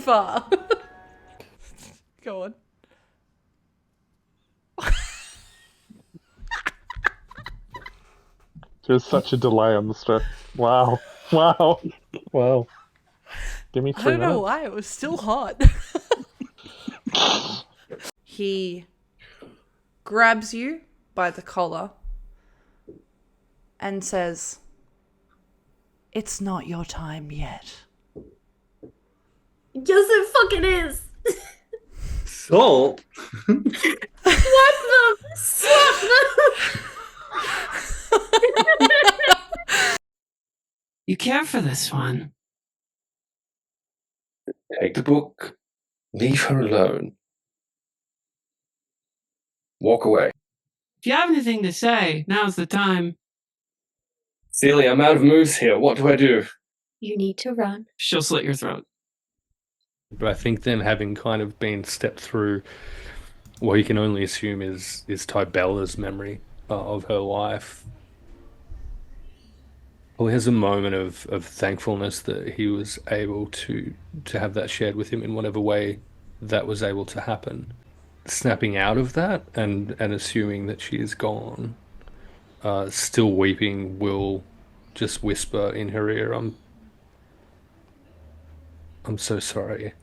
far. Go on. There's such a delay on the stress. Wow. Wow. Wow. Give me 3 I don't minutes. know why, it was still hot. He grabs you by the collar and says, "It's not your time yet." Yes, it fucking is. Salt? Swap them! Swap them! You care for this one. Take the book. Leave her alone. Walk away. If you have anything to say, now's the time. Celia, I'm out of moves here. What do I do? You need to run. She'll slit your throat. But I think then having kind of been stepped through what you can only assume is Tybella's memory of her life, probably has a moment of thankfulness that he was able to have that shared with him in whatever way that was able to happen. Snapping out of that and assuming that she is gone, still weeping, will just whisper in her ear, I'm so sorry.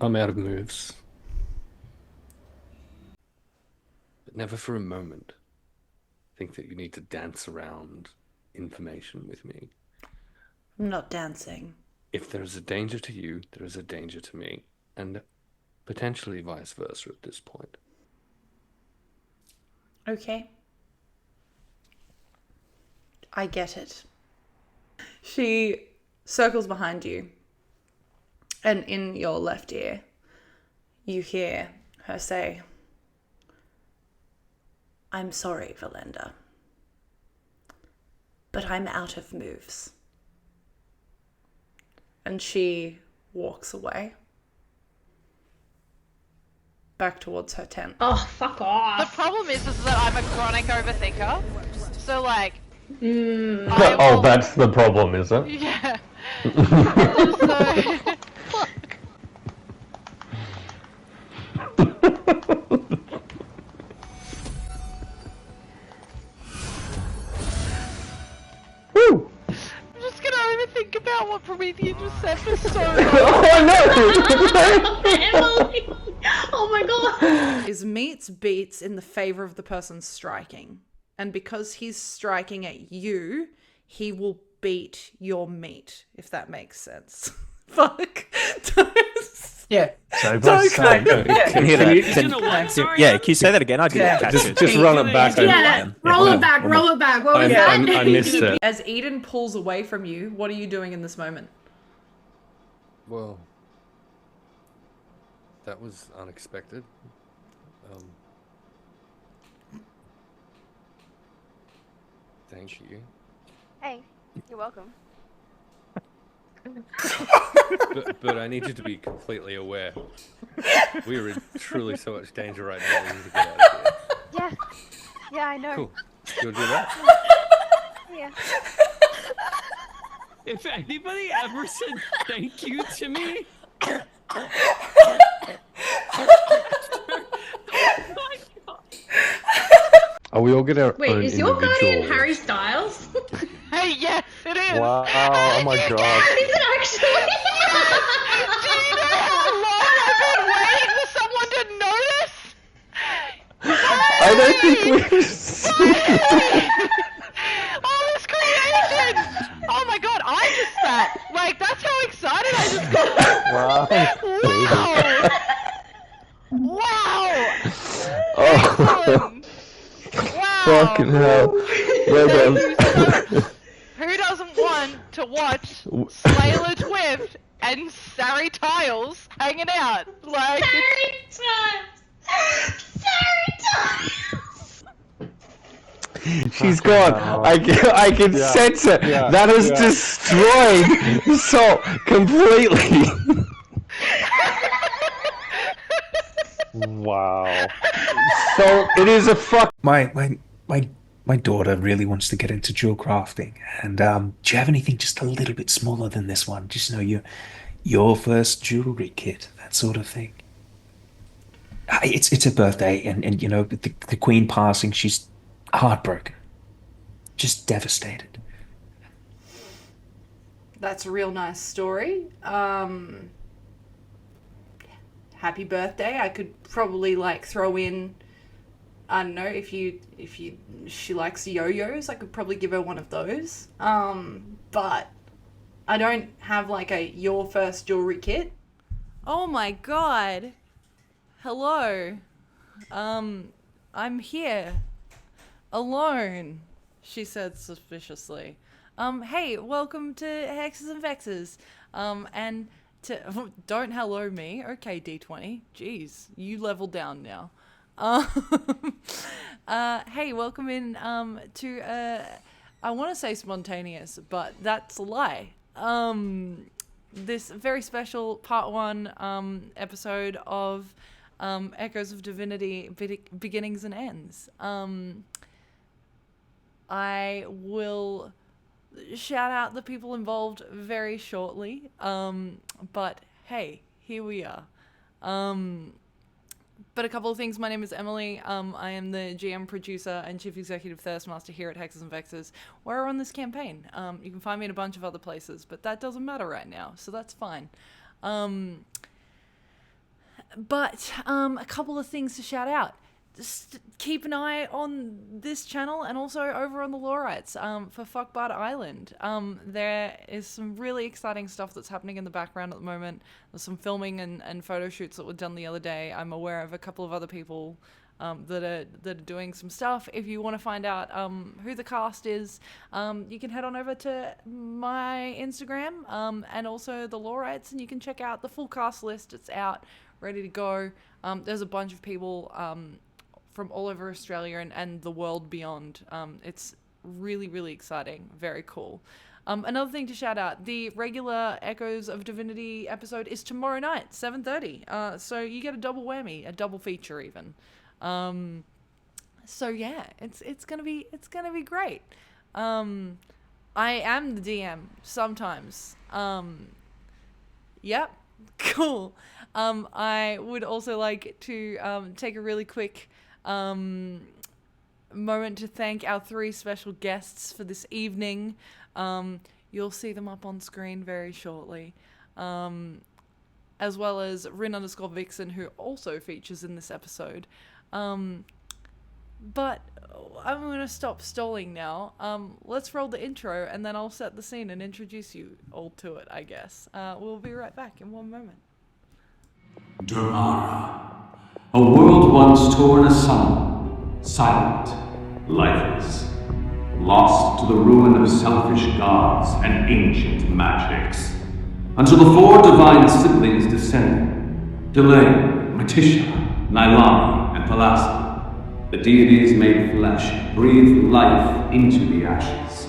I'm out of moves. But never for a moment think that you need to dance around information with me. I'm not dancing. If there is a danger to you, there is a danger to me. And potentially vice versa at this point. Okay. I get it. She circles behind you, and in your left ear, you hear her say, "I'm sorry, Valenda, but I'm out of moves." And she walks away, back towards her tent. Oh, fuck off. The problem is that I'm a chronic overthinker. So, like... Oh, that's the problem, is it? Yeah. Woo! I'm just gonna overthink about what Prometheus just said for so long. Oh no! Emily! Oh my god! Is meets beats in the favor of the person striking. And because he's striking at you, he will beat your meat, if that makes sense. Fuck. Yeah. So Don't can you say that again? I didn't catch it. just run it back. Yeah, roll it back, roll it back. What was that? I missed it. As Eden pulls away from you, what are you doing in this moment? Well, that was unexpected. Thank you. Hey, you're welcome. But I need you to be completely aware. We are in truly so much danger right now. We need to get out of here. Yeah, I know. Cool. You'll do that? Yeah. If anybody ever said thank you to me... Oh, we all get our Wait, own is your guardian individual- Harry Styles? Hey, yes, it is! Wow! Oh my god! Is it actually? Do you know how long I've been waiting for someone to notice? I don't think we've seen. All this creation! Oh my god, I just sat! Like, that's how excited I just got! Wow! Wow! Oh! Wow! Fucking hell! Well done. Who doesn't want to watch Slayla Twift and Sari Tiles hanging out? Like, She's gone. I can sense it. Yeah. That has destroyed Salt completely. Wow. So it is a fuck. My my daughter really wants to get into jewel crafting, and do you have anything just a little bit smaller than this one? Just your first jewelry kit, that sort of thing. It's a birthday, and the queen passing, she's heartbroken, just devastated. That's a real nice story. Happy birthday. I could probably like throw in, I don't know, if she likes yo-yos, I could probably give her one of those. But I don't have like a your first jewelry kit. Oh my god. Hello. I'm here. Alone, she said suspiciously. Hey, welcome to Hexes and Vexes. And to don't hello me. Okay, D20. Jeez, you leveled down now. Hey, welcome in to I want to say spontaneous, but that's a lie. This very special part 1 episode of Echoes of Divinity Beginnings and Ends. I will shout out the people involved very shortly. But hey, here we are. But a couple of things. My name is Emily. I am the GM, producer, and Chief Executive Thirstmaster here at Hexes and Vexes. We're on this campaign. You can find me in a bunch of other places, but that doesn't matter right now, so that's fine. But a couple of things to shout out. Just keep an eye on this channel and also over on the Lorites for Fuckbart Island. There is some really exciting stuff that's happening in the background at the moment. There's some filming and photo shoots that were done the other day. I'm aware of a couple of other people that are doing some stuff. If you want to find out who the cast is, you can head on over to my Instagram and also the Lorites, and you can check out the full cast list. It's out, ready to go. There's a bunch of people from all over Australia and the world beyond. It's really, really exciting. Very cool. Another thing to shout out, the regular Echoes of Divinity episode is tomorrow night, 7:30. So you get a double whammy, a double feature even. So yeah, it's gonna be great. I am the DM sometimes. Yep, cool. I would also like to take a really quick moment to thank our 3 special guests for this evening. You'll see them up on screen very shortly. As well as Rin_Vixen, who also features in this episode. But I'm going to stop stalling now. Let's roll the intro, and then I'll set the scene and introduce you all to it, I guess. We'll be right back in one moment. Durmada. A world once torn asunder, silent, lifeless, lost to the ruin of selfish gods and ancient magics, until the 4 divine siblings descended, Delane, Matisha, Nylani, and Thalassa. The deities made flesh, breathed life into the ashes.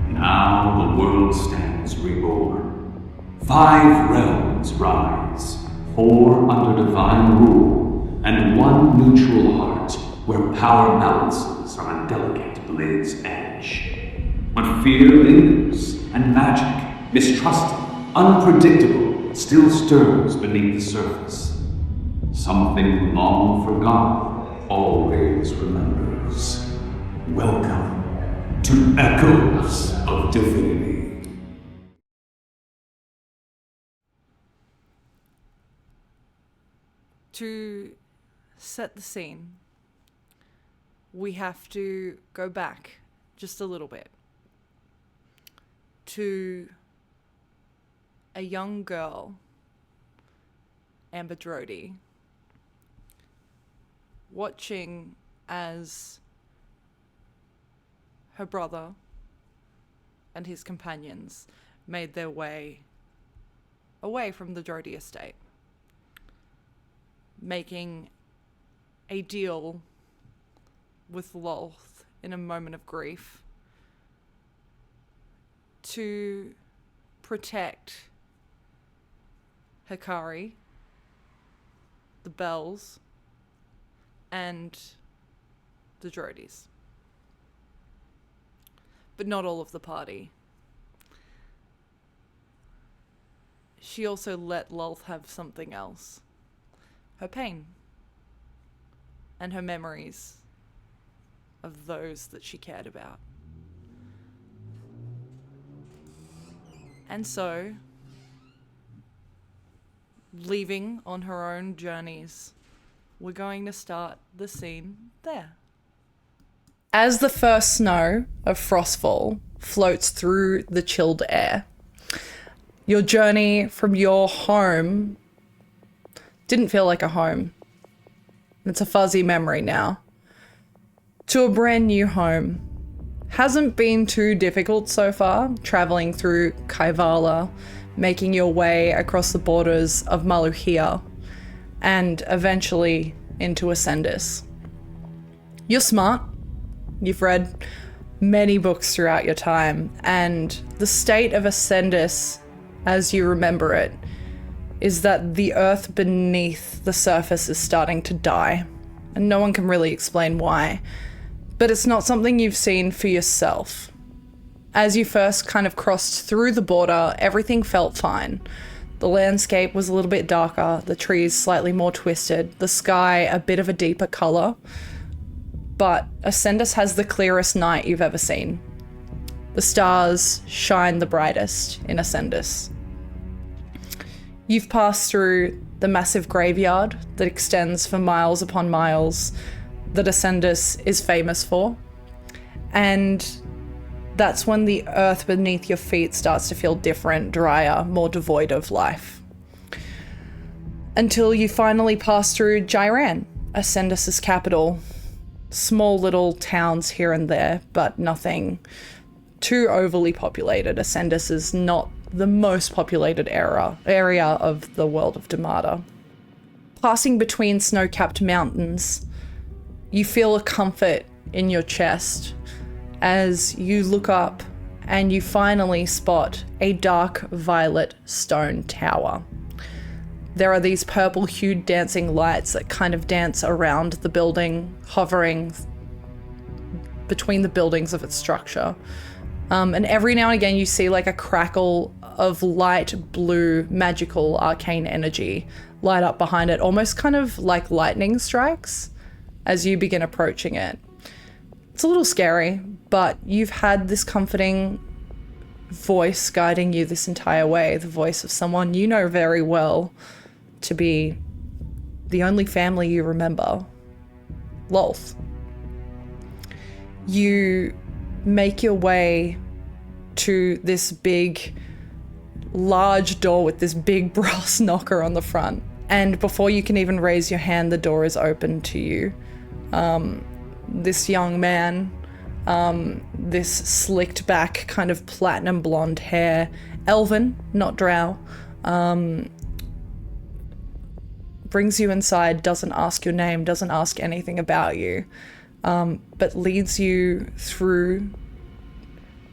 Now the world stands reborn. 5 realms rise, 4 under divine rule, and 1 neutral heart where power balances are on delicate blade's edge. But fear lingers, and magic, mistrusted, unpredictable, still stirs beneath the surface. Something long forgotten always remembers. Welcome to Echoes of Divinity. To set the scene, we have to go back just a little bit to a young girl, Amber Drody, watching as her brother and his companions made their way away from the Drody estate, making a deal with Lolth in a moment of grief to protect Hikari, the Bells, and the Drodys. but not all of the party. She also let Lolth have something else. Her pain. And her memories of those that she cared about. And so, leaving on her own journeys, we're going to start the scene there. As the first snow of Frostfall floats through the chilled air, your journey from your home didn't feel like a home. It's a fuzzy memory now. To a brand new home. Hasn't been too difficult so far, traveling through Kaivala, making your way across the borders of Maluhia, and eventually into Ascendis. You're smart. You've read many books throughout your time, and the state of Ascendis, as you remember it, is that the earth beneath the surface is starting to die, and no one can really explain why. But it's not something you've seen for yourself. As you first kind of crossed through the border, everything felt fine. The landscape was a little bit darker, the trees slightly more twisted, the sky a bit of a deeper colour. But Ascendis has the clearest night you've ever seen. The stars shine the brightest in Ascendis. You've passed through the massive graveyard that extends for miles upon miles that Ascendis is famous for. And that's when the earth beneath your feet starts to feel different, drier, more devoid of life. Until you finally pass through Jairan, Ascendis' capital. Small little towns here and there, but nothing too overly populated. Ascendis is not the most populated area of the world of Durmada. Passing between snow-capped mountains, you feel a comfort in your chest as you look up and you finally spot a dark violet stone tower. There are these purple-hued dancing lights that kind of dance around the building, hovering between the buildings of its structure. And every now and again you see like a crackle of light blue magical arcane energy light up behind it, almost kind of like lightning strikes as you begin approaching it. It's a little scary, but you've had this comforting voice guiding you this entire way, the voice of someone you know very well to be the only family you remember, Lolth. You make your way to this big, large door with this big brass knocker on the front. And before you can even raise your hand, the door is open to you. This young man, this slicked back, kind of platinum blonde hair, elven, not drow, brings you inside, doesn't ask your name, doesn't ask anything about you, but leads you through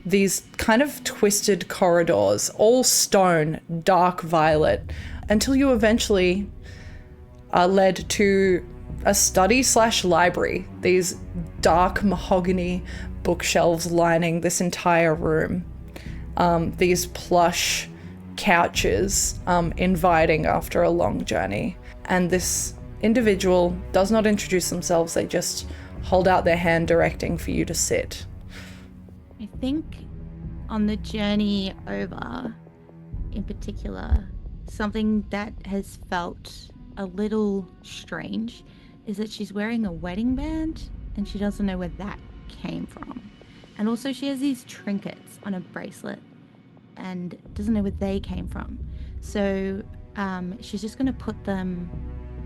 these kind of twisted corridors, all stone, dark violet, until you eventually are led to a study/library, these dark mahogany bookshelves lining this entire room, these plush couches inviting after a long journey. And this individual does not introduce themselves, they just hold out their hand directing for you to sit. I think on the journey over, in particular, something that has felt a little strange is that she's wearing a wedding band and she doesn't know where that came from. And also she has these trinkets on a bracelet and doesn't know where they came from. So she's just going to put them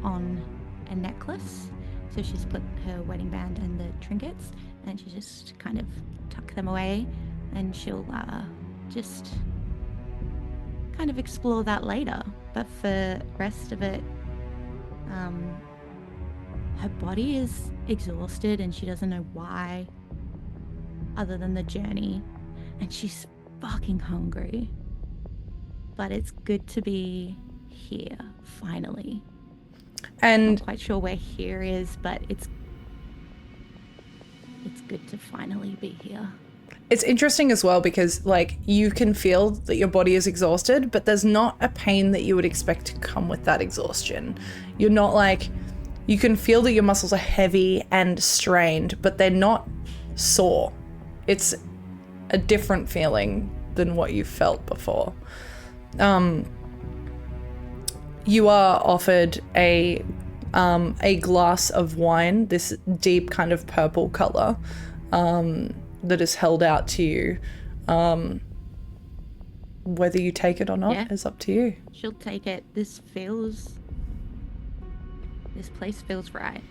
on a necklace. So she's put her wedding band and the trinkets and she just kind of tuck them away, and she'll just kind of explore that later. But for the rest of it, her body is exhausted and she doesn't know why other than the journey, and she's fucking hungry. But it's good to be here finally. And I'm not quite sure where here is, but it's good to finally be here. It's interesting as well because, like, you can feel that your body is exhausted, but there's not a pain that you would expect to come with that exhaustion. You're not like, you can feel that your muscles are heavy and strained, but they're not sore. It's a different feeling than what you felt before. You are offered a glass of wine, this deep kind of purple color, that is held out to you. Whether you take it or not is up to you. She'll take it. This place feels right.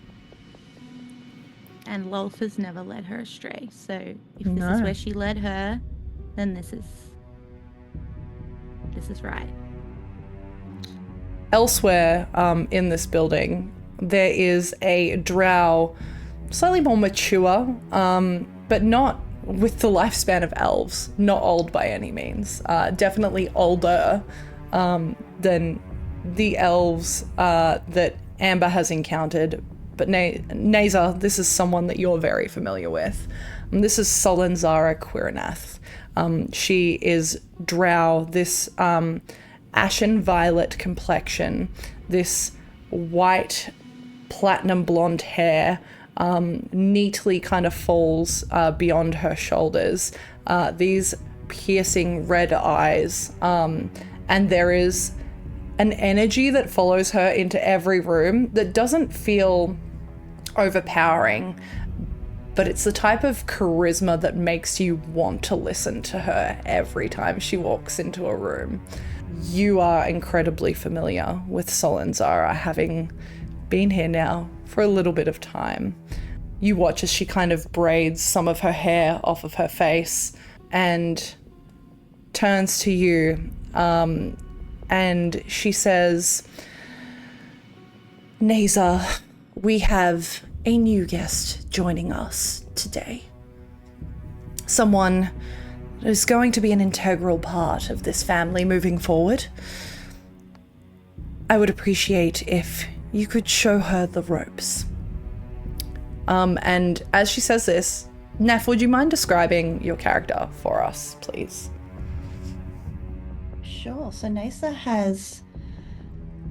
And Lolf has never led her astray. So if this is where she led her, then this is right. Elsewhere in this building, there is a drow, slightly more mature, but not with the lifespan of elves. Not old by any means. Definitely older than the elves that Amber has encountered. But Naesar, this is someone that you're very familiar with. This is Solenzara Quirinath. She is drow, this ashen violet complexion, this white platinum blonde hair, neatly kind of falls beyond her shoulders, these piercing red eyes, and there is an energy that follows her into every room that doesn't feel overpowering, but it's the type of charisma that makes you want to listen to her every time she walks into a room. You are incredibly familiar with Solenzara, having been here now for a little bit of time. You watch as she kind of braids some of her hair off of her face and turns to you, and she says, Naesar, we have a new guest joining us today. Someone is going to be an integral part of this family moving forward. I would appreciate if you could show her the ropes. And as she says this, Neph, would you mind describing your character for us, please? Sure. So Naesar has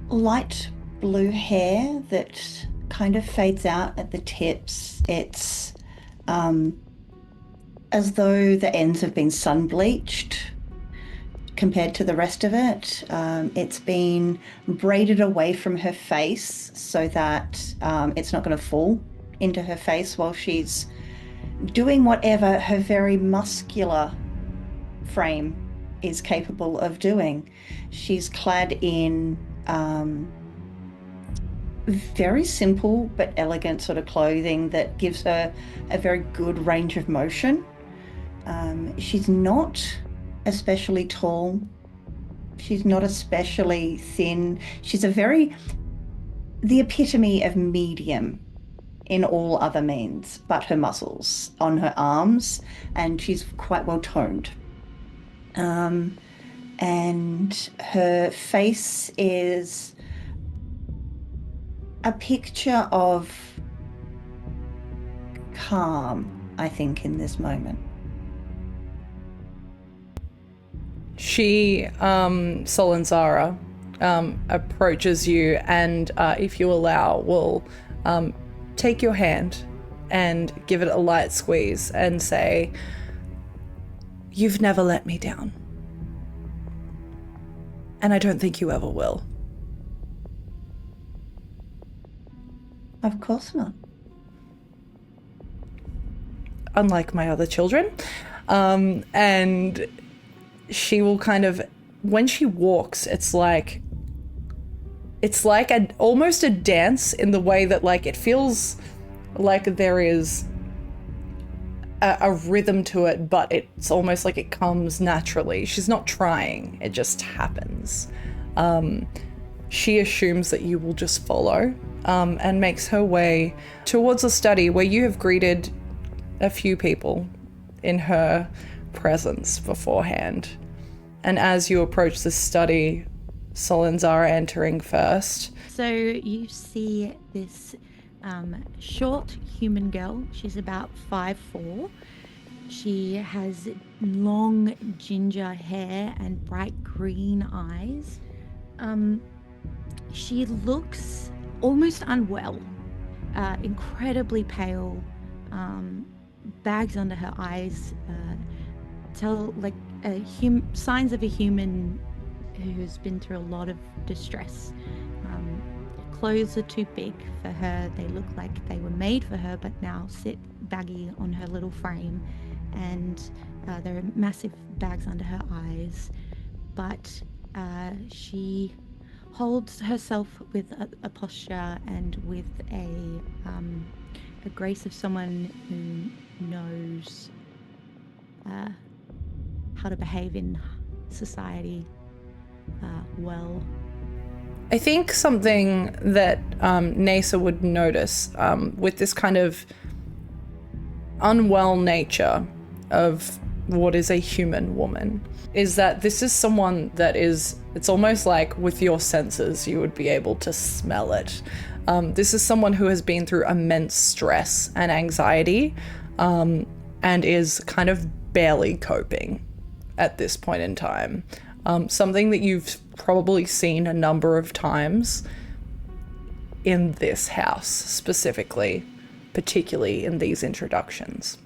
light blue hair that kind of fades out at the tips. It's as though the ends have been sun bleached compared to the rest of it. It's been braided away from her face so that it's not going to fall into her face while she's doing whatever her very muscular frame is capable of doing. She's clad in very simple but elegant sort of clothing that gives her a very good range of motion. She's not especially tall. She's not especially thin. She's the epitome of medium in all other means but her muscles on her arms, and she's quite well toned. And her face is a picture of calm, I think, in this moment. She, Solenzara, approaches you and, if you allow, will take your hand and give it a light squeeze and say, "You've never let me down. And I don't think you ever will." Of course not. Unlike my other children. And she will kind of, when she walks, it's like almost a dance in the way that, like, it feels like there is a rhythm to it, but it's almost like it comes naturally. She's not trying, it just happens. She assumes that you will just follow, and makes her way towards a study where you have greeted a few people in her presence beforehand. And as you approach the study, Solenzara entering first. So you see this short human girl. She's about 5'4", She has long ginger hair and bright green eyes. She looks almost unwell, incredibly pale, bags under her eyes, tell like signs of a human who's been through a lot of distress. Clothes are too big for her. They look like they were made for her, but now sit baggy on her little frame, and there are massive bags under her eyes. But she holds herself with a posture and with a grace of someone who knows how to behave in society well. I think something that Naesar would notice with this kind of unwell nature of what is a human woman is that this is someone that it's almost like with your senses you would be able to smell it. This is someone who has been through immense stress and anxiety and is kind of barely coping at this point in time. Something that you've probably seen a number of times in this house specifically, particularly in these introductions.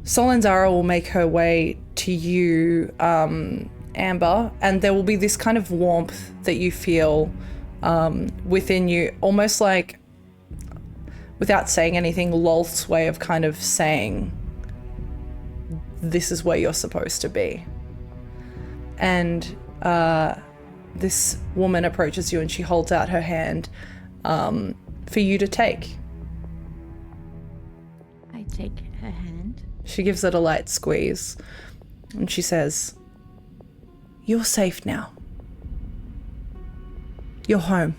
Solanzara will make her way to you, Amber, and there will be this kind of warmth that you feel within you, almost like, without saying anything, Lolth's way of kind of saying, this is where you're supposed to be. And this woman approaches you and she holds out her hand for you to take. I take her hand. She gives it a light squeeze and she says, "You're safe now. You're home."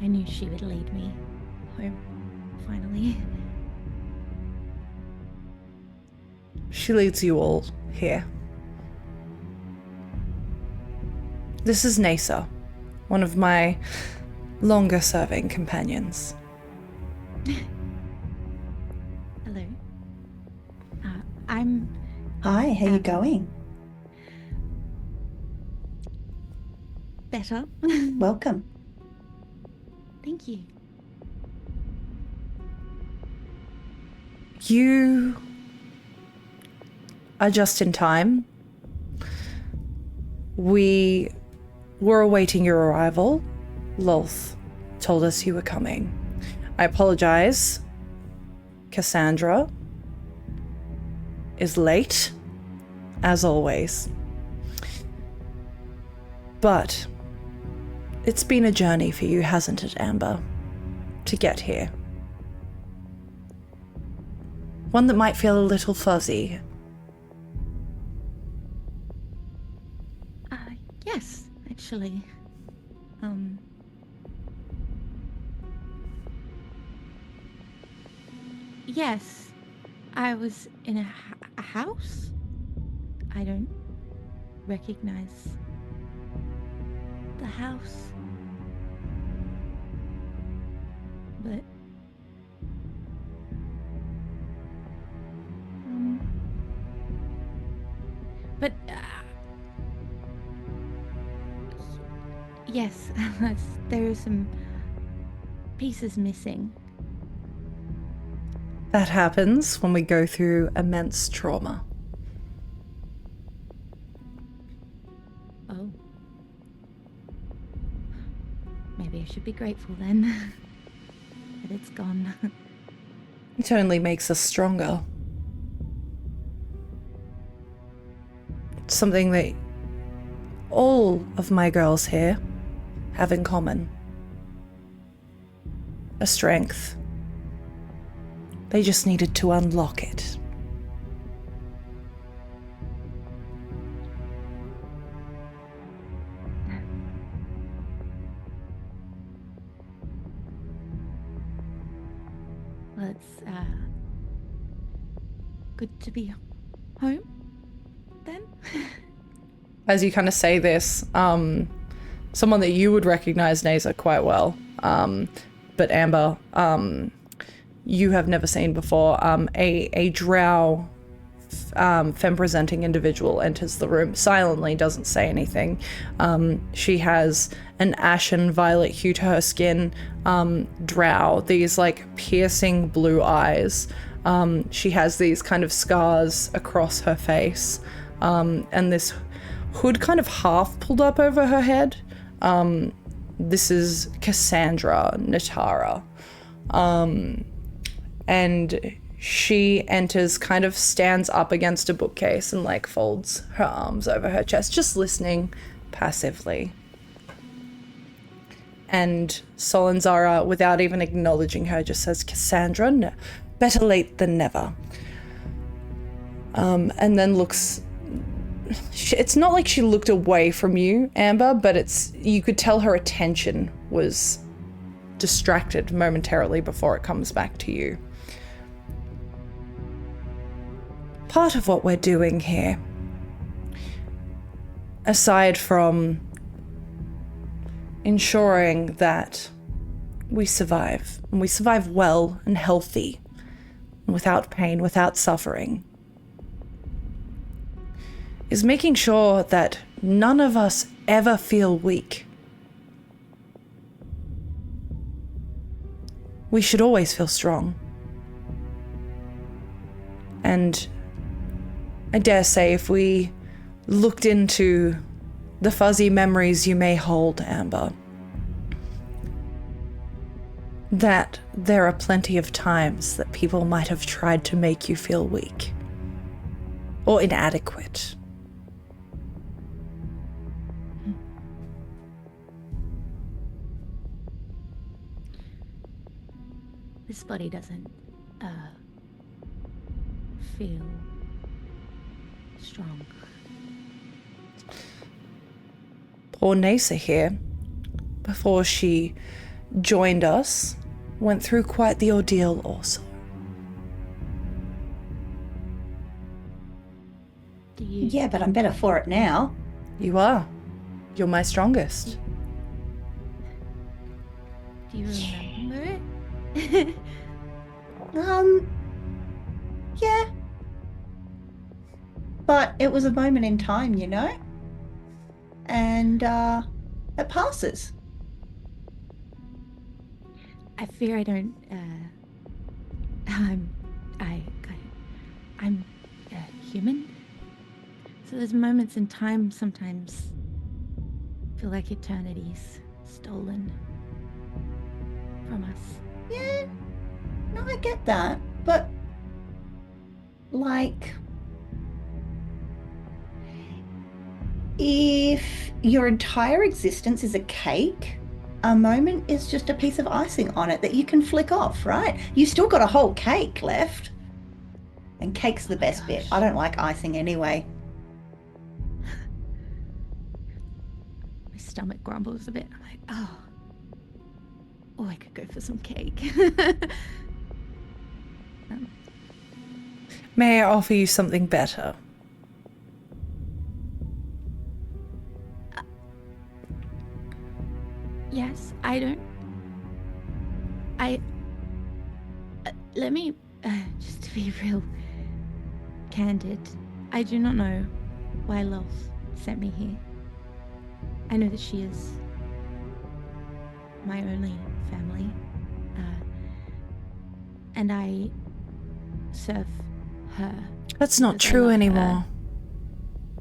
I knew she would lead me home, finally. She leads you all here. This is Naesar, one of my longer-serving companions. Hello. I'm... Hi, how you going? Better. Welcome. Thank you. You are just in time. We were awaiting your arrival. Lolth told us you were coming. I apologize. Cassandra is late, as always. But it's been a journey for you, hasn't it, Amber, to get here? One that might feel a little fuzzy. Yes, actually. Yes, I was in a house. I don't recognize the house. But yes, there are some pieces missing. That happens when we go through immense trauma. Oh. Maybe I should be grateful then that it's gone. It only makes us stronger. It's something that all of my girls here have in common. A strength. They just needed to unlock it. Well, it's good to be home then. As you kind of say this, someone that you would recognize, Naesar, quite well. But Amber, you have never seen before. A drow femme-presenting individual enters the room silently, doesn't say anything. She has an ashen violet hue to her skin, drow, these like piercing blue eyes. She has these kind of scars across her face, and this hood kind of half pulled up over her head. This is Cassandra Natara. And she enters, kind of stands up against a bookcase and like folds her arms over her chest, just listening passively. And Solanzara, without even acknowledging her, just says, Cassandra, no, better late than never. And then looks... It's not like she looked away from you, Amber, but you could tell her attention was distracted momentarily before it comes back to you. Part of what we're doing here, aside from ensuring that we survive, and we survive well and healthy, and without pain, without suffering, is making sure that none of us ever feel weak. We should always feel strong. And I dare say if we looked into the fuzzy memories you may hold, Amber, that there are plenty of times that people might have tried to make you feel weak or inadequate. This body doesn't feel strong. Poor Naesar here, before she joined us, went through quite the ordeal also. Yeah, but I'm better for it now. You are. You're my strongest. Do you remember it? Yeah. But it was a moment in time, you know? And, it passes. I fear I don't, I'm human. So there's moments in time sometimes feel like eternity's stolen from us. Yeah, no, I get that, but like, if your entire existence is a cake, a moment is just a piece of icing on it that you can flick off, right? You still got a whole cake left, and cake's the best bit. I don't like icing anyway. My stomach grumbles a bit. I'm like, oh, I could go for some cake. May I offer you something better? Yes, I don't... let me, just to be real candid, I do not know why Lolth sent me here. I know that she is my only family, and I serve her. That's not true anymore.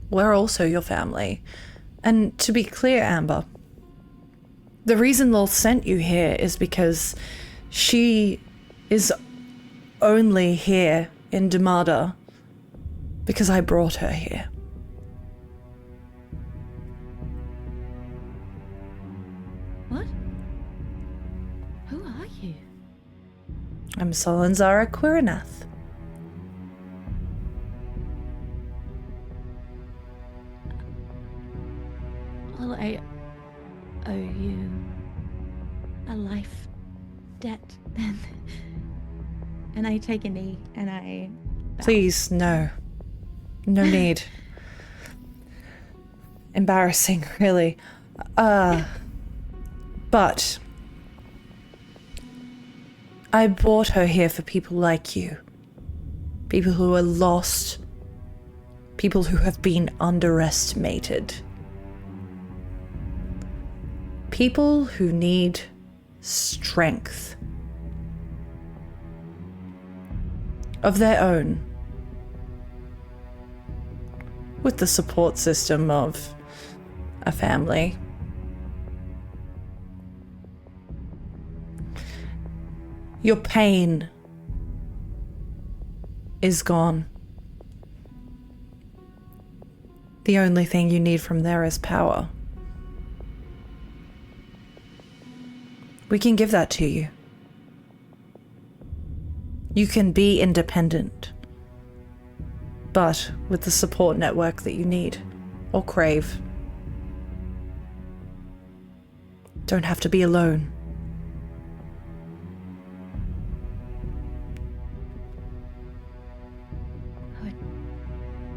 We're also your family. And to be clear, Amber, the reason Lolth sent you here is because she is only here in Durmada because I brought her here. What? Who are you? I'm Solanzara Quirinath. Well, I owe you a life debt, then. And I take a knee, and I bow. Please, no. No need. Embarrassing, really. But I brought her here for people like you. People who are lost. People who have been underestimated. People who need strength of their own, with the support system of a family. Your pain is gone. The only thing you need from there is power. We can give that to you. You can be independent, but with the support network that you need or crave. Don't have to be alone.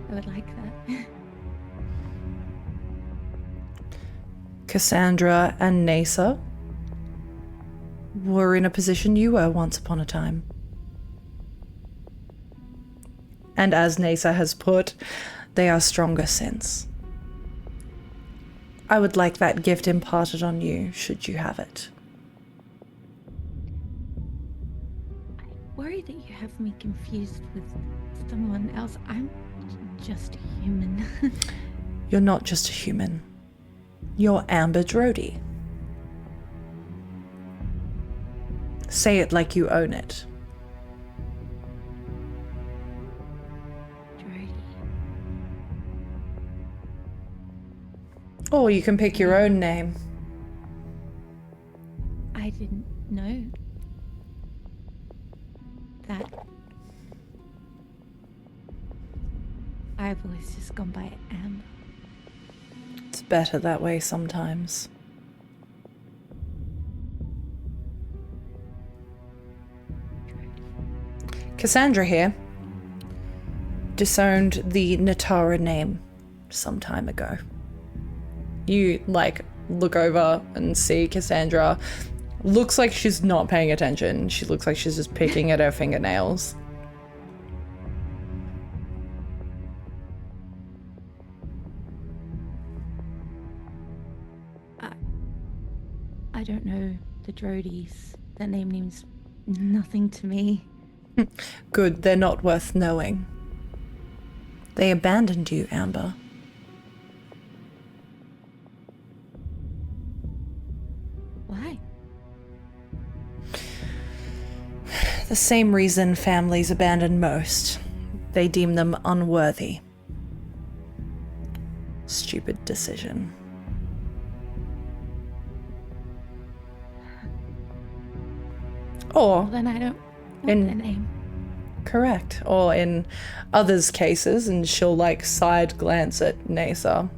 I would like that. Cassandra and Naesar were in a position you were once upon a time. And as Naesar has put, they are stronger since. I would like that gift imparted on you, should you have it. I worry that you have me confused with someone else. I'm just a human. You're not just a human. You're Amber Drody. Say it like you own it. Drody. Or you can pick your own name. I didn't know that. I've always just gone by Amber. It's better that way sometimes. Cassandra here disowned the Natara name some time ago. You, look over and see Cassandra. Looks like she's not paying attention. She looks like she's just picking at her fingernails. I don't know the Drodys. That name means nothing to me. Good, they're not worth knowing. They abandoned you, Amber. Why? The same reason families abandon most. They deem them unworthy. Stupid decision. Or Well, then I don't want their name. Correct. Or in others' cases, and she'll side glance at Naesar,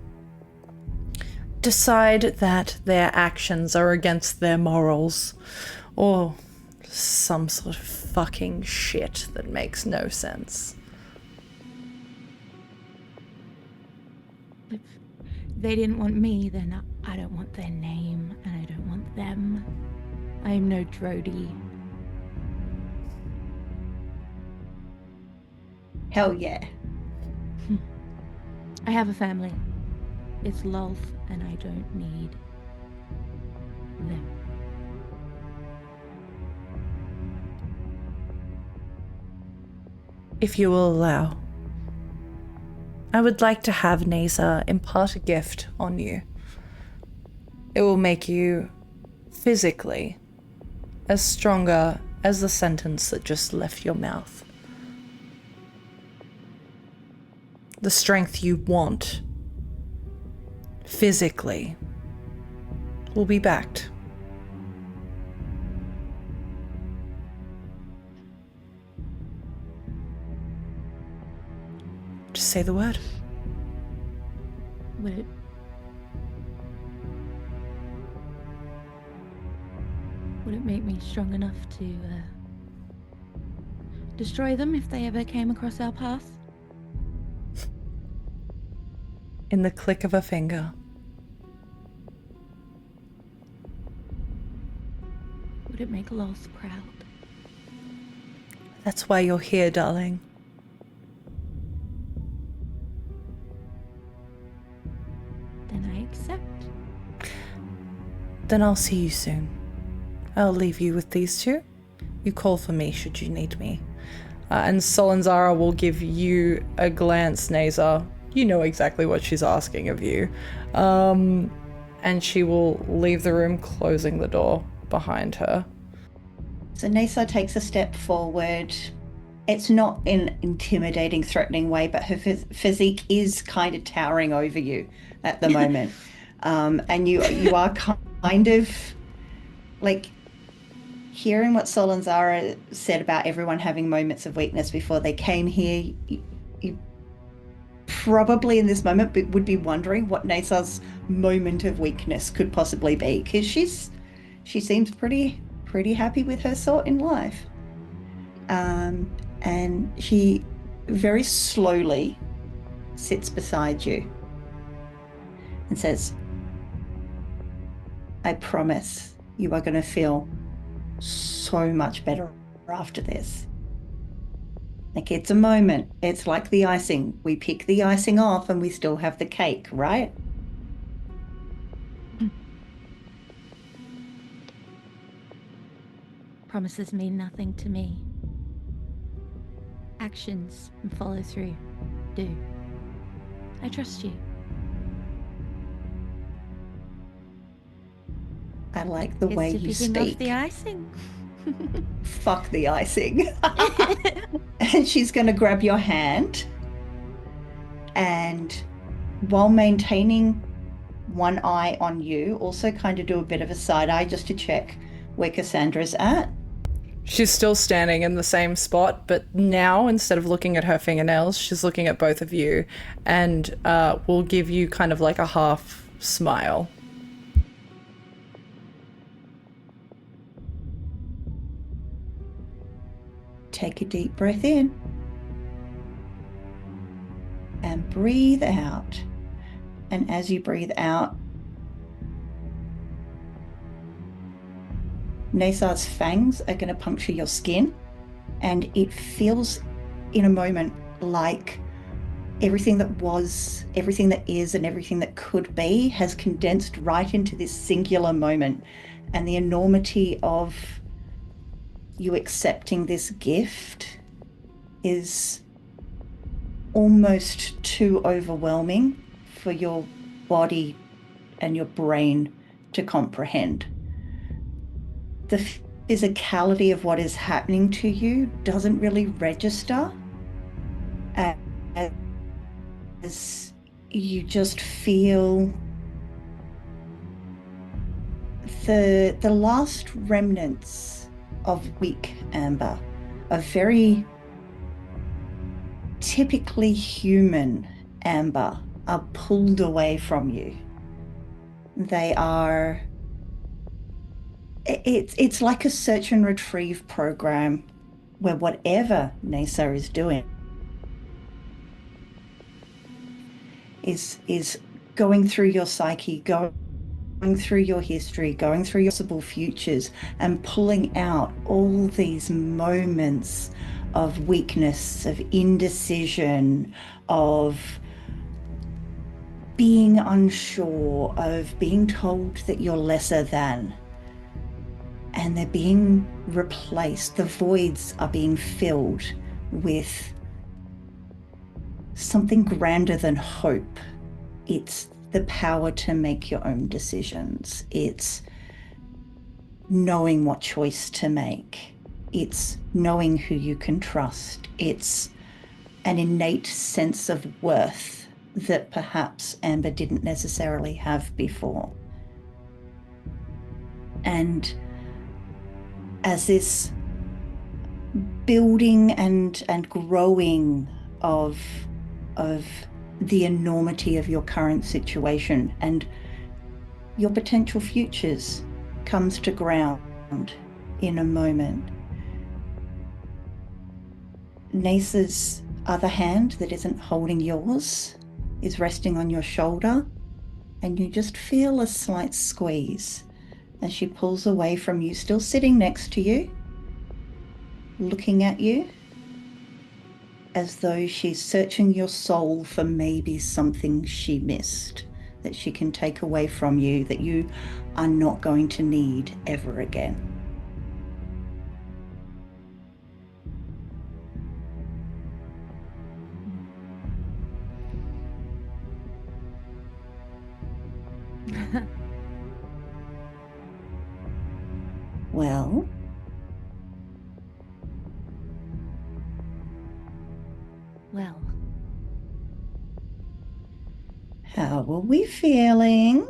decide that their actions are against their morals, or some sort of fucking shit that makes no sense. If they didn't want me, then I don't want their name, and I don't want them. I am no Drody. Hell yeah. I have a family. It's Lolth, and I don't need them. If you will allow, I would like to have Naesar impart a gift on you. It will make you physically as stronger as the sentence that just left your mouth. The strength you want, physically, will be backed. Just say the word. Would it make me strong enough to destroy them if they ever came across our path? In the click of a finger, Would it make Lols proud? That's why you're here, darling. Then I accept. Then I'll see you soon. I'll leave you with these two. You call for me should you need me. And Solanzara will give you a glance, Naesar. You know exactly what she's asking of you. And she will leave the room, closing the door behind her. So Naesar takes a step forward. It's not in an intimidating, threatening way, but her physique is kind of towering over you at the moment. And you are kind of like hearing what Solanzara said about everyone having moments of weakness before they came here. You probably in this moment would be wondering what Naesar's moment of weakness could possibly be, because she seems pretty happy with her sort in life. And she very slowly sits beside you and says, I promise you are going to feel so much better after this. Like, it's a moment. It's like the icing. We pick the icing off and we still have the cake, right? Promises mean nothing to me. Actions and follow through do. I trust you. I like the way you picking speak. Off the icing. Fuck the icing. And she's going to grab your hand, and while maintaining one eye on you, also kind of do a bit of a side eye just to check where Cassandra's at. She's still standing in the same spot, but now instead of looking at her fingernails, she's looking at both of you, and will give you kind of like a half smile. Take a deep breath in and breathe out. And as you breathe out, Naesar's fangs are going to puncture your skin, and it feels in a moment like everything that was, everything that is, and everything that could be has condensed right into this singular moment. And the enormity of you accepting this gift is almost too overwhelming for your body and your brain to comprehend. The physicality of what is happening to you doesn't really register, as you just feel the last remnants of weak Amber, a very typically human Amber, are pulled away from you. They are, it's like a search and retrieve program where whatever Naesar is doing is going through your psyche, going through your history, going through your possible futures, and pulling out all these moments of weakness, of indecision, of being unsure, of being told that you're lesser than. And they're being replaced. The voids are being filled with something grander than hope. It's the power to make your own decisions. It's knowing what choice to make. It's knowing who you can trust. It's an innate sense of worth that perhaps Amber didn't necessarily have before. And as this building and growing of the enormity of your current situation and your potential futures comes to ground in a moment, Naesar's other hand that isn't holding yours is resting on your shoulder, and you just feel a slight squeeze as she pulls away from you, still sitting next to you, looking at you, as though she's searching your soul for maybe something she missed that she can take away from you that you are not going to need ever again. Well, how are we feeling?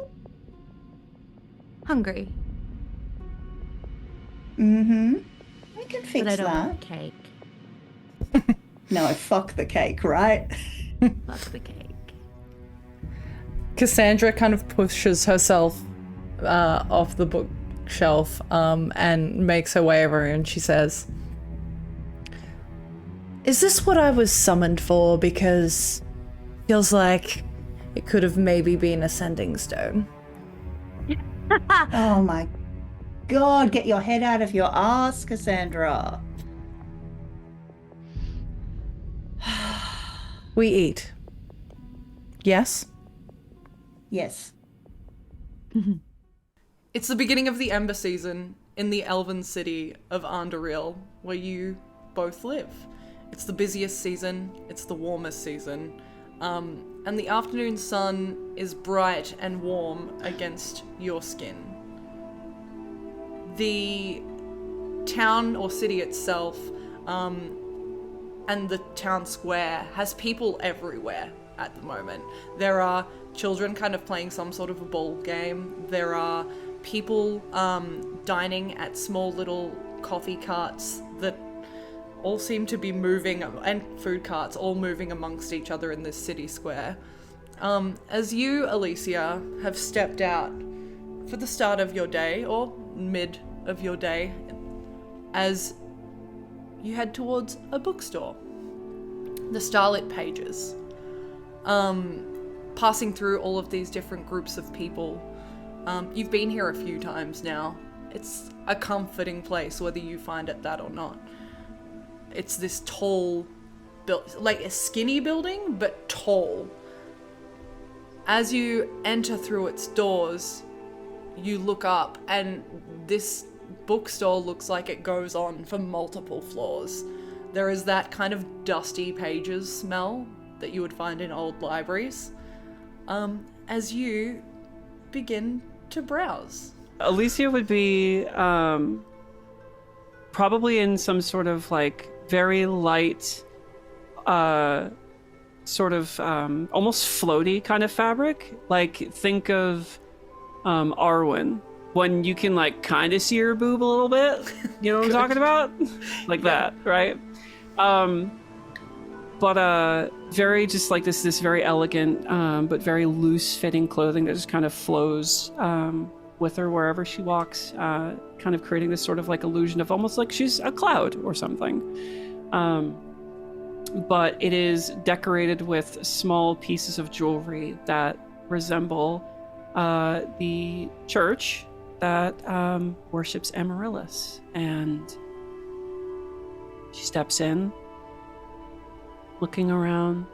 Hungry. Mm-hmm. We can fix But I don't that. want cake. No, fuck the cake, right? Fuck the cake. Cassandra kind of pushes herself off the bookshelf and makes her way over, and she says, "Is this what I was summoned for? Because feels like it could have maybe been a sending stone." Oh my God, get your head out of your ass, Cassandra. We eat. Yes? Yes. It's the beginning of the Ember season in the elven city of Andoril, where you both live. It's the busiest season, it's the warmest season, and the afternoon sun is bright and warm against your skin. The town or city itself, and the town square has people everywhere at the moment. There are children kind of playing some sort of a ball game. There are people dining at small little coffee carts that all seem to be moving, and food carts all moving amongst each other in this city square. As you, Alicia, have stepped out for the start of your day, or mid of your day, as you head towards a bookstore. The Starlit Pages. Passing through all of these different groups of people. You've been here a few times now. It's a comforting place, whether you find it that or not. It's this tall, like a skinny building, but tall. As you enter through its doors, you look up, and this bookstore looks like it goes on for multiple floors. There is that kind of dusty pages smell that you would find in old libraries. As you begin to browse. Alicia would be probably in some sort of like very light, sort of almost floaty kind of fabric. Like think of Arwen, when you can like kind of see her boob a little bit. You know what I'm talking about? Like that, right? But very just like this very elegant but very loose fitting clothing that just kind of flows with her wherever she walks, kind of creating this sort of like illusion of almost like she's a cloud or something. But it is decorated with small pieces of jewelry that resemble the church that worships Amaryllis. And she steps in, looking around,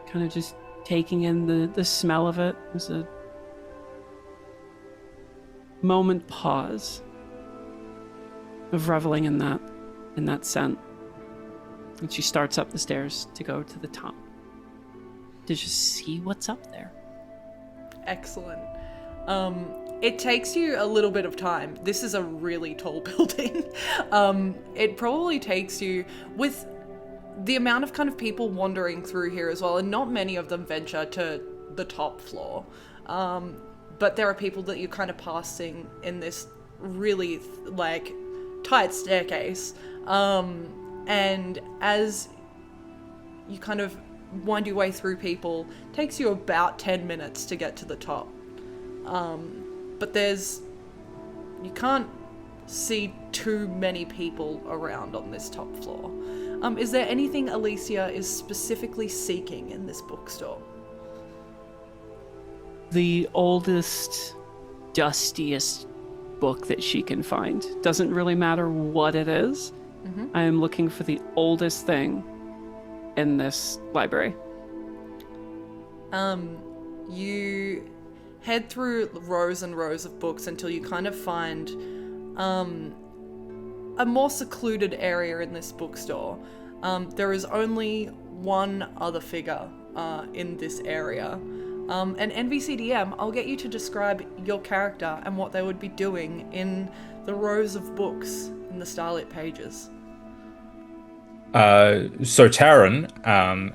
kind of just taking in the smell of it. There's a moment pause of reveling in that scent. And she starts up the stairs to go to the top to just see what's up there. Excellent. It takes you a little bit of time. This is a really tall building. It probably takes you, with the amount of kind of people wandering through here as well, and not many of them venture to the top floor. But there are people that you're kind of passing in this really like tight staircase. And as you kind of wind your way through people, it takes you about 10 minutes to get to the top. But you can't see too many people around on this top floor. Is there anything Alicia is specifically seeking in this bookstore? The oldest, dustiest book that she can find. Doesn't really matter what it is. I am looking for the oldest thing in this library. You head through rows and rows of books until you kind of find a more secluded area in this bookstore. There is only one other figure in this area. And NVCDM, I'll get you to describe your character and what they would be doing in the rows of books in the starlit pages. So Tarron,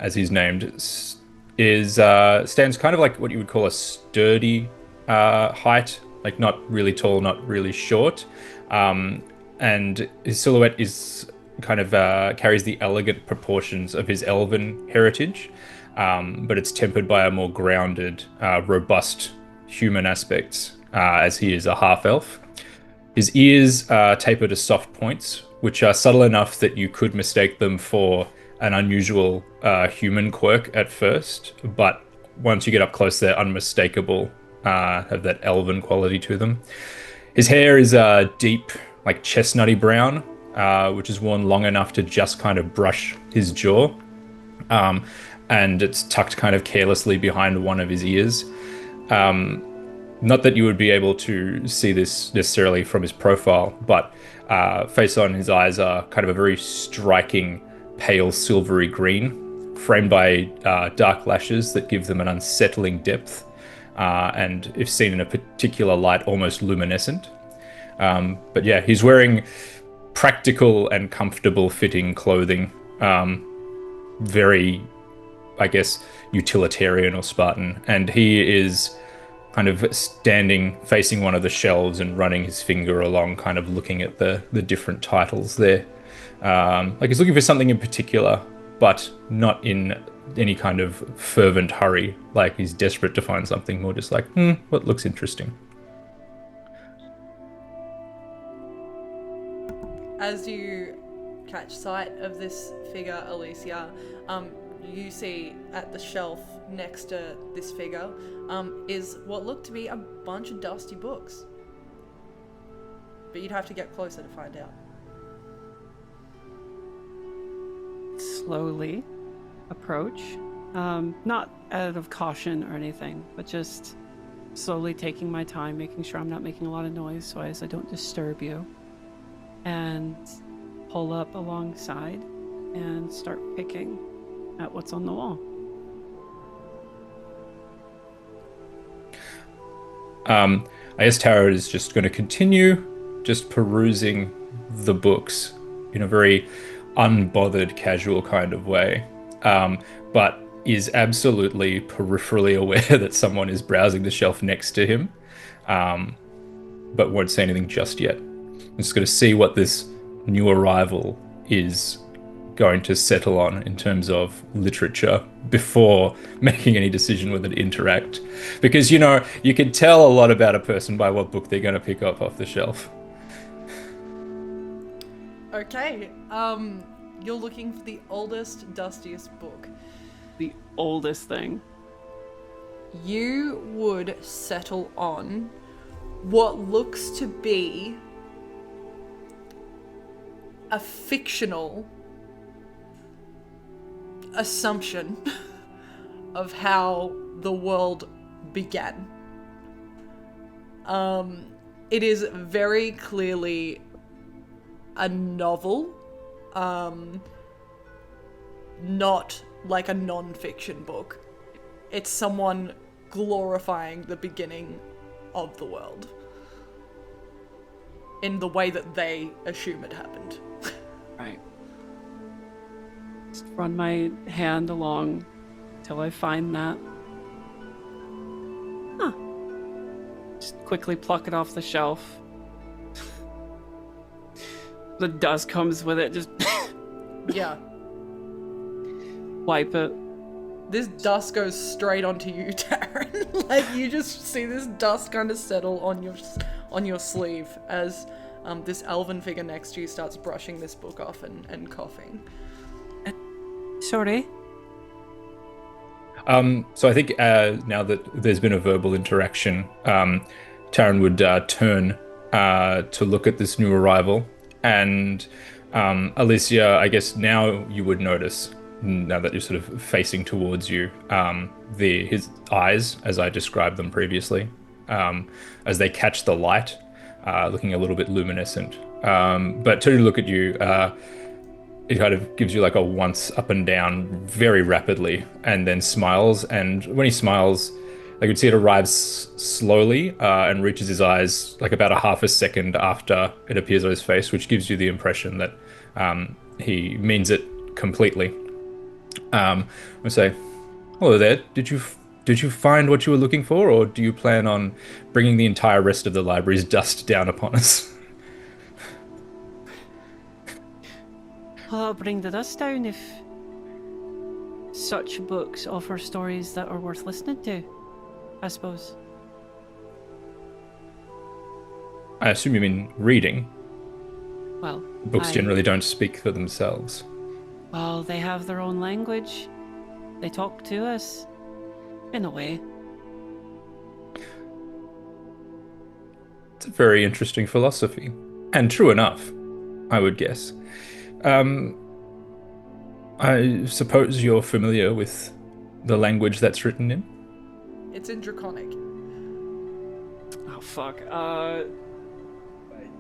as he's named, stands kind of like what you would call a sturdy height, like not really tall, not really short. And his silhouette is kind of carries the elegant proportions of his elven heritage, but it's tempered by a more grounded, robust human aspects, as he is a half-elf. His ears are tapered to soft points, which are subtle enough that you could mistake them for an unusual human quirk at first, but once you get up close, they're unmistakable, have that elven quality to them. His hair is deep, like chestnutty brown, which is worn long enough to just kind of brush his jaw, and it's tucked kind of carelessly behind one of his ears. Not that you would be able to see this necessarily from his profile, but face on his eyes are kind of a very striking pale silvery green, framed by dark lashes that give them an unsettling depth, and if seen in a particular light, almost luminescent. But yeah, he's wearing practical and comfortable fitting clothing, very, I guess, utilitarian or Spartan, and he is kind of standing facing one of the shelves and running his finger along, kind of looking at the different titles there. Like he's looking for something in particular, but not in any kind of fervent hurry, like he's desperate to find something, more just like, what looks interesting. As you catch sight of this figure, Alicia, you see at the shelf next to this figure is what looked to be a bunch of dusty books. But you'd have to get closer to find out. Slowly approach, not out of caution or anything, but just slowly taking my time, making sure I'm not making a lot of noise so as I don't disturb you, and pull up alongside and start picking at what's on the wall. I guess Tara is just going to continue just perusing the books in a very unbothered, casual kind of way, but is absolutely peripherally aware that someone is browsing the shelf next to him, but won't say anything just yet. I'm just going to see what this new arrival is going to settle on in terms of literature before making any decision whether to interact. Because, you know, you can tell a lot about a person by what book they're going to pick up off the shelf. Okay, you're looking for the oldest, dustiest book. The oldest thing. You would settle on what looks to be a fictional assumption of how the world began. It is very clearly a novel, not like a non-fiction book. It's someone glorifying the beginning of the world in the way that they assume it happened. Right. Just run my hand along till I find that. Huh. Just quickly pluck it off the shelf. The dust comes with it, just Yeah. wipe it. This dust goes straight onto you, Tarron. Like, you just see this dust kind of settle on your sleeve as this elven figure next to you starts brushing this book off and coughing. Sorry? So I think now that there's been a verbal interaction, Tarron would turn to look at this new arrival. And Alicia, I guess now you would notice, now that you're sort of facing towards you, his eyes, as I described them previously, as they catch the light, looking a little bit luminescent. But to look at you, it kind of gives you like a once up and down very rapidly, and then smiles. And when he smiles, I could see it arrives slowly and reaches his eyes like about a half a second after it appears on his face, which gives you the impression that he means it completely. I say, hello there. Did you find what you were looking for, or do you plan on bringing the entire rest of the library's dust down upon us? I'll bring the dust down if such books offer stories that are worth listening to, I suppose. I assume you mean reading. Well, books generally don't speak for themselves. Well, they have their own language. They talk to us, in a way. It's a very interesting philosophy, and true enough, I would guess. I suppose you're familiar with the language that's written in? It's in Draconic. Oh, fuck.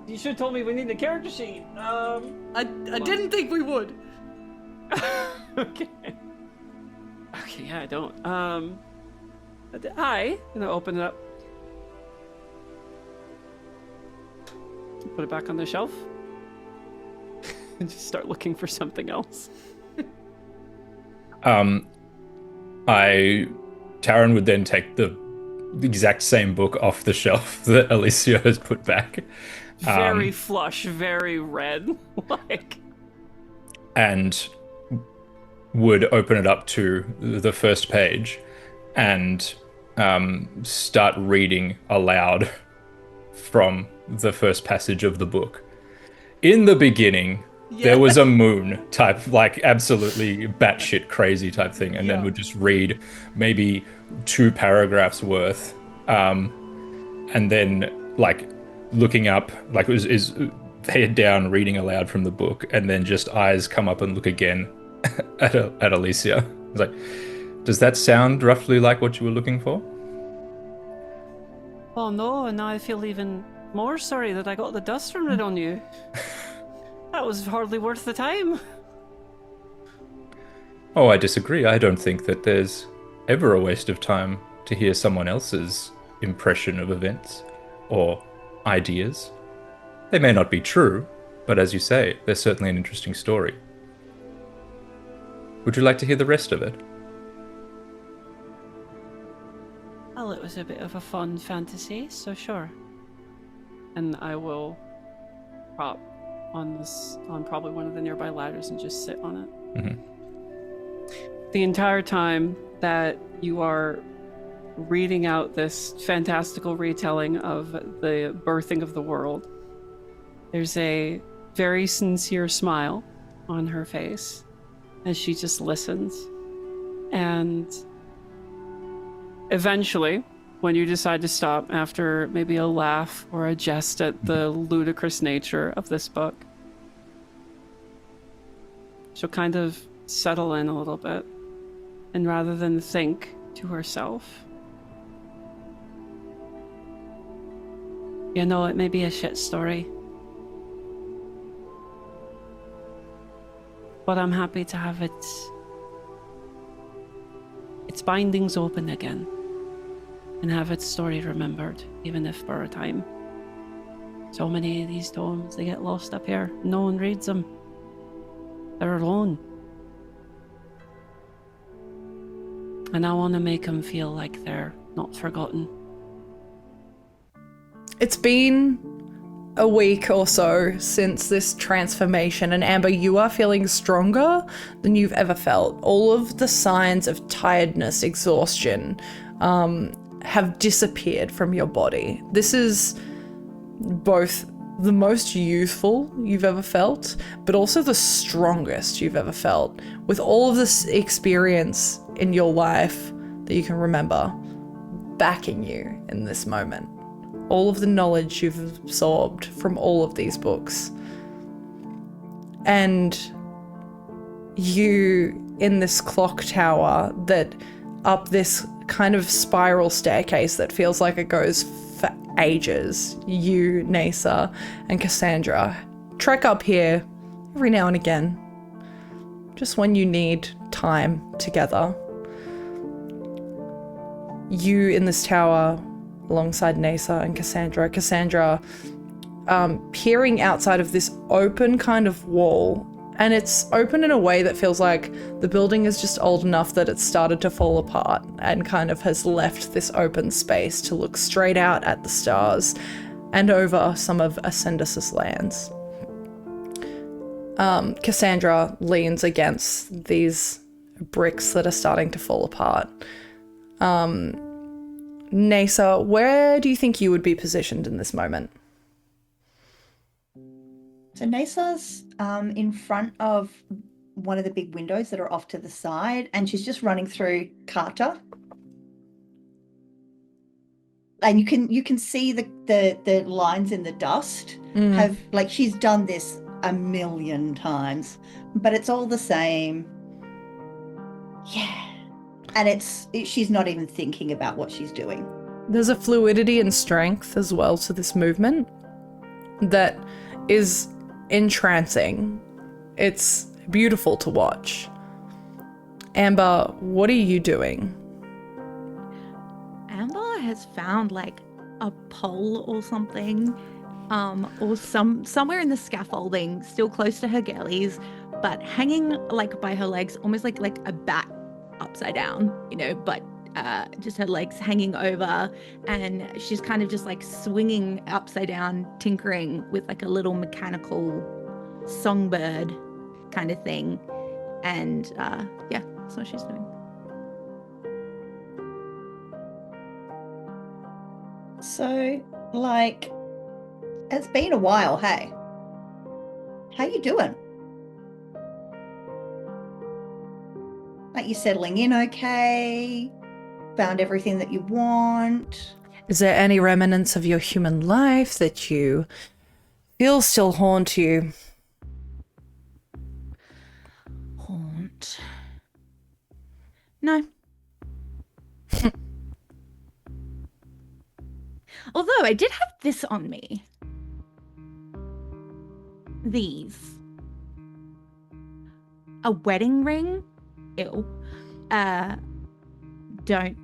You should have told me we need a character sheet. I didn't think we would. Okay. Okay, yeah, I don't. I'm gonna open it up. Put it back on the shelf. And just start looking for something else. Tarron would then take the exact same book off the shelf that Alicia has put back. Very flush, very red, and would open it up to the first page and start reading aloud from the first passage of the book. In the beginning, there was a moon type, like absolutely batshit crazy type thing, and then would just read maybe 2 paragraphs worth, and then like looking up, like it was is head down, reading aloud from the book, and then just eyes come up and look again at Alicia. It's like, does that sound roughly like what you were looking for? Oh no, and now I feel even more sorry that I got the dust from it on you. That was hardly worth the time. Oh, I disagree. I don't think that there's ever a waste of time to hear someone else's impression of events or ideas. They may not be true, but as you say, they're certainly an interesting story. Would you like to hear the rest of it? Well, it was a bit of a fun fantasy, so sure. And I will prop on probably one of the nearby ladders and just sit on it. Mm-hmm. The entire time that you are reading out this fantastical retelling of the birthing of the world, there's a very sincere smile on her face as she just listens. And eventually, when you decide to stop after maybe a laugh or a jest at the ludicrous nature of this book, she'll kind of settle in a little bit, and rather than think to herself, you know, it may be a shit story, but I'm happy to have its bindings open again and have its story remembered, even if for a time. So many of these tomes, they get lost up here. No one reads them. They're alone. And I want to make them feel like they're not forgotten. It's been a week or so since this transformation, and Amber, you are feeling stronger than you've ever felt. All of the signs of tiredness, exhaustion, have disappeared from your body. This is both the most youthful you've ever felt, but also the strongest you've ever felt, with all of this experience in your life that you can remember backing you in this moment. all of the knowledge you've absorbed from all of these books. And you in this clock tower that up this kind of spiral staircase that feels like it goes for ages. You, Naesar, and Cassandra trek up here every now and again, just when you need time together. You in this tower alongside Naesar and Cassandra. Cassandra peering outside of this open kind of wall, and it's open in a way that feels like the building is just old enough that it's started to fall apart and kind of has left this open space to look straight out at the stars and over some of Ascendus's lands. Cassandra leans against these bricks that are starting to fall apart. Naesar, where do you think you would be positioned in this moment? So Naesar's in front of one of the big windows that are off to the side, and she's just running through Carter. And you can see the lines in the dust have, like, she's done this a million times, but it's all the same. Yeah. And she's not even thinking about what she's doing. There's a fluidity and strength as well to this movement that is entrancing. It's beautiful to watch. Amber, what are you doing? Amber has found like a pole or something, or somewhere in the scaffolding, still close to her girlies, but hanging like by her legs, almost like a bat upside down, but just her legs hanging over, and she's kind of just like swinging upside down, tinkering with like a little mechanical songbird kind of thing. And yeah, that's what she's doing. So, like, it's been a while, hey? How you doing? Like, you settling in okay? Found everything that you want? Is there any remnants of your human life that you feel still haunt you? Haunt? No. Although I did have this on me. These. A wedding ring? Ew. Don't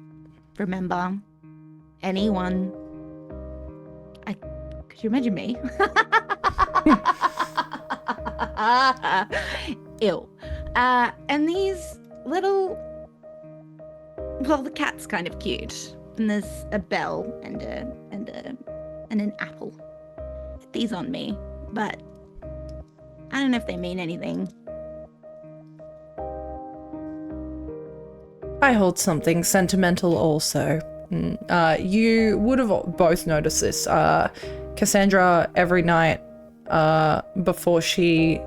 remember anyone. Could you imagine me? Ew. And these little, well, the cat's kind of cute. And there's a bell and an apple. These on me, but I don't know if they mean anything. I hold something sentimental also. You would have both noticed this. Cassandra, every night before she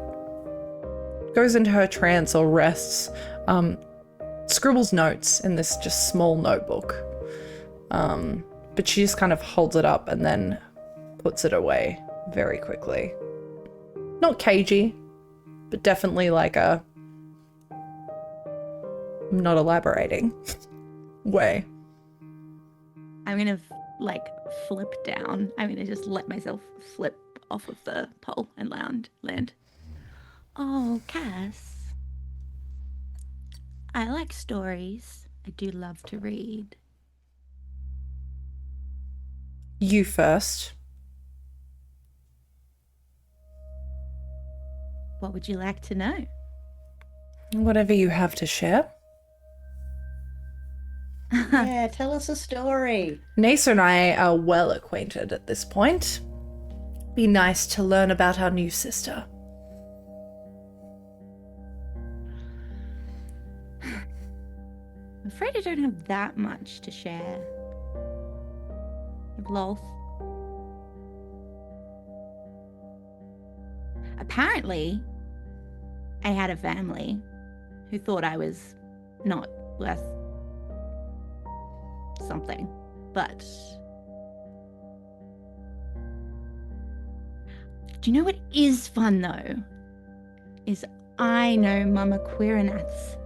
goes into her trance or rests, scribbles notes in this just small notebook. But she just kind of holds it up and then puts it away very quickly. Not cagey, but definitely like a not elaborating way. I'm gonna flip down. I'm gonna just let myself flip off of the pole and land. Oh, Cass. I like stories. I do love to read. You first. What would you like to know? Whatever you have to share. Yeah, tell us a story. Naesar and I are well acquainted at this point. Be nice to learn about our new sister. I'm afraid I don't have that much to share. Loth. Apparently, I had a family who thought I was not worth something, but Do you know what is fun, though? Is I know Mama Quirinath's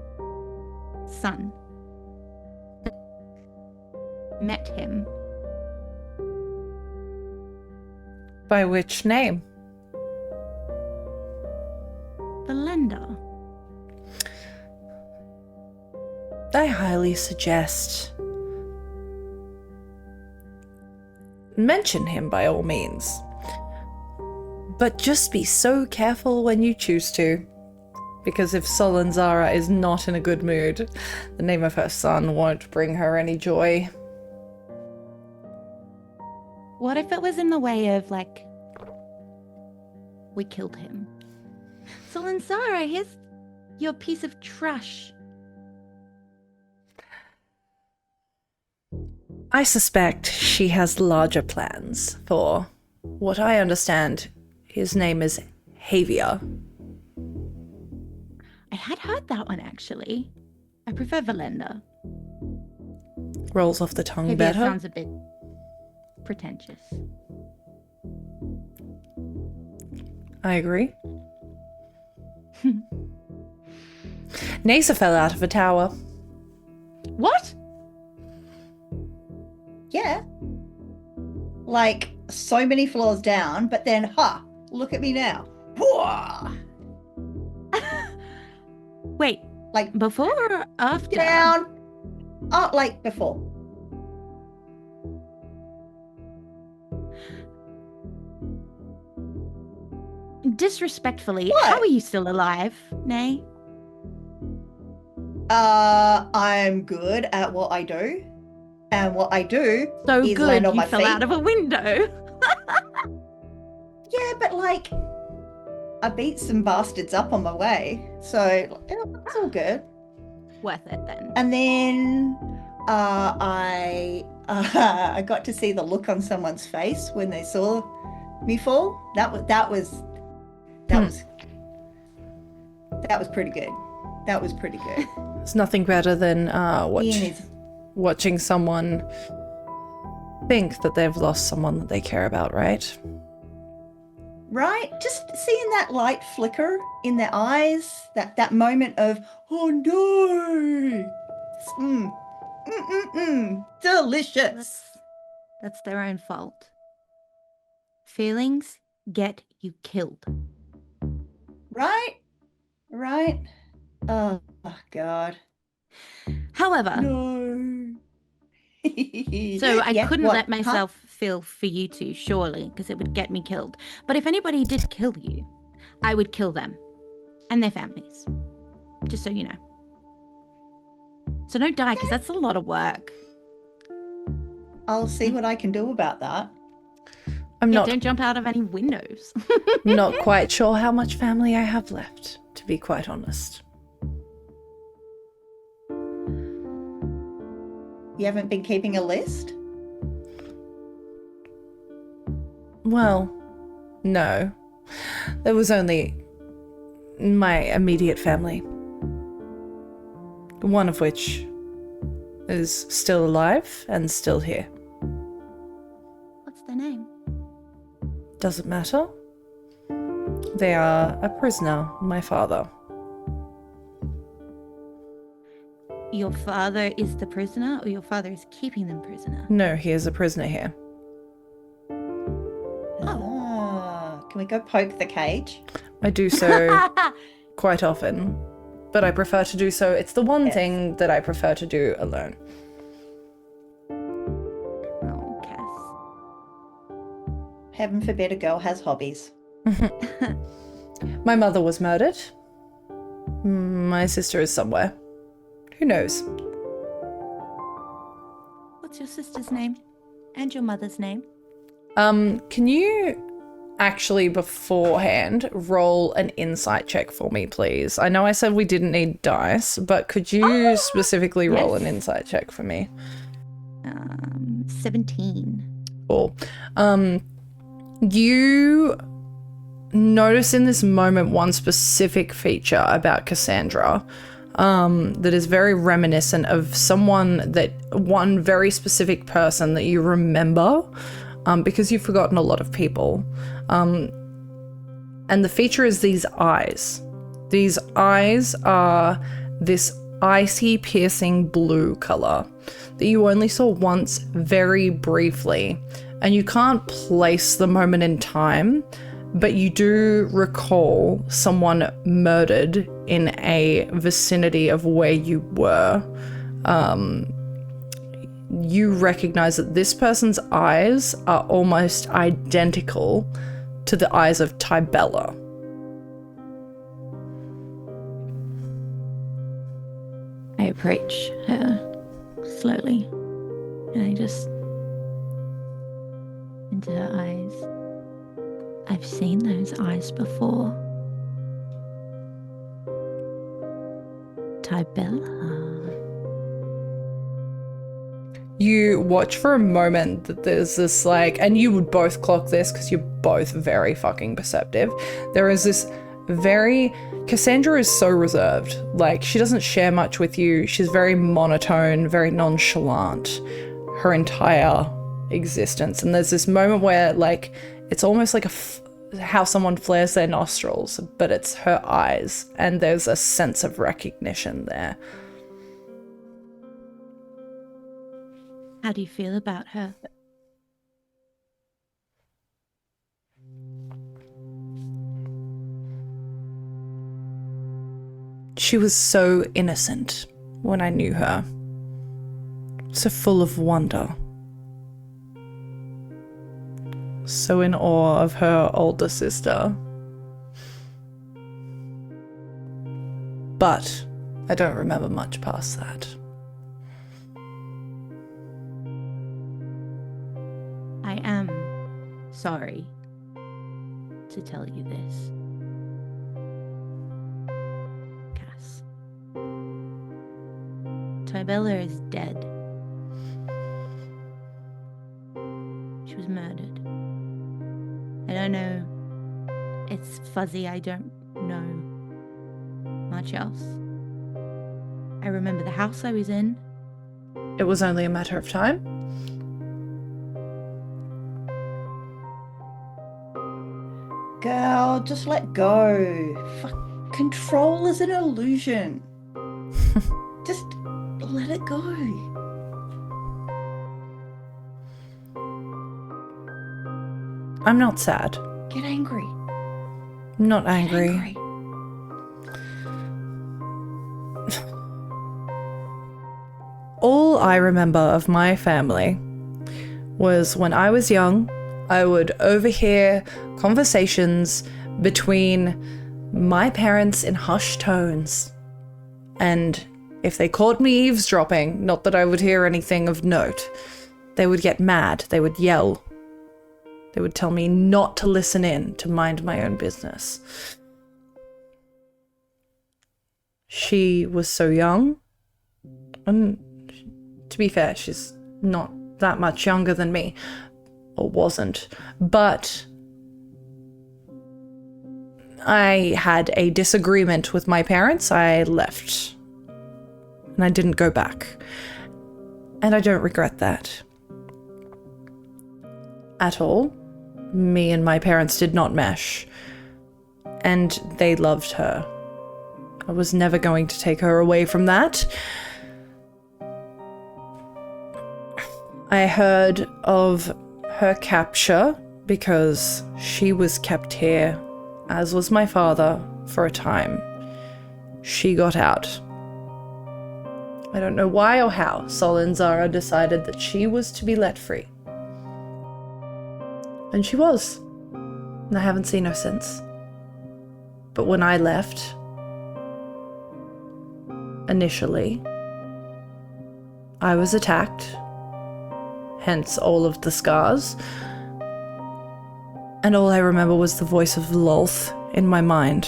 son. Met him. By which name? Valenda. I highly suggest mention him by all means. But just be so careful when you choose to. Because if Solanzara is not in a good mood, the name of her son won't bring her any joy. What if it was in the way of, like, we killed him? Solanzara, here's your piece of trash. I suspect she has larger plans for what I understand his name is Javier. I had heard that one, actually. I prefer Valenda. Rolls off the tongue Javier better. sounds a bit pretentious. I agree. Naesar fell out of a tower. What? Yeah. Like, so many floors down, but then, look at me now. Whoa! Wait, like before or after? Down. Oh, like before. Disrespectfully, What? how are you still alive, Nay? I'm good at what I do. And what I do So is good land on you my fell feet. out of a window. Yeah, but like, I beat some bastards up on my way. So it's all good. Worth it then. And then I got to see the look on someone's face when they saw me fall. That was pretty good. That was pretty good. It's nothing better than watching someone think that they've lost someone that they care about, right? Right? Just seeing that light flicker in their eyes, that moment of, oh no! Delicious. That's their own fault. Feelings get you killed. Right? Oh, God. However, no. So I Yeah, couldn't what? let myself feel for you two, surely, because it would get me killed. But if anybody did kill you, I would kill them and their families. Just so you know. So don't die, because that's a lot of work. I'll see what I can do about that. Don't jump out of any windows. Not quite sure how much family I have left, to be quite honest. You haven't been keeping a list? Well, no. There was only my immediate family. One of which is still alive and still here. What's their name? Doesn't matter. They are a prisoner, my father. Your father is the prisoner, or your father is keeping them prisoner? No, he is a prisoner here. Can we go poke the cage? I do so quite often, but I prefer to do so. It's the one thing that I prefer to do alone. Oh, Cass. Heaven forbid a girl has hobbies. My mother was murdered. My sister is somewhere. Who knows? What's your sister's name? And your mother's name? Can you actually beforehand roll an insight check for me, please? I know I said we didn't need dice, but could you specifically roll an insight check for me? 17. Cool. You notice in this moment one specific feature about Cassandra that is very reminiscent of one very specific person that you remember, because you've forgotten a lot of people. And the feature is these eyes. These eyes are this icy, piercing blue color that you only saw once very briefly. And you can't place the moment in time, but you do recall someone murdered in a vicinity of where you were. You recognize that this person's eyes are almost identical to the eyes of Tybella. I approach her slowly, and I just into her eyes. I've seen those eyes before. Tybella. You watch for a moment that there's this and you would both clock this because you're both very fucking perceptive. There is this Cassandra is so reserved. She doesn't share much with you. She's very monotone, very nonchalant her entire existence. And there's this moment where it's almost like how someone flares their nostrils, but it's her eyes, and there's a sense of recognition there. How do you feel about her? She was so innocent when I knew her. So full of wonder. So in awe of her older sister. But I don't remember much past that. I am sorry to tell you this, Cass. Tybella is dead. She was murdered. I don't know. It's fuzzy. I don't know much else. I remember the house I was in. It was only a matter of time. Girl, just let go. Control is an illusion. Just let it go. I'm not sad. Get angry. I'm not angry. All I remember of my family was when I was young, I would overhear conversations between my parents in hushed tones. And if they caught me eavesdropping, not that I would hear anything of note, they would get mad, they would yell. They would tell me not to listen in, to mind my own business. She was so young. And to be fair, she's not that much younger than me. Or wasn't. But I had a disagreement with my parents. I left. And I didn't go back. And I don't regret that. At all. Me and my parents did not mesh. And they loved her. I was never going to take her away from that. I heard of her capture because she was kept here, as was my father, for a time. She got out. I don't know why or how Sol and Zara decided that she was to be let free. And she was. And I haven't seen her since. But when I left, initially, I was attacked. Hence all of the scars. And all I remember was the voice of Lolth in my mind.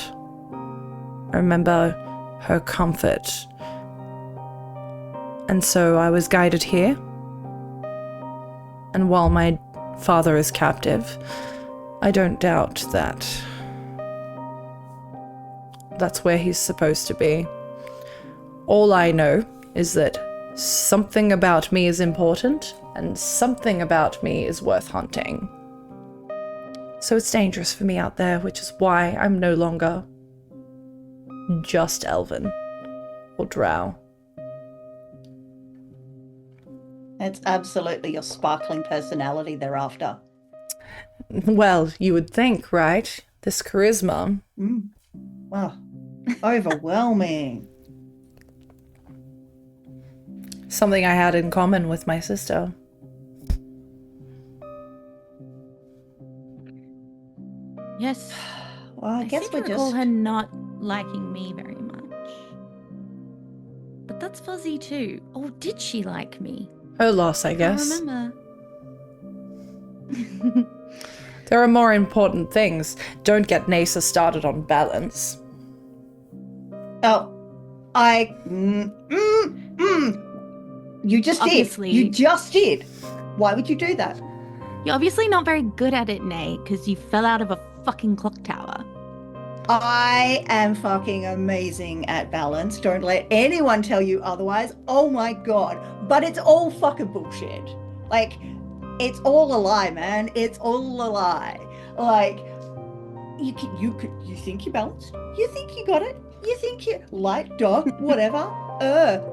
I remember her comfort. And so I was guided here. And while my father is captive, I don't doubt that that's where he's supposed to be. All I know is that something about me is important, and something about me is worth hunting. So it's dangerous for me out there, which is why I'm no longer just Elven or Drow. It's absolutely your sparkling personality they're after. Well, you would think, right? This charisma. Wow. Overwhelming. Something I had in common with my sister. Yes. Well, I guess seem we're to recall just... her not liking me very much. But that's fuzzy too. Or did she like me? Her loss, I guess. I remember. There are more important things. Don't get Naesar started on balance. Oh, You just Obviously. did. You just did. Why would you do that? You're obviously not very good at it, Nay, because you fell out of a fucking clock tower. I am fucking amazing at balance. Don't let anyone tell you otherwise. Oh my god. But it's all fucking bullshit. Like, it's all a lie, man. It's all a lie. Like, you think you're balanced? You think you got it? You think you're light, dark, whatever?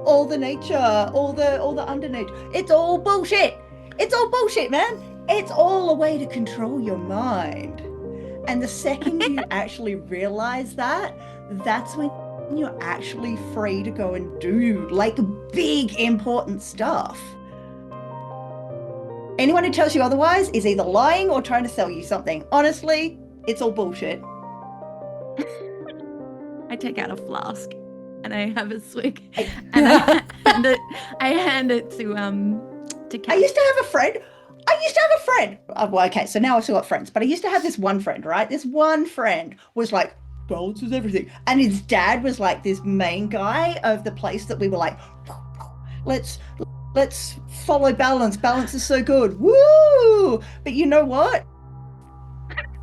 All the nature, all the under nature. It's all bullshit. It's all bullshit, man. It's all a way to control your mind. And the second you actually realize that, that's when you're actually free to go and do like big important stuff. Anyone who tells you otherwise is either lying or trying to sell you something. Honestly, it's all bullshit. I take out a flask and I have a swig and I hand it to Kat. I used to have a friend. Well, okay, so now I've still got friends, but I used to have this one friend, right? This one friend was like, balance is everything. And his dad was like this main guy of the place that we were like, let's follow balance. Balance is so good. Woo! But you know what?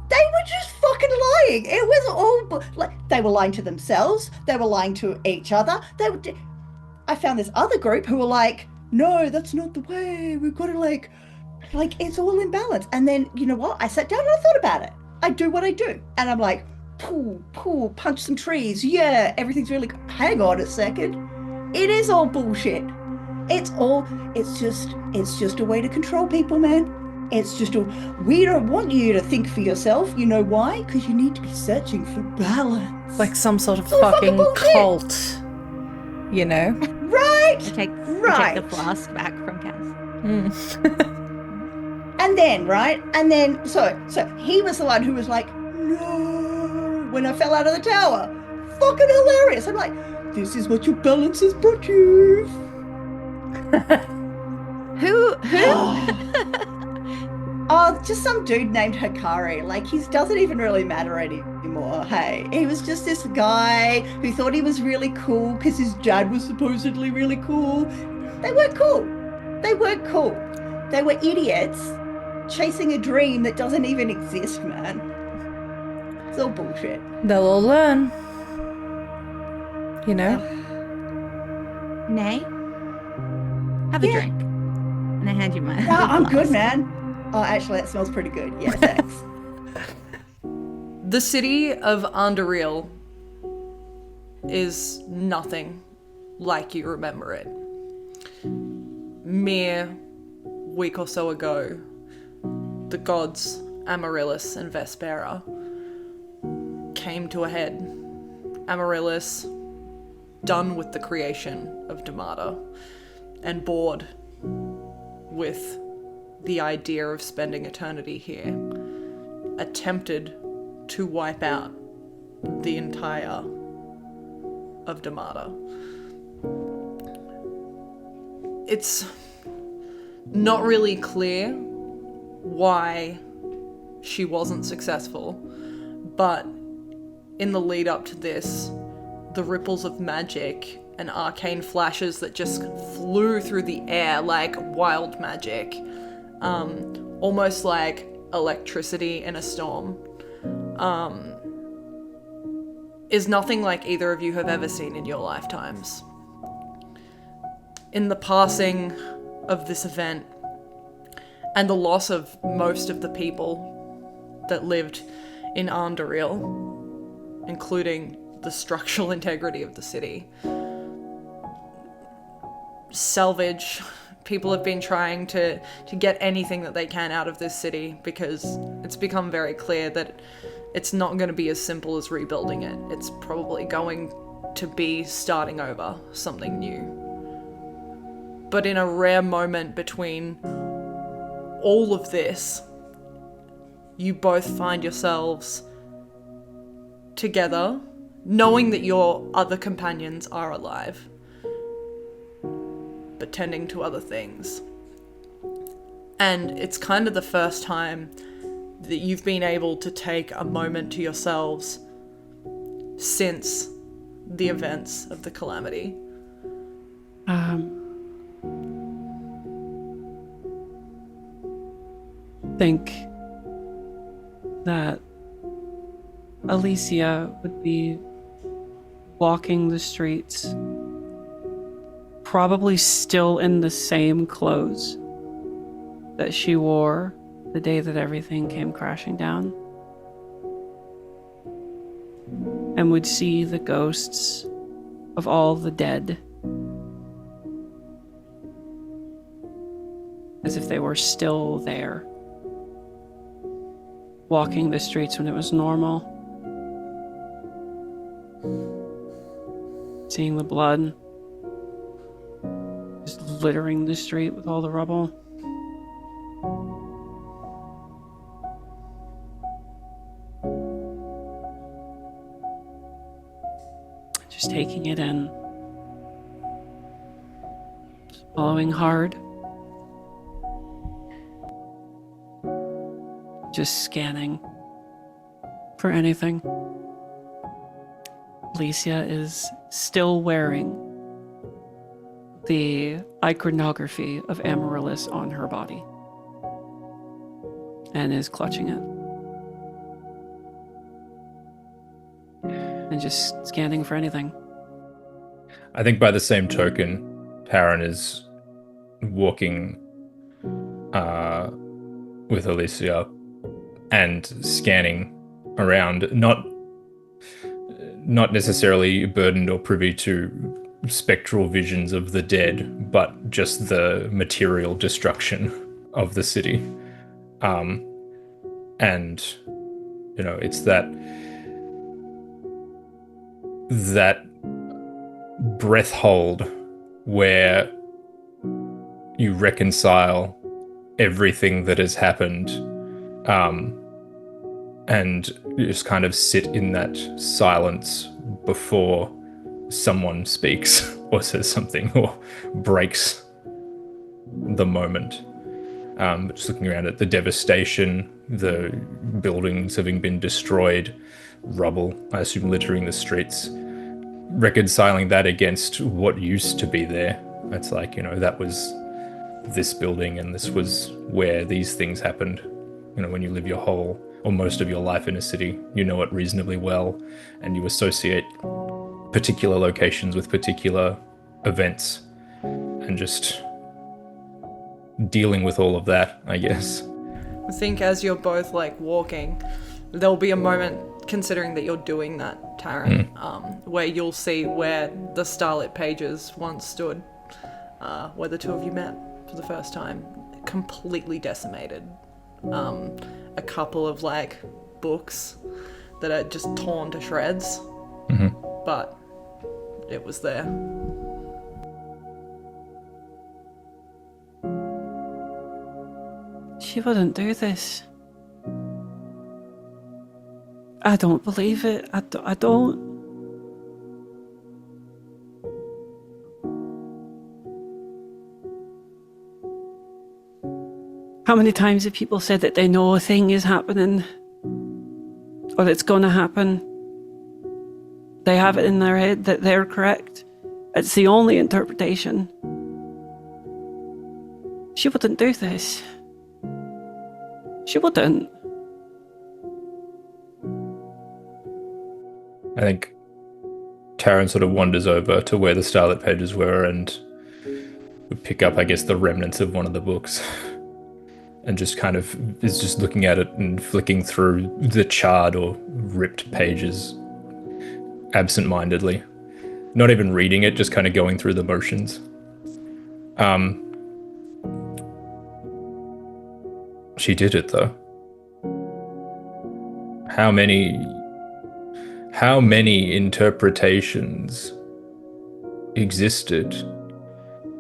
They were just fucking lying. It was all like they were lying to themselves. They were lying to each other. I found this other group who were like, no, that's not the way. We've got to like it's all in balance. And then you know what? I sat down and I thought about it. I do what I do, and I'm like, pull, punch some trees. Yeah, everything's really good. Hang on a second. It is all bullshit. It's just a way to control people, man. We don't want you to think for yourself. You know why? Because you need to be searching for balance. Like some sort of fucking cult. You know? Right! I take the flask back from Cass. And then, so he was the one who was like, no, when I fell out of the tower. Fucking hilarious. I'm like, this is what your balance has brought you. Who? Oh, just some dude named Hikari. Like, he doesn't even really matter anymore, hey. He was just this guy who thought he was really cool because his dad was supposedly really cool. They weren't cool. They were idiots chasing a dream that doesn't even exist, man. It's all bullshit. They'll all learn. You know? Nay, have a drink. And I hand you my. No, I'm good, man. Oh, actually, that smells pretty good. Yeah, thanks. The city of Andoril is nothing like you remember it. Mere week or so ago, the gods Amaryllis and Vespera came to a head. Amaryllis, done with the creation of Durmada and bored with the idea of spending eternity here, attempted to wipe out the entire of Durmada. It's not really clear why she wasn't successful, but in the lead up to this, the ripples of magic and arcane flashes that just flew through the air like wild magic, almost like electricity in a storm, is nothing like either of you have ever seen in your lifetimes. In the passing of this event and the loss of most of the people that lived in Arnduril, including the structural integrity of the city. Salvage. People have been trying to get anything that they can out of this city because it's become very clear that it's not going to be as simple as rebuilding it. It's probably going to be starting over something new. But in a rare moment between all of this, you both find yourselves together, knowing that your other companions are alive, but tending to other things. And it's kind of the first time that you've been able to take a moment to yourselves since the events of the calamity. Think that Alicia would be walking the streets, probably still in the same clothes that she wore the day that everything came crashing down, and would see the ghosts of all the dead as if they were still there, walking the streets when it was normal, seeing the blood just littering the street with all the rubble. Just taking it in, swallowing hard, just scanning for anything. Alicia is still wearing the iconography of Amaryllis on her body and is clutching it and just scanning for anything. I think by the same token, Tarron is walking with Alicia and scanning around, not necessarily burdened or privy to spectral visions of the dead, but just the material destruction of the city. And, you know, it's that breath hold where you reconcile everything that has happened, and you just kind of sit in that silence before someone speaks or says something or breaks the moment. But just looking around at the devastation, the buildings having been destroyed, rubble, I assume, littering the streets, reconciling that against what used to be there. It's like, you know, that was this building and this was where these things happened. You know, when you live your whole or most of your life in a city, you know it reasonably well, and you associate particular locations with particular events, and just dealing with all of that, I guess. I think as you're both like walking, there'll be a moment, considering that you're doing that, Tarron, where you'll see where the starlit pages once stood, where the two of you met for the first time, completely decimated. A couple of like books that are just torn to shreds, but it was there. She wouldn't do this. I don't believe it. I don't. How many times have people said that they know a thing is happening or it's going to happen? They have it in their head that they're correct. It's the only interpretation. She wouldn't do this. She wouldn't. I think Tarron sort of wanders over to where the starlit pages were and would pick up, I guess, the remnants of one of the books and just kind of is just looking at it and flicking through the charred or ripped pages absent-mindedly. Not even reading it, just kind of going through the motions. She did it, though. How many interpretations existed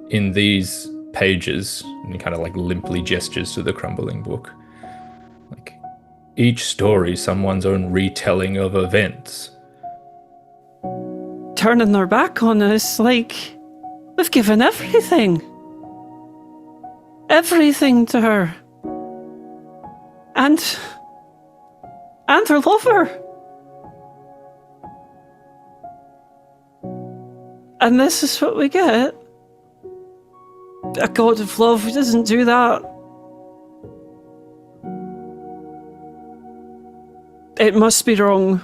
in these pages? And he kind of like limply gestures to the crumbling book. Like, each story someone's own retelling of events. Turning their back on us, like, we've given everything. Everything to her. And her lover. And this is what we get. A god of love who doesn't do that. It must be wrong.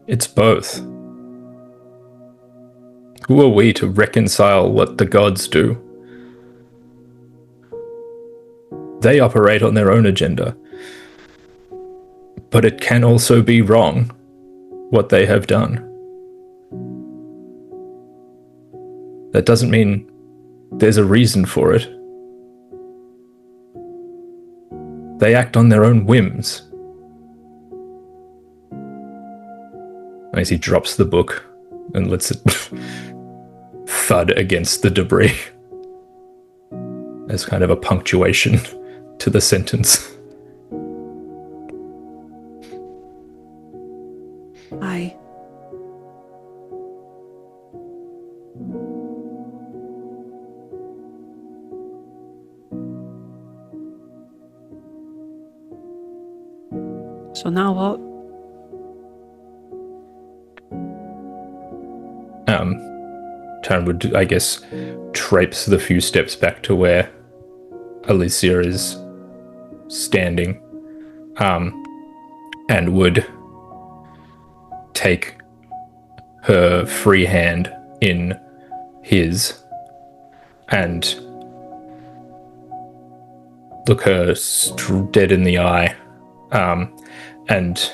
It's both. Who are we to reconcile what the gods do? They operate on their own agenda. But it can also be wrong, what they have done. That doesn't mean there's a reason for it. They act on their own whims. As he drops the book and lets it thud against the debris. As kind of a punctuation to the sentence. Aye. So now what? Tarron would, I guess, traipse the few steps back to where Alicia is standing, and would take her free hand in his and look her dead in the eye, and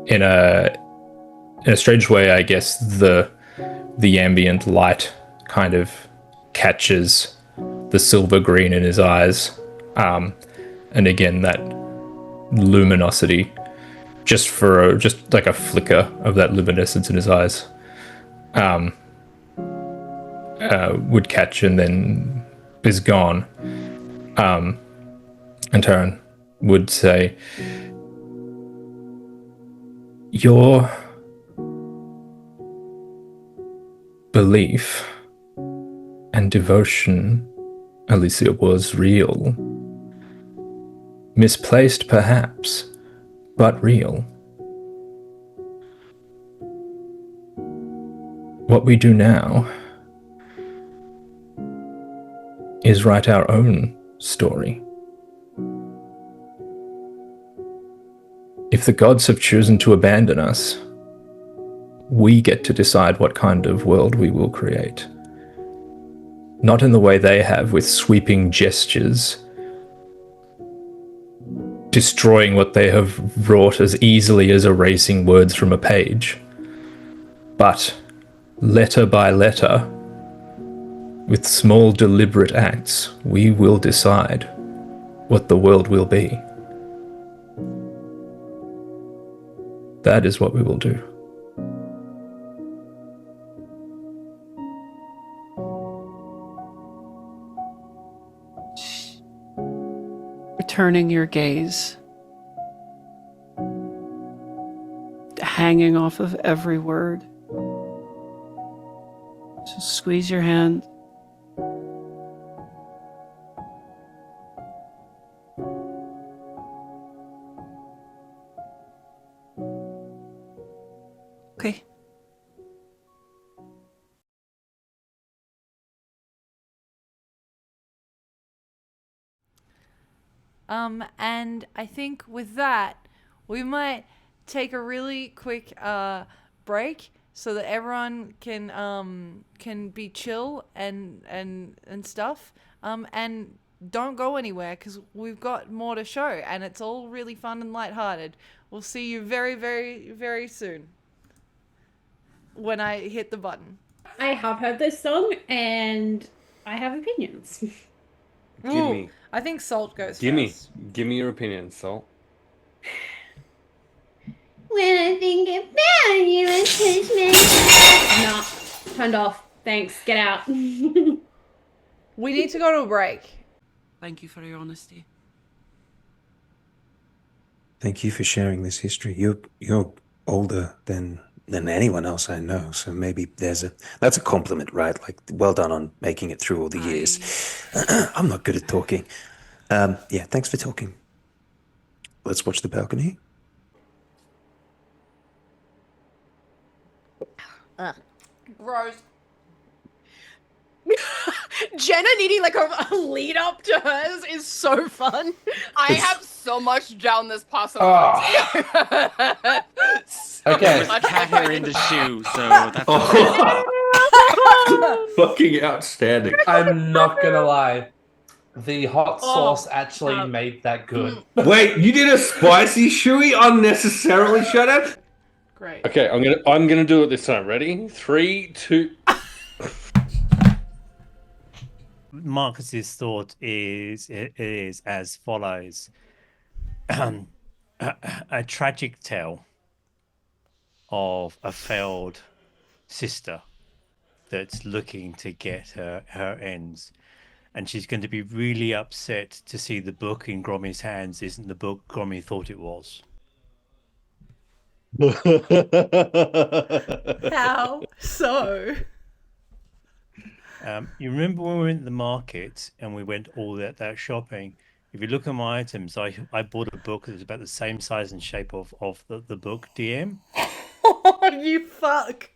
in a strange way, I guess the ambient light kind of catches the silver green in his eyes, and again that luminosity, just like a flicker of that luminescence in his eyes, would catch and then is gone. And Tarron would say, "Your belief and devotion, Alicia, was real. Misplaced, perhaps, but real. What we do now is write our own story. If the gods have chosen to abandon us, we get to decide what kind of world we will create. Not in the way they have, with sweeping gestures, destroying what they have wrought as easily as erasing words from a page, but letter by letter, with small deliberate acts, we will decide what the world will be. That is what we will do." Returning your gaze, hanging off of every word. Just squeeze your hand. Okay. And I think with that, we might take a really quick break so that everyone can be chill and stuff. And don't go anywhere because we've got more to show, and it's all really fun and lighthearted. We'll see you very, very, very soon when I hit the button. I have heard this song and I have opinions. I think Salt goes Give first. me your opinion, Salt. When I think about you and kiss me. Nah, turned off. Thanks. Get out. We need to go to a break. Thank you for your honesty. Thank you for sharing this history. You're older than anyone else I know, so maybe that's a compliment, right? Like, well done on making it through all the years. I'm not good at talking. Yeah, thanks for talking. Let's watch the balcony. Rose. Jenna needing like a lead up to hers is so fun. I have so much down this possible. Okay. Cat hair in the shoe, so that's fucking outstanding. I'm not gonna lie. The hot sauce actually made that good. Wait, you did a spicy shoey unnecessarily? Shut up. Great. Okay, I'm gonna do it this time. Ready? 3, 2. Marcus's thought is as follows: a tragic tale of a failed sister that's looking to get her ends, and she's going to be really upset to see the book in Grommy's hands isn't the book Grommy thought it was. How so? You remember when we went to the market and we went all that shopping? If you look at my items, I bought a book that was about the same size and shape of the book DM. Oh, you fuck.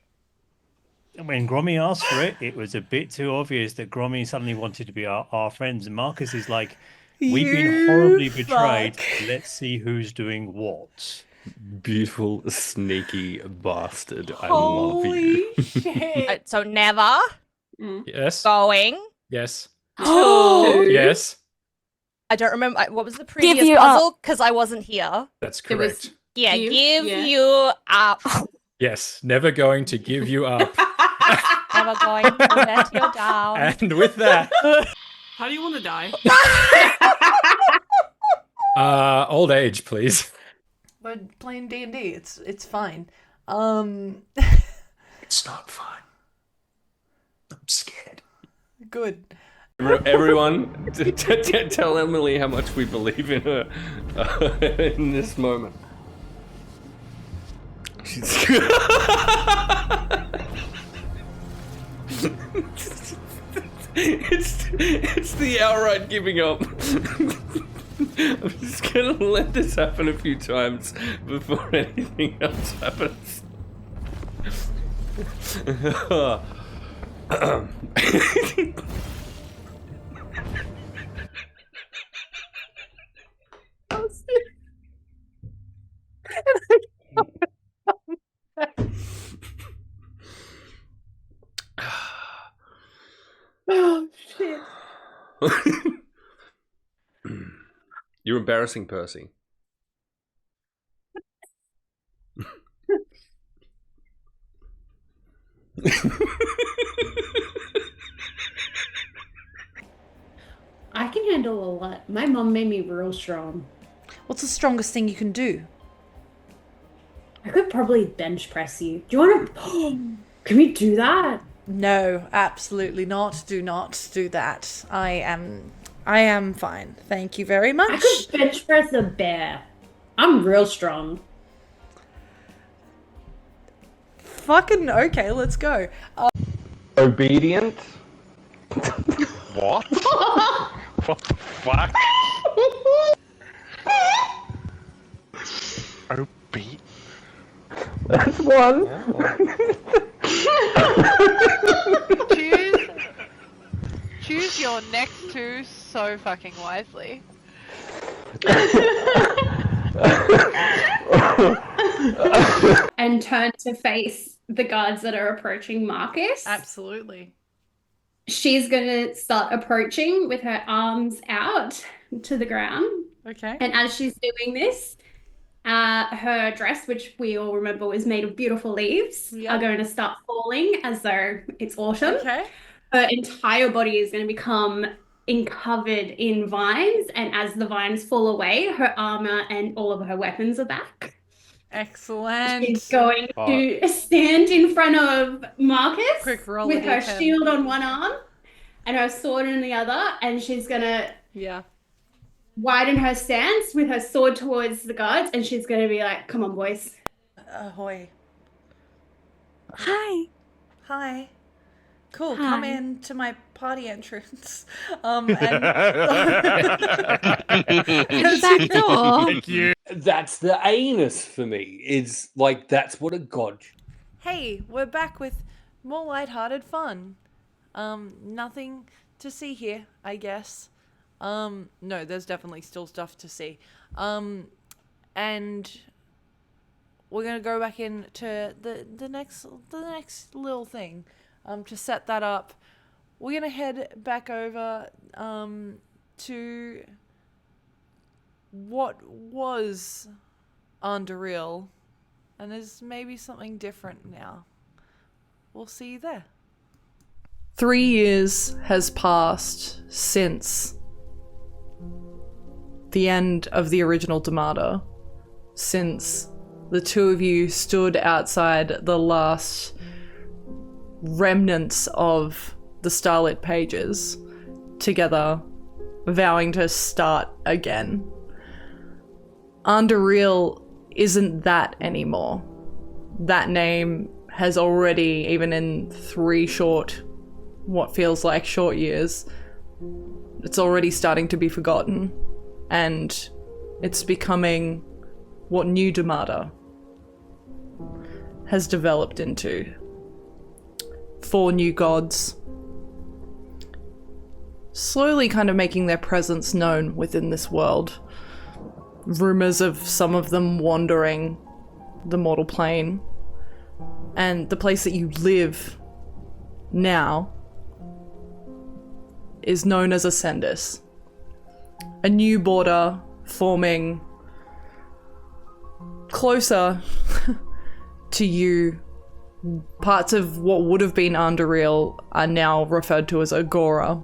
And when Grommy asked for it, it was a bit too obvious that Grommy suddenly wanted to be our friends. And Marcus is like, we've been horribly betrayed. Let's see who's doing what. Beautiful, sneaky bastard. I Holy love you. shit. So never Yes. going Yes. to. Yes. I don't remember what was the previous you puzzle because I wasn't here. That's It was- correct. Yeah, You- give yeah. you up. Yes. Never going to give you up. Never going to let you down. And with that, How do you want to die? old age, please. We're playing D&D. It's fine. It's not fun. I'm scared. Good. Everyone, tell Emily how much we believe in her in this moment. It's the outright giving up. I'm just gonna let this happen a few times before anything else happens. Oh shit. You're embarrassing, Percy. I can handle a lot. My mom made me real strong. What's the strongest thing you can do? I could probably bench press you. Do you want to? Can we do that? No, absolutely not. Do not do that. I am fine. Thank you very much. I could bench press a bear. I'm real strong. Fucking okay, let's go. Obedient? What? What the fuck? Obedient. That's one. Choose your next two so fucking wisely. And turn to face the guards that are approaching Marcus. Absolutely. She's going to start approaching with her arms out to the ground. Okay. And as she's doing this, her dress, which we all remember was made of beautiful leaves, are going to start falling as though it's autumn. Okay. Her entire body is going to become covered in vines, and as the vines fall away, her armor and all of her weapons are back. Excellent. She's going to stand in front of Marcus Quick roll with a her D10. shield on one arm and her sword in the other, and she's going to widen her stance with her sword towards the guards, and she's going to be like, come on, boys. Ahoy. Hi. Hi. Cool. Hi. Come in to my party entrance. And Back door. Thank you. That's the anus for me. It's like, that's what a god. Hey, we're back with more lighthearted fun. Nothing to see here, I guess. No, there's definitely still stuff to see. And we're gonna go back into the next little thing. To set that up, we're gonna head back over to what was Underreal, and there's maybe something different now. We'll see you there. 3 years has passed since the end of the original Durmada, since the two of you stood outside the last remnants of the starlit pages together, vowing to start again. Underreal isn't that anymore. That name has already, even in 3 short, what feels like short years, it's already starting to be forgotten, and it's becoming what New Durmada has developed into. 4 new gods, slowly kind of making their presence known within this world. Rumors of some of them wandering the mortal plane, and the place that you live now is known as Ascendus. A new border forming closer to you. Parts of what would have been Underreal are now referred to as Agora.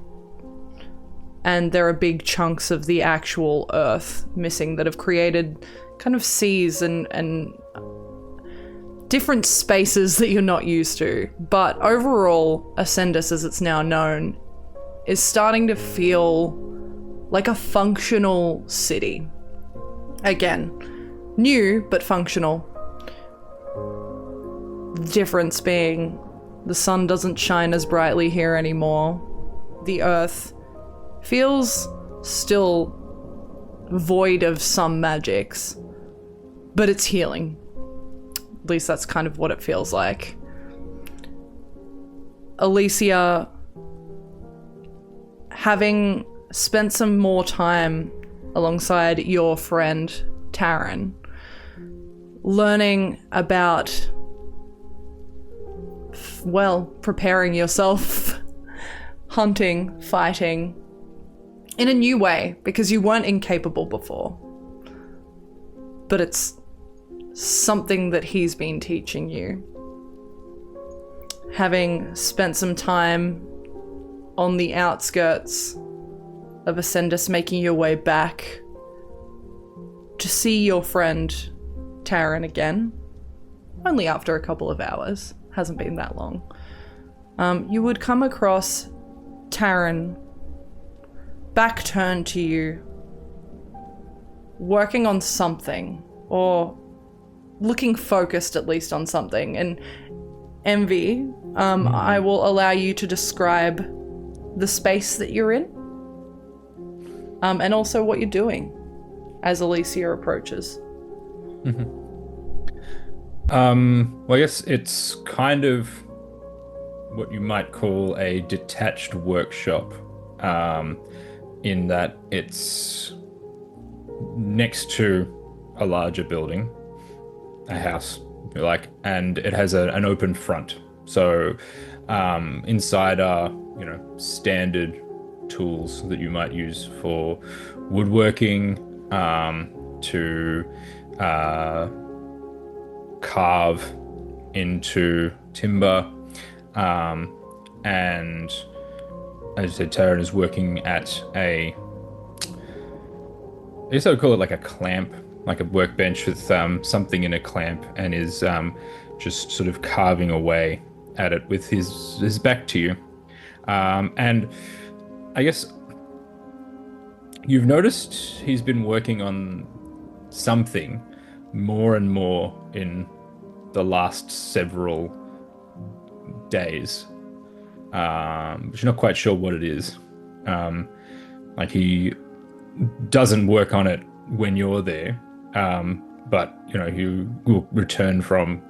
And there are big chunks of the actual Earth missing that have created kind of seas and different spaces that you're not used to. But overall, Ascendus, as it's now known, is starting to feel like a functional city. Again, new but functional. The difference being the sun doesn't shine as brightly here anymore. The earth feels still void of some magics, but it's healing. At least that's kind of what it feels like. Alicia, having spent some more time alongside your friend Tarron, learning about, well, preparing yourself, hunting, fighting, in a new way, because you weren't incapable before. But it's something that he's been teaching you. Having spent some time on the outskirts of Ascendus, making your way back to see your friend Tarron again, only after a couple of hours, hasn't been that long. You would come across Tarron, back turned to you, working on something, or looking focused at least on something. And Envy, I will allow you to describe the space that you're in, and also what you're doing as Alicia approaches. Well, I guess it's kind of what you might call a detached workshop, in that it's next to a larger building, a house like, and it has an open front. So inside are, you know, standard tools that you might use for woodworking, to carve into timber, and as I said, Tarron is working at I guess I would call it like a clamp, like a workbench with something in a clamp, and is just sort of carving away at it with his back to you. And I guess you've noticed he's been working on something more and more in the last several days. But you're not quite sure what it is. Like, he doesn't work on it when you're there, but you know, you will return from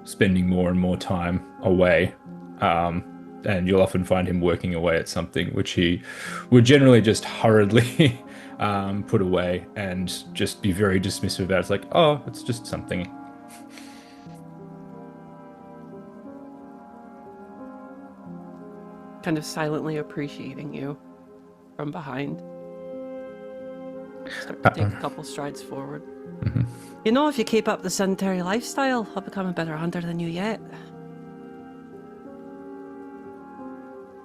spending more and more time away, and you'll often find him working away at something which he would generally just hurriedly put away and just be very dismissive about. It's like, oh, it's just something. Kind of silently appreciating you from behind. Start to take a couple strides forward. Mm-hmm. You know, if you keep up the sedentary lifestyle, I'll become a better hunter than you yet.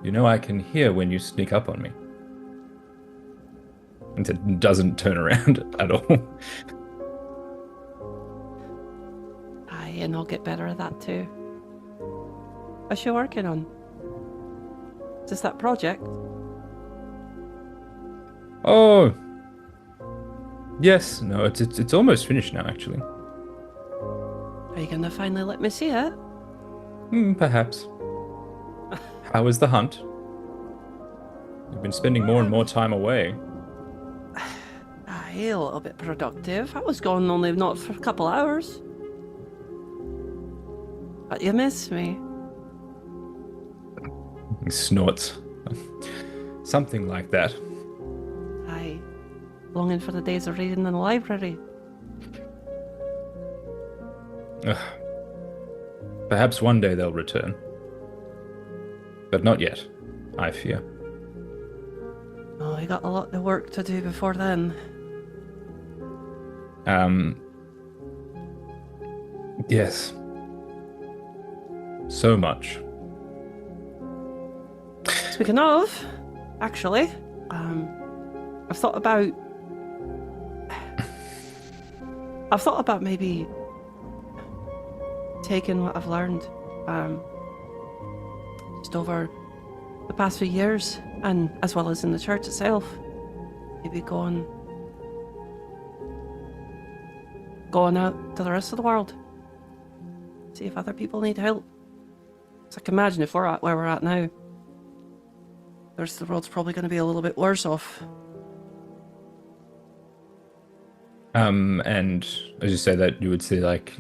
You know, I can hear when you sneak up on me. And it doesn't turn around at all. Aye, and I'll get better at that too. What's you working on? Just that project? Oh, yes. No, it's almost finished now, actually. Are you gonna finally let me see it? Perhaps. How was the hunt? You've been spending more and more time away. Aye, a little bit productive. I was gone only not for a couple hours. But you miss me. He snorts. Something like that. Aye. Longing for the days of reading in the library. Perhaps one day they'll return. But not yet, I fear. Oh, we got a lot of work to do before then. Yes. So much. Speaking of, actually, I've thought about maybe taking what I've learned, just over the past few years, and as well as in the church itself, maybe going out to the rest of the world, see if other people need help. So I can imagine if we're at where we're at now, the rest of the world's probably going to be a little bit worse off. And as you say that, you would see like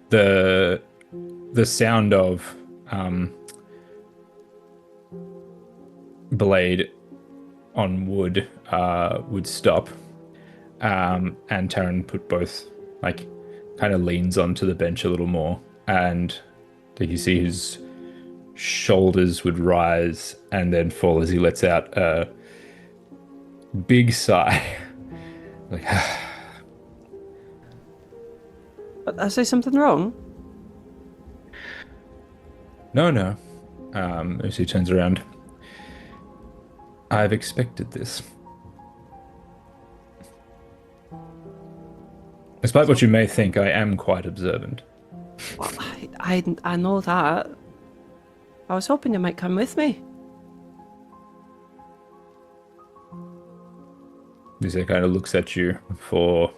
the sound of blade on wood would stop, and Tarron put both, like, kind of leans onto the bench a little more, and you see his shoulders would rise and then fall as he lets out a big sigh. Like, But I say something wrong? No. As he turns around, I've expected this. Despite what you may think, I am quite observant. Well, I know that. I was hoping you might come with me. He kind of looks at you for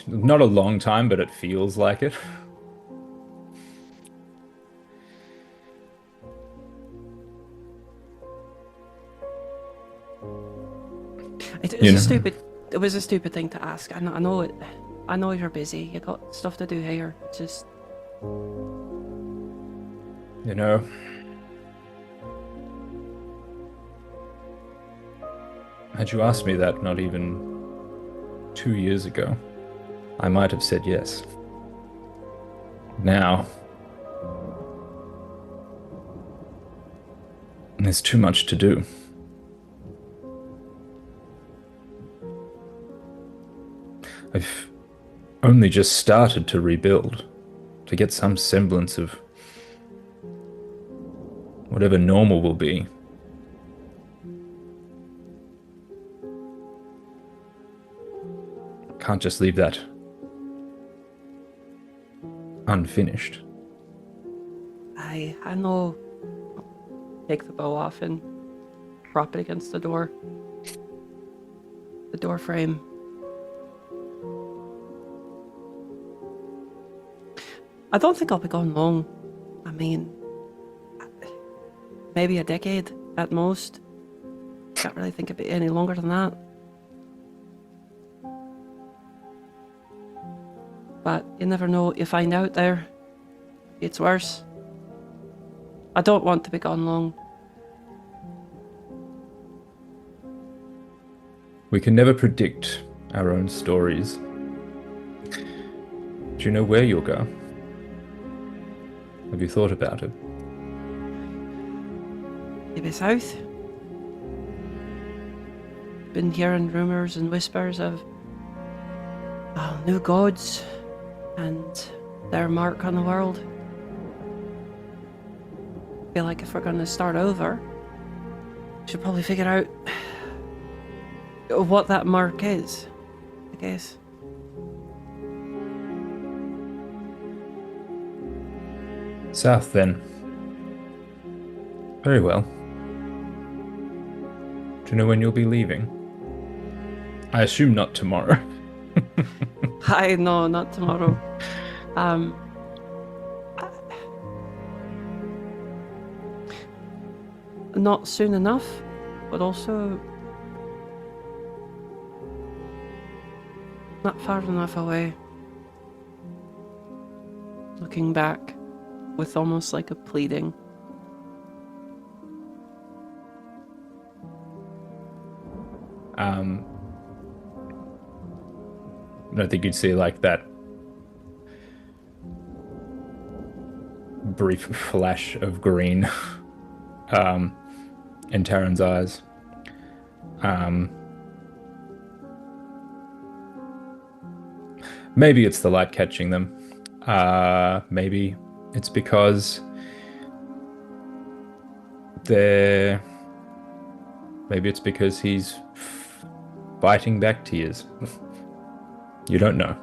not a long time, but it feels like it. It was a stupid thing to ask. I know it. I know you're busy. You got stuff to do here. Just, you know, had you asked me that not even 2 years ago, I might have said yes. Now, there's too much to do. I've only just started to rebuild, to get some semblance of whatever normal will be. Can't just leave that unfinished. I know. Take the bow off and prop it against the door. The door frame. I don't think I'll be gone long. I mean, maybe a decade at most. Can't really think of it any longer than that. But you never know what you find out there. It's worse. I don't want to be gone long. We can never predict our own stories. Do you know where you'll go? Have you thought about it? Maybe south. Been hearing rumours and whispers of new gods and their mark on the world. Feel like if we're going to start over, we should probably figure out what that mark is, I guess. South, then. Very well. Do you know when you'll be leaving? I assume not tomorrow. I know, not tomorrow. Not soon enough, but also not far enough away. Looking back with almost like a pleading. I don't think you'd see like that brief flash of green in Tarron's eyes. Maybe it's the light catching them. Maybe it's because maybe it's because he's fighting back tears. You don't know.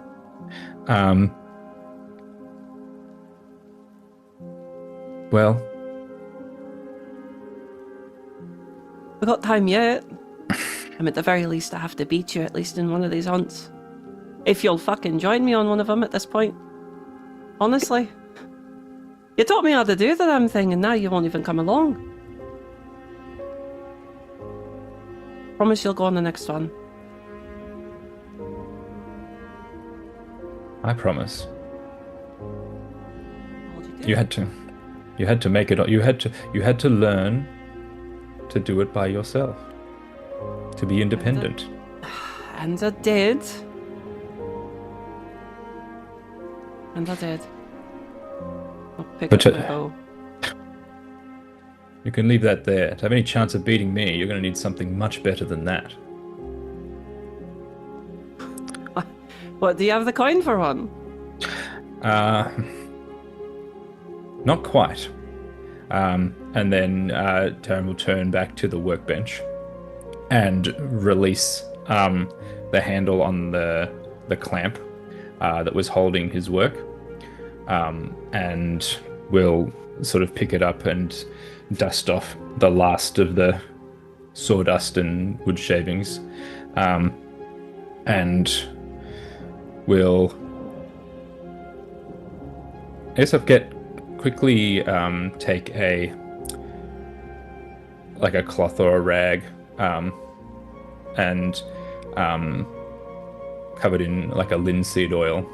Well, We got time yet. At the very least, I have to beat you at least in one of these hunts. If you'll fucking join me on one of them at this point. Honestly. You taught me how to do the damn thing and now you won't even come along. Promise you'll go on the next one. I promise. You had to make it. You had to learn to do it by yourself. To be independent. And I did. And I did. I'll pick up my bow. You can leave that there. To have any chance of beating me, you're going to need something much better than that. What, do you have the coin for one? Not quite. And then Tarron will turn back to the workbench and release the handle on the clamp that was holding his work, and will sort of pick it up and dust off the last of the sawdust and wood shavings, and will quickly take a cloth or a rag, and covered in like a linseed oil,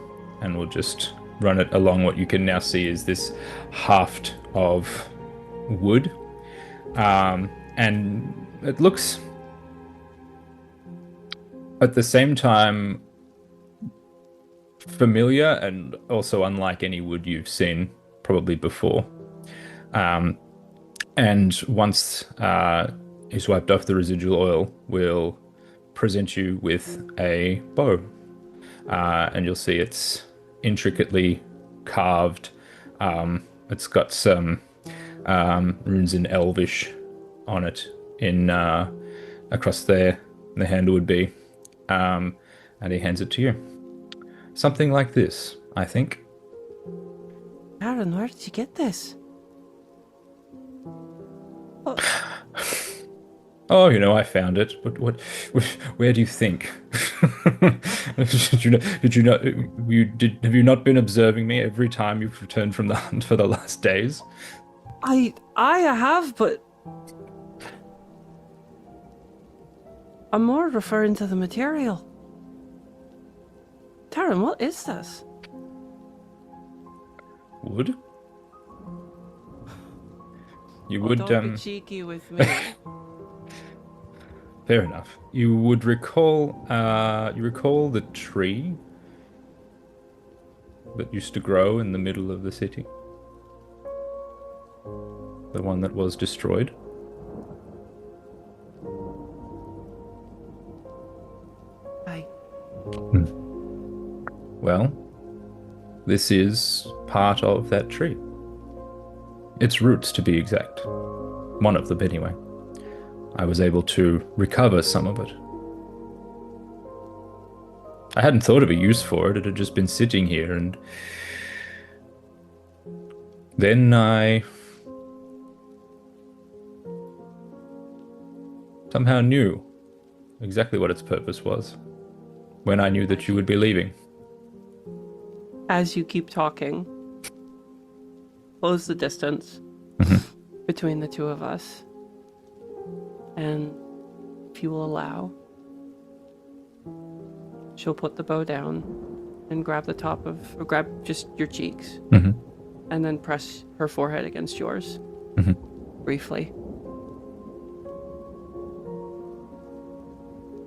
and we'll just run it along what you can now see is this haft of wood, and it looks at the same time familiar and also unlike any wood you've seen probably before. And once he's wiped off the residual oil, we'll present you with a bow. And you'll see it's intricately carved. It's got some runes in Elvish on it in across there. The handle would be. And he hands it to you. Something like this, I think. Tarron, where did you get this? Oh, I found it. But where do you think? Did you not? Have you not been observing me every time you've returned from the hunt for the last days? I have, but I'm more referring to the material. Tarron, what is this? Wood? You Oh, would don't be cheeky with me. Fair enough. You would recall. You recall the tree that used to grow in the middle of the city. The one that was destroyed. Aye. Well, this is part of that tree. Its roots, to be exact. One of them, anyway. I was able to recover some of it. I hadn't thought of a use for it. It had just been sitting here, and then I somehow knew exactly what its purpose was when I knew that you would be leaving. As you keep talking, close the distance between the two of us. And if you will allow, she'll put the bow down and grab the top of, or grab just your cheeks, and then press her forehead against yours, briefly.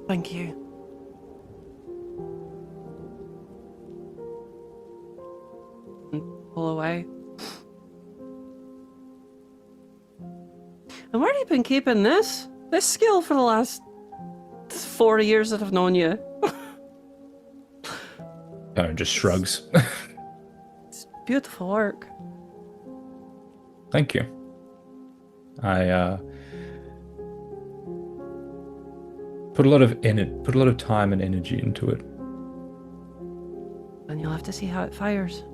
Thank you. And pull away. And where have you been keeping this skill for the last 40 years that I've known you? Just shrugs. It's beautiful work. Thank you. I put a lot of time and energy into it. And you'll have to see how it fires.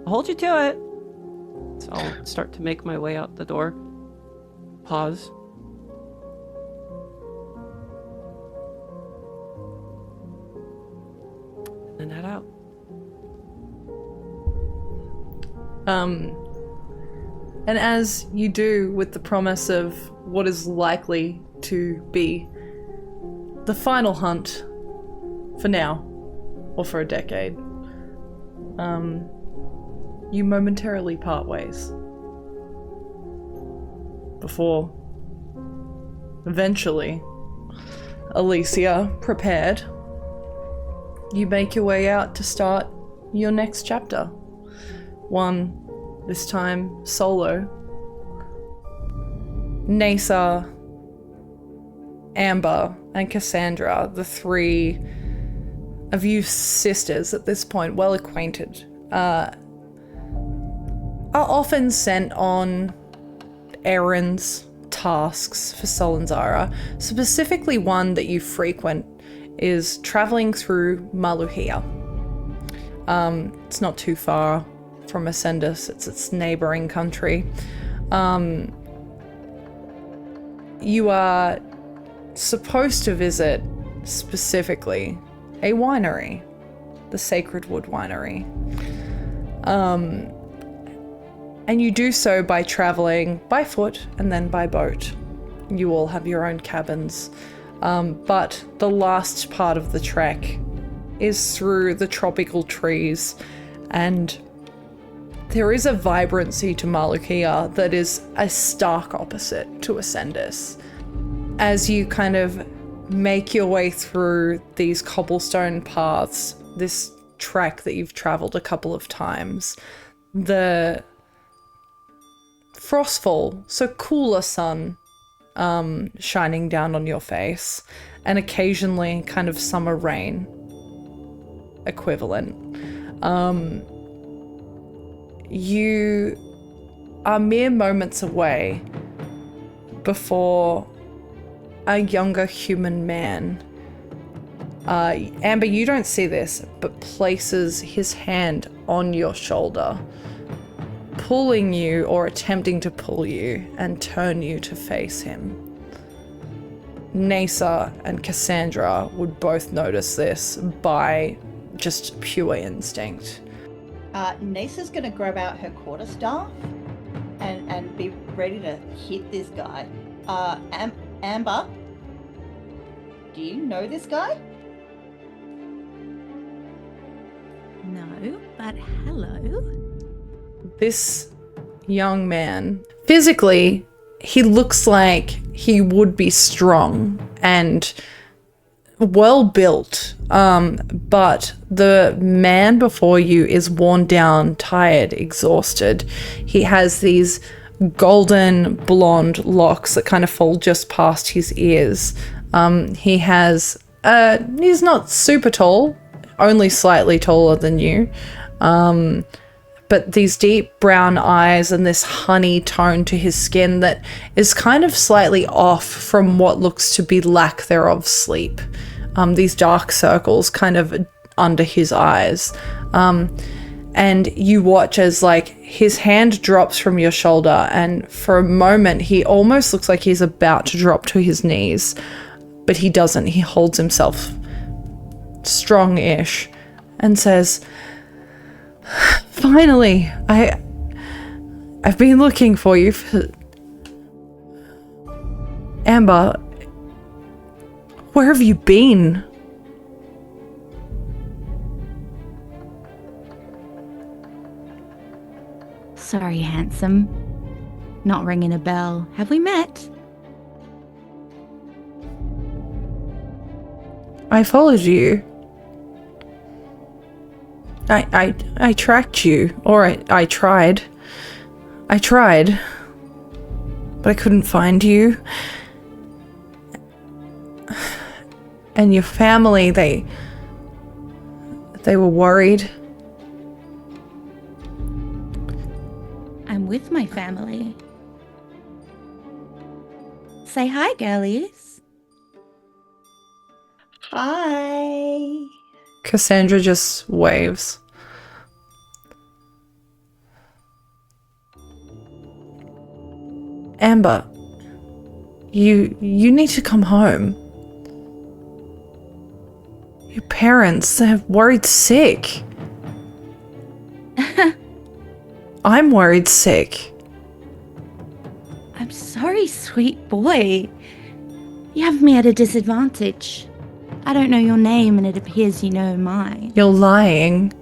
I'll hold you to it. So I'll start to make my way out the door. Pause. And then head out. And as you do with the promise of what is likely to be the final hunt for now, or for a decade, you momentarily part ways. Before, eventually, Alicia, prepared, you make your way out to start your next chapter. One, this time, solo. Naesar, Amber, and Cassandra, the three of you sisters at this point, well acquainted, are often sent on errands, tasks for Solanzara. Specifically one that you frequent is traveling through Maluhia. It's not too far from Ascendus, it's its neighboring country. You are supposed to visit, specifically, a winery, the Sacred Wood Winery. And you do so by traveling by foot and then by boat. You all have your own cabins. But the last part of the trek is through the tropical trees, and there is a vibrancy to Malukia that is a stark opposite to Ascendus. As you kind of make your way through these cobblestone paths, this trek that you've traveled a couple of times. The frostfall, so cooler sun shining down on your face, and occasionally kind of summer rain equivalent. You are mere moments away before a younger human man, Amber, you don't see this, but places his hand on your shoulder, pulling you or attempting to pull you and turn you to face him. Naesar and Cassandra would both notice this by just pure instinct. Naesar's going to grab out her quarterstaff and be ready to hit this guy. Amber, do you know this guy? No, but hello. This young man, physically, he looks like he would be strong and well built, but the man before you is worn down, tired, exhausted. He has these golden blonde locks that kind of fall just past his ears. He's not super tall, only slightly taller than you, but these deep brown eyes and this honey tone to his skin that is kind of slightly off from what looks to be lack thereof sleep. These dark circles kind of under his eyes. And you watch as like his hand drops from your shoulder, and for a moment he almost looks like he's about to drop to his knees, but he doesn't. He holds himself strong-ish and says, "Finally, I've been looking for you for... Amber, where have you been?" Sorry, handsome. Not ringing a bell. Have we met? I followed you. I tracked you, or I tried. I tried, but I couldn't find you. And your family, they were worried. I'm with my family. Say hi, girlies. Hi. Cassandra just waves. Amber, you need to come home. Your parents, they're worried sick. I'm worried sick. I'm sorry, sweet boy. You have me at a disadvantage. I don't know your name, and it appears you know mine. You're lying.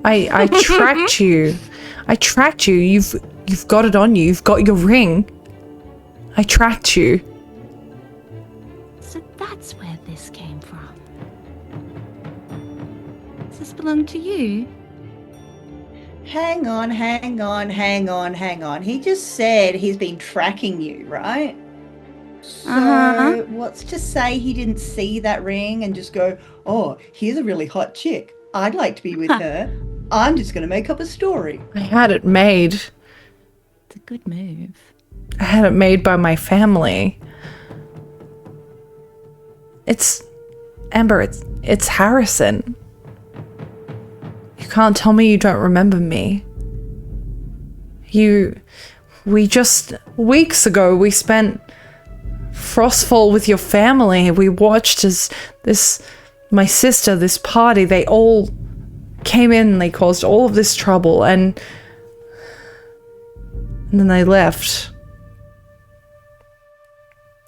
I tracked you. I tracked you. You've got it on you. You've got your ring. I tracked you. So that's where this came from. Does this belong to you? Hang on. He just said he's been tracking you, right? So what's to say he didn't see that ring and just go, "Oh, here's a really hot chick. I'd like to be with her. I'm just going to make up a story." I had it made. It's a good move. I had it made by my family. It's... Amber, it's Harrison. You can't tell me you don't remember me. We just... Weeks ago, we spent Frostfall with your family. We watched as my sister, this party, they all came in and they caused all of this trouble, and then they left.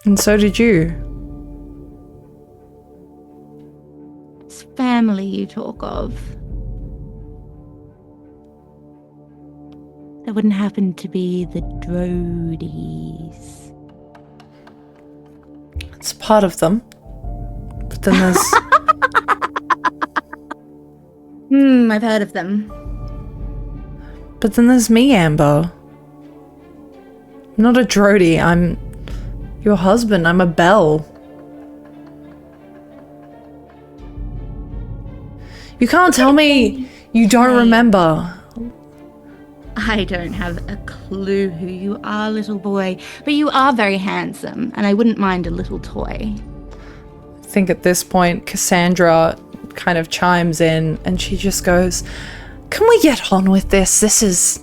And so did you. It's family you talk of. That wouldn't happen to be the Drodys. It's part of them. But then there's... I've heard of them. But then there's me, Amber. I'm not a Drody, I'm your husband, I'm a Bell. You can't tell me you don't remember. I don't have a clue who you are, little boy, but you are very handsome, and I wouldn't mind a little toy. I think at this point, Cassandra kind of chimes in and she just goes, "Can we get on with this? This is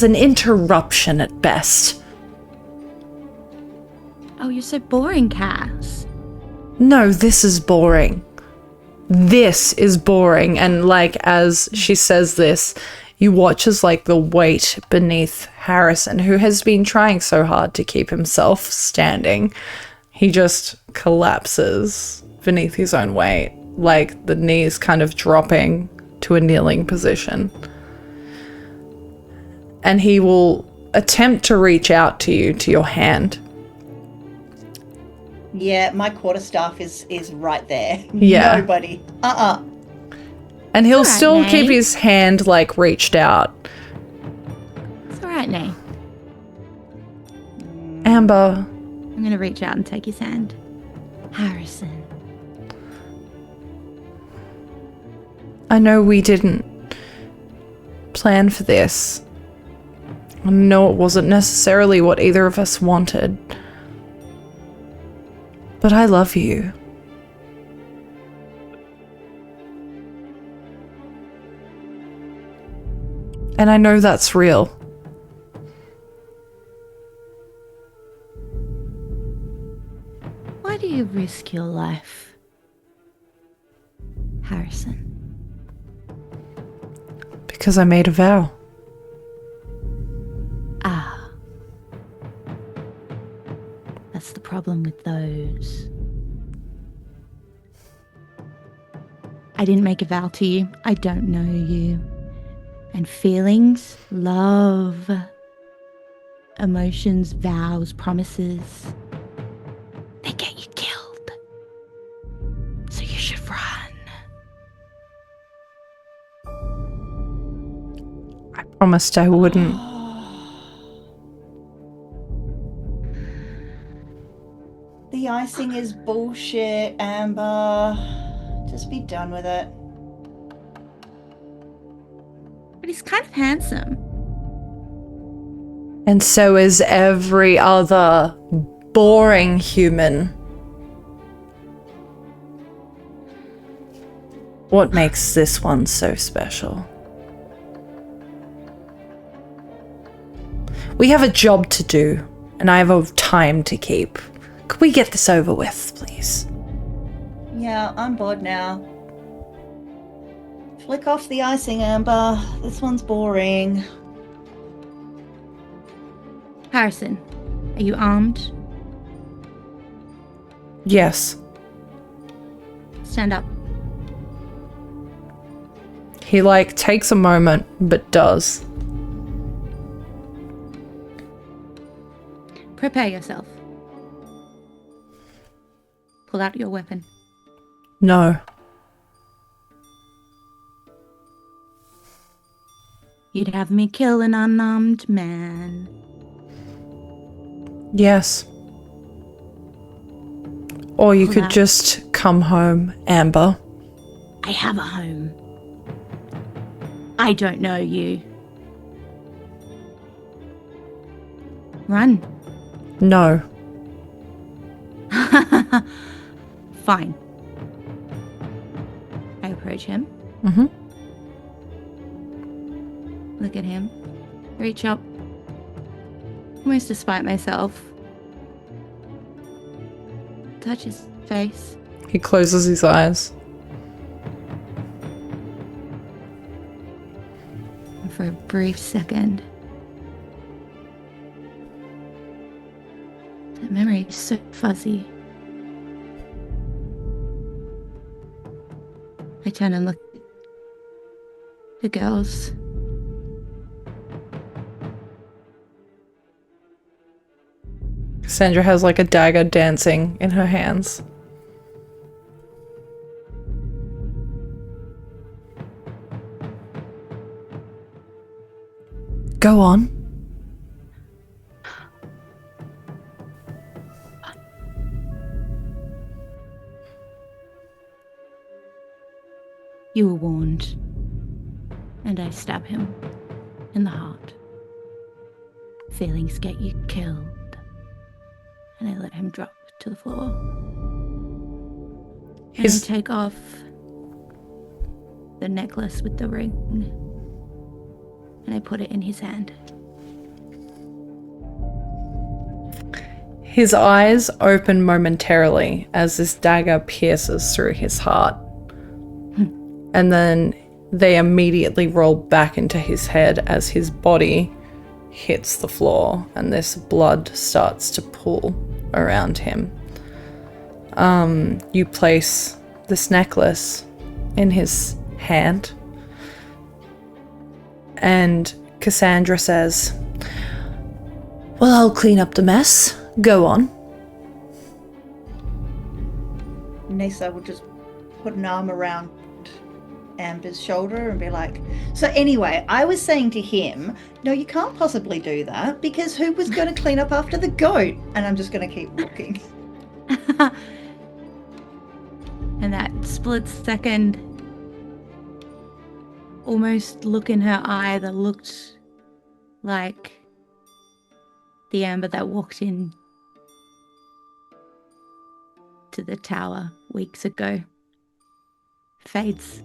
an interruption at best." Oh, you're so boring, Cass. No, this is boring. This is boring. And like, as she says this, you watch as like the weight beneath Harrison, who has been trying so hard to keep himself standing, he just collapses beneath his own weight, like the knees kind of dropping to a kneeling position. And he will attempt to reach out to you, to your hand. Yeah, my quarterstaff is right there. Yeah. Nobody. And he'll Alright, still Nay. keep his hand like reached out. It's alright, Nay. Amber. I'm gonna reach out and take his hand. Harrison. I know we didn't plan for this. I know it wasn't necessarily what either of us wanted. But I love you. And I know that's real. Why do you risk your life, Harrison? Because I made a vow. Ah. That's the problem with those. I didn't make a vow to you. I don't know you. And feelings, love, emotions, vows, promises, they get you killed. So you should run. I promised I wouldn't. The icing is bullshit, Amber. Just be done with it. But he's kind of handsome. And so is every other boring human. What makes this one so special? We have a job to do, and I have a time to keep. Could we get this over with, please? Yeah, I'm bored now. Flick off the icing, Amber. This one's boring. Harrison, are you armed? Yes. Stand up. He like takes a moment, but does. Prepare yourself. Pull out your weapon. No. You'd have me kill an unarmed man. Yes. Or you Pull could out. just come home, Amber. I have a home. I don't know you. Run. No. Fine. I approach him. Mm-hmm. Look at him. Reach up. Almost despite myself. Touch his face. He closes his eyes. And for a brief second, that memory is so fuzzy. I turn and look at the girls. Cassandra has like a dagger dancing in her hands. Go on. You were warned, and I stab him in the heart. Feelings get you killed, and I let him drop to the floor. And I take off the necklace with the ring, and I put it in his hand. His eyes open momentarily as this dagger pierces through his heart. And then they immediately roll back into his head as his body hits the floor and this blood starts to pool around him. You place this necklace in his hand, and Cassandra says, "Well, I'll clean up the mess. Go on." Naesar will just put an arm around Amber's shoulder and be like, so anyway, I was saying to him, no, you can't possibly do that because who was going to clean up after the goat? And I'm just going to keep walking. And that split second, almost look in her eye that looked like the Amber that walked in to the tower weeks ago fades.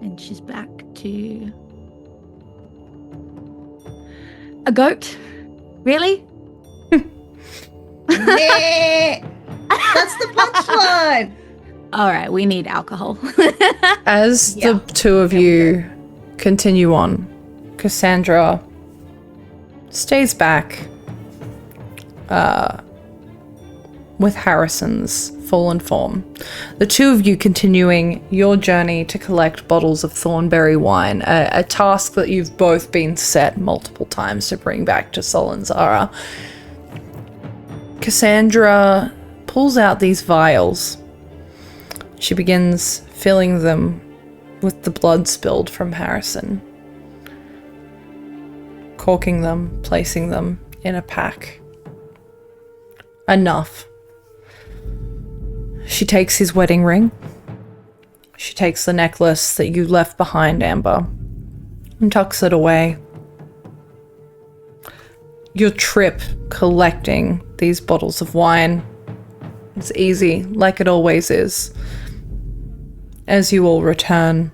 And she's back to a goat. Really? Yeah, that's the punchline. All right, we need alcohol. As the two of you continue on, Cassandra stays back with Harrison's fallen form. The two of you continuing your journey to collect bottles of thornberry wine, a task that you've both been set multiple times to bring back to Solenzara. Cassandra pulls out these vials. She begins filling them with the blood spilled from Harrison, corking them, placing them in a pack. Enough. She takes his wedding ring. She takes the necklace that you left behind, Amber, and tucks it away. Your trip collecting these bottles of wine is easy, like it always is. As you all return,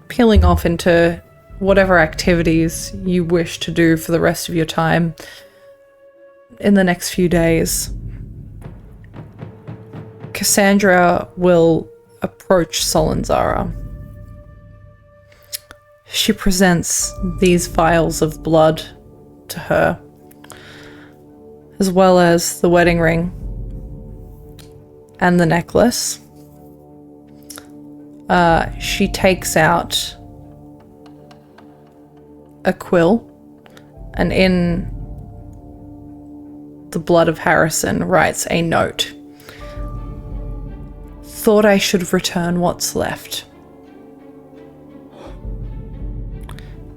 peeling off into whatever activities you wish to do for the rest of your time in the next few days, Cassandra will approach Solenzara. She presents these vials of blood to her, as well as the wedding ring and the necklace. She takes out a quill, and in the blood of Harrison writes a note. Thought I should return what's left.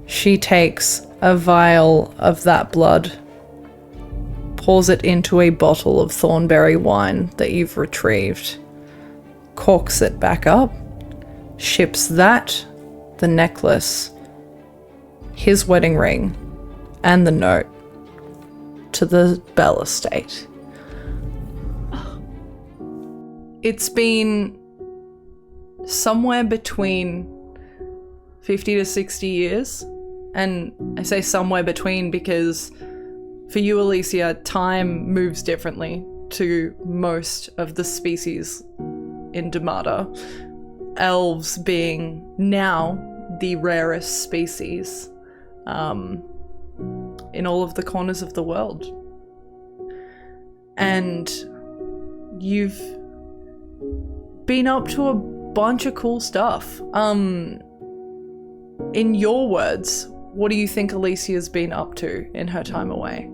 She takes a vial of that blood, pours it into a bottle of thornberry wine that you've retrieved, corks it back up, ships that, the necklace, his wedding ring, and the note to the Bell estate. It's been somewhere between 50 to 60 years. And I say somewhere between because for you, Alicia, time moves differently to most of the species in Durmada. Elves being now the rarest species in all of the corners of the world. And you've been up to a bunch of cool stuff. In your words, what do you think Alicia's been up to in her time away?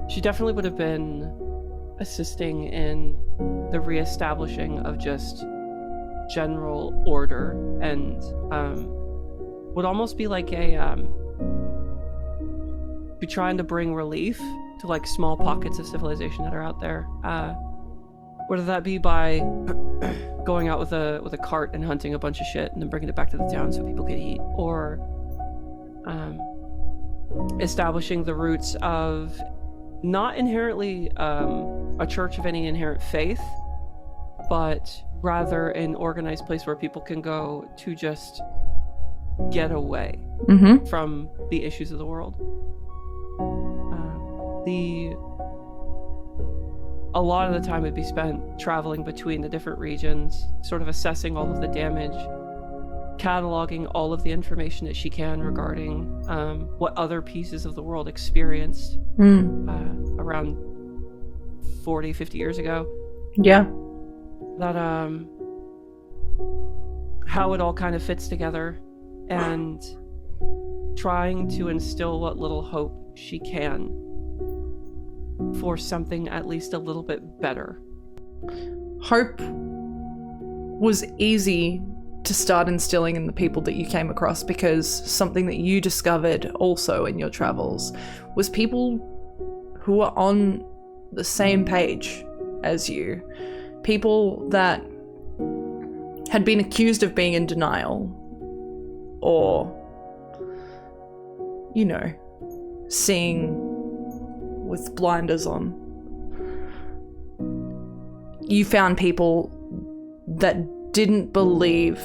She definitely would have been assisting in the reestablishing of just general order, and would almost be like be trying to bring relief to like small pockets of civilization that are out there. Whether that be by going out with a cart and hunting a bunch of shit and then bringing it back to the town so people could eat, or establishing the roots of not inherently a church of any inherent faith, but rather an organized place where people can go to just get away from the issues of the world. A lot of the time would be spent traveling between the different regions, sort of assessing all of the damage, cataloging all of the information that she can regarding what other pieces of the world experienced around 40, 50 years ago. Yeah. That how it all kind of fits together, and trying to instill what little hope she can for something at least a little bit better. Hope was easy to start instilling in the people that you came across, because something that you discovered also in your travels was people who were on the same page as you. People that had been accused of being in denial, or, you know, seeing with blinders on. You found people that didn't believe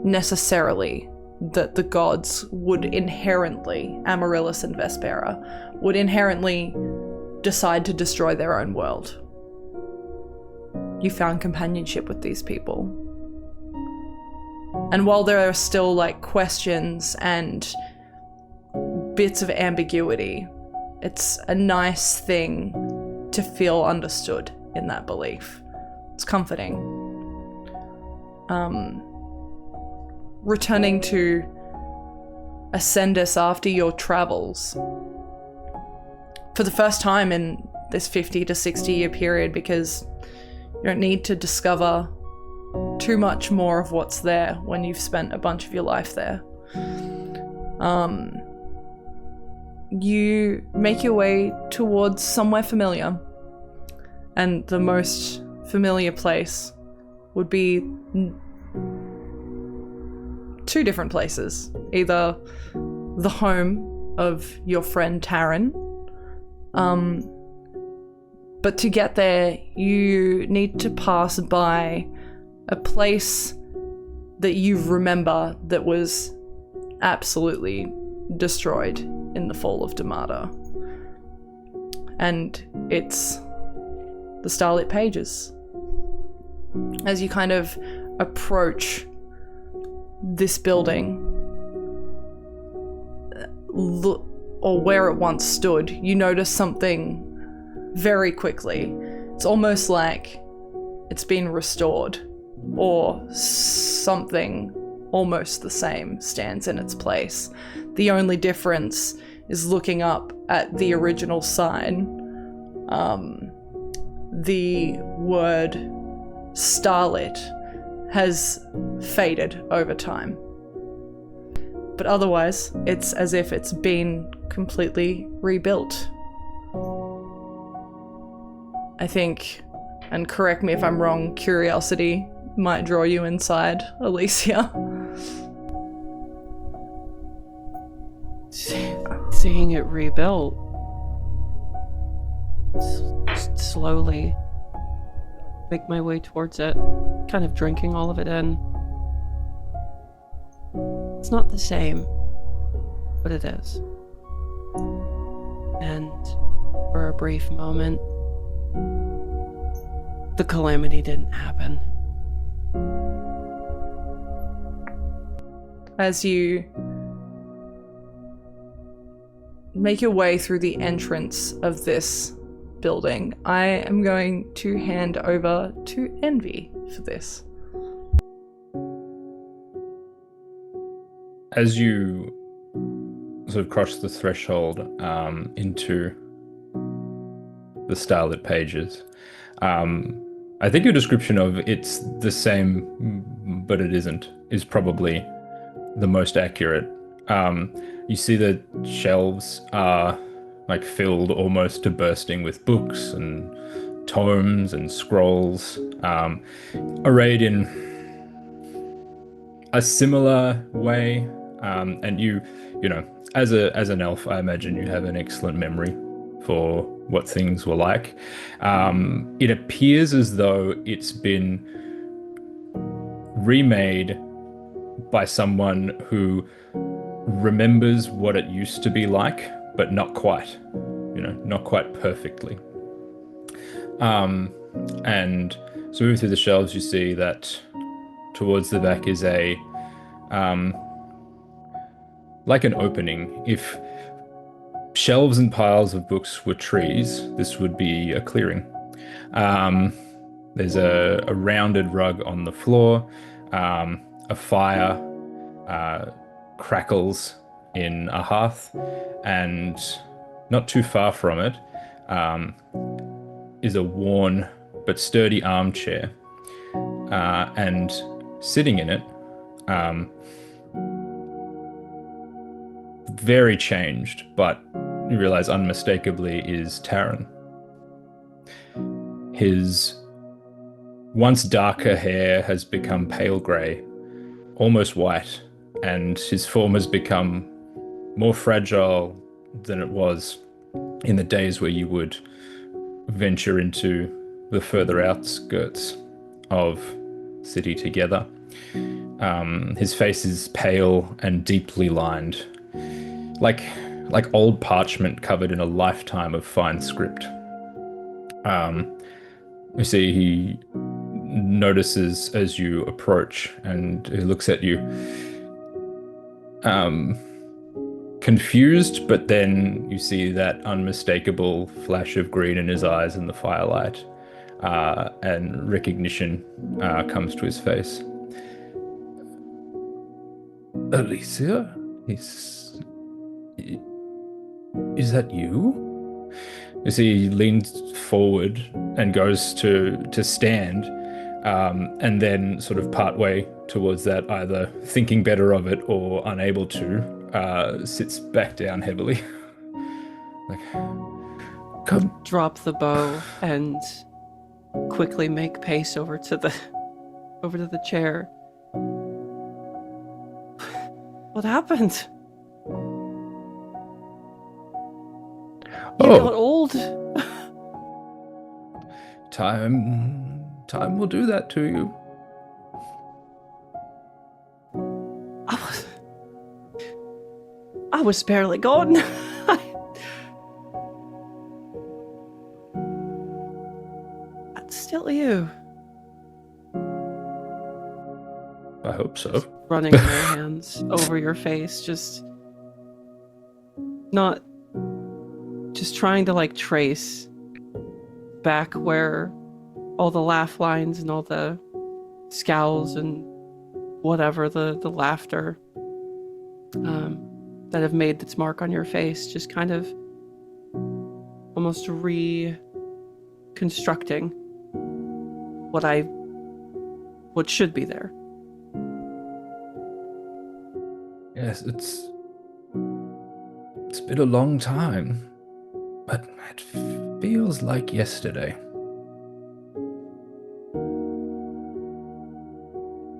necessarily that the gods would inherently, Amaryllis and Vespera, would inherently decide to destroy their own world. You found companionship with these people. And while there are still like questions and bits of ambiguity, it's a nice thing to feel understood in that belief. It's comforting. Returning to Ascendus after your travels, for the first time in this 50 to 60 year period, because you don't need to discover too much more of what's there when you've spent a bunch of your life there. You make your way towards somewhere familiar, and the most familiar place would be two different places. Either the home of your friend Tarron, but to get there you need to pass by a place that you remember that was absolutely destroyed in the fall of Durmada. And it's the Starlit Pages. As you kind of approach this building, or where it once stood, you notice something very quickly. It's almost like it's been restored, or something almost the same stands in its place. The only difference is looking up at the original sign. The word Starlit has faded over time. But otherwise, it's as if it's been completely rebuilt. I think, and correct me if I'm wrong, curiosity might draw you inside, Alicia. Seeing it rebuilt slowly, make my way towards it, kind of drinking all of it in. It's not the same, but it is. And for a brief moment, the calamity didn't happen. As you make your way through the entrance of this building, I am going to hand over to Envy for this. As you sort of cross the threshold into the Starlit Pages, I think your description of it's the same, but it isn't, is probably the most accurate. You see the shelves are like filled almost to bursting with books and tomes and scrolls, arrayed in a similar way. And you know, as an elf, I imagine you have an excellent memory for what things were like. It appears as though it's been remade by someone who remembers what it used to be like, but not quite, not quite perfectly. And so moving through the shelves, you see that towards the back is a like an opening. If shelves and piles of books were trees, this would be a clearing. There's a rounded rug on the floor, a fire crackles in a hearth, and not too far from it is a worn but sturdy armchair, and sitting in it, very changed, but you realize unmistakably, is Tarron. His once darker hair has become pale grey, almost white, and his form has become more fragile than it was in the days where you would venture into the further outskirts of city together. His face is pale and deeply lined, like old parchment covered in a lifetime of fine script. You see he notices as you approach, and he looks at you, confused, but then you see that unmistakable flash of green in his eyes in the firelight, and recognition comes to his face. Alicia? Is that you? You see, he leans forward and goes to stand, and then sort of partway towards that, either thinking better of it or unable to, sits back down heavily. Like, come. Drop the bow and quickly make pace over to the chair. What happened? You got old. Time will do that to you. I was barely gone. That's still you. I hope so. Running their hands over your face, just trying to like trace back where all the laugh lines and all the scowls and whatever the laughter that have made its mark on your face, just kind of almost reconstructing what should be there. Yes, it's been a long time, but it feels like yesterday.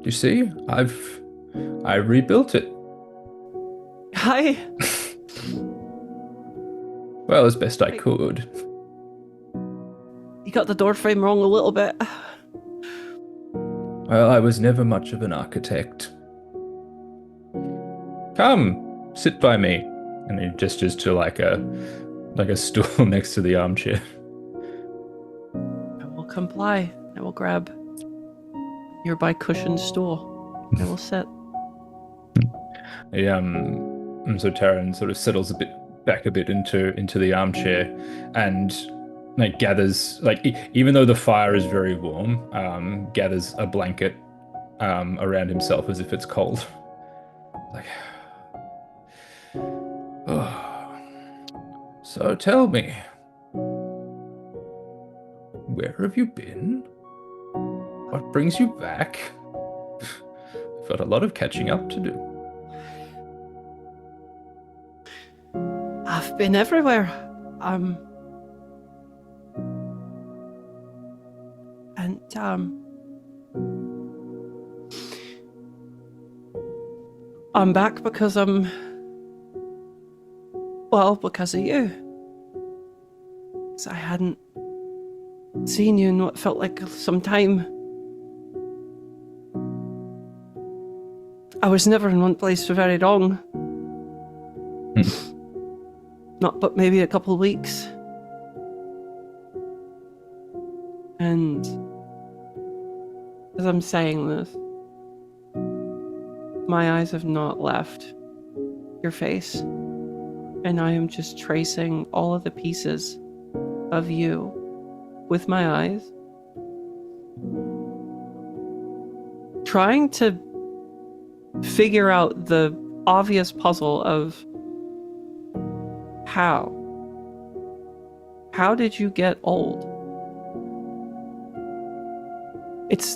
You see, I rebuilt it. Well, as best I could. You got the door frame wrong a little bit. Well, I was never much of an architect. Come, sit by me. And he gestures to like a stool next to the armchair. I will comply. I will grab nearby cushioned stool. I will sit. So Tarron sort of settles back a bit into the armchair, and like gathers, like even though the fire is very warm, gathers a blanket around himself as if it's cold. Like, oh. So tell me, where have you been? What brings you back? I've got a lot of catching up to do. I've been everywhere. I'm back because because of you. 'Cause I hadn't seen you in what felt like some time. I was never in one place for very long. Not but maybe a couple of weeks. And as I'm saying this, my eyes have not left your face. And I am just tracing all of the pieces of you with my eyes. Trying to figure out the obvious puzzle of how. How did you get old? It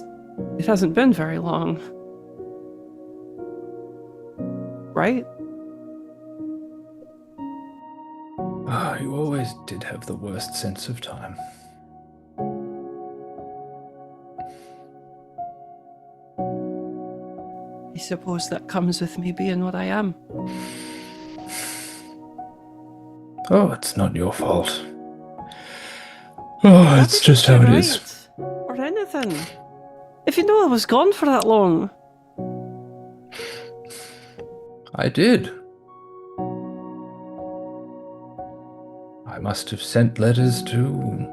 hasn't been very long. Right? You always did have the worst sense of time. I suppose that comes with me being what I am. Oh, it's not your fault. Oh, it's just how it is. Or anything. If you know I was gone for that long. I did. I must have sent letters to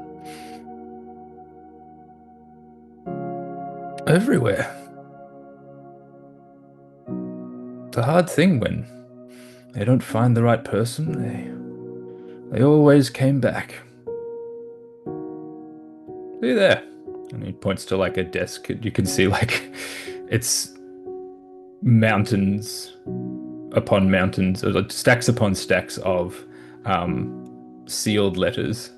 everywhere. It's a hard thing when they don't find the right person. They always came back. See there. And he points to like a desk. You can see like it's mountains upon mountains, or stacks upon stacks of sealed letters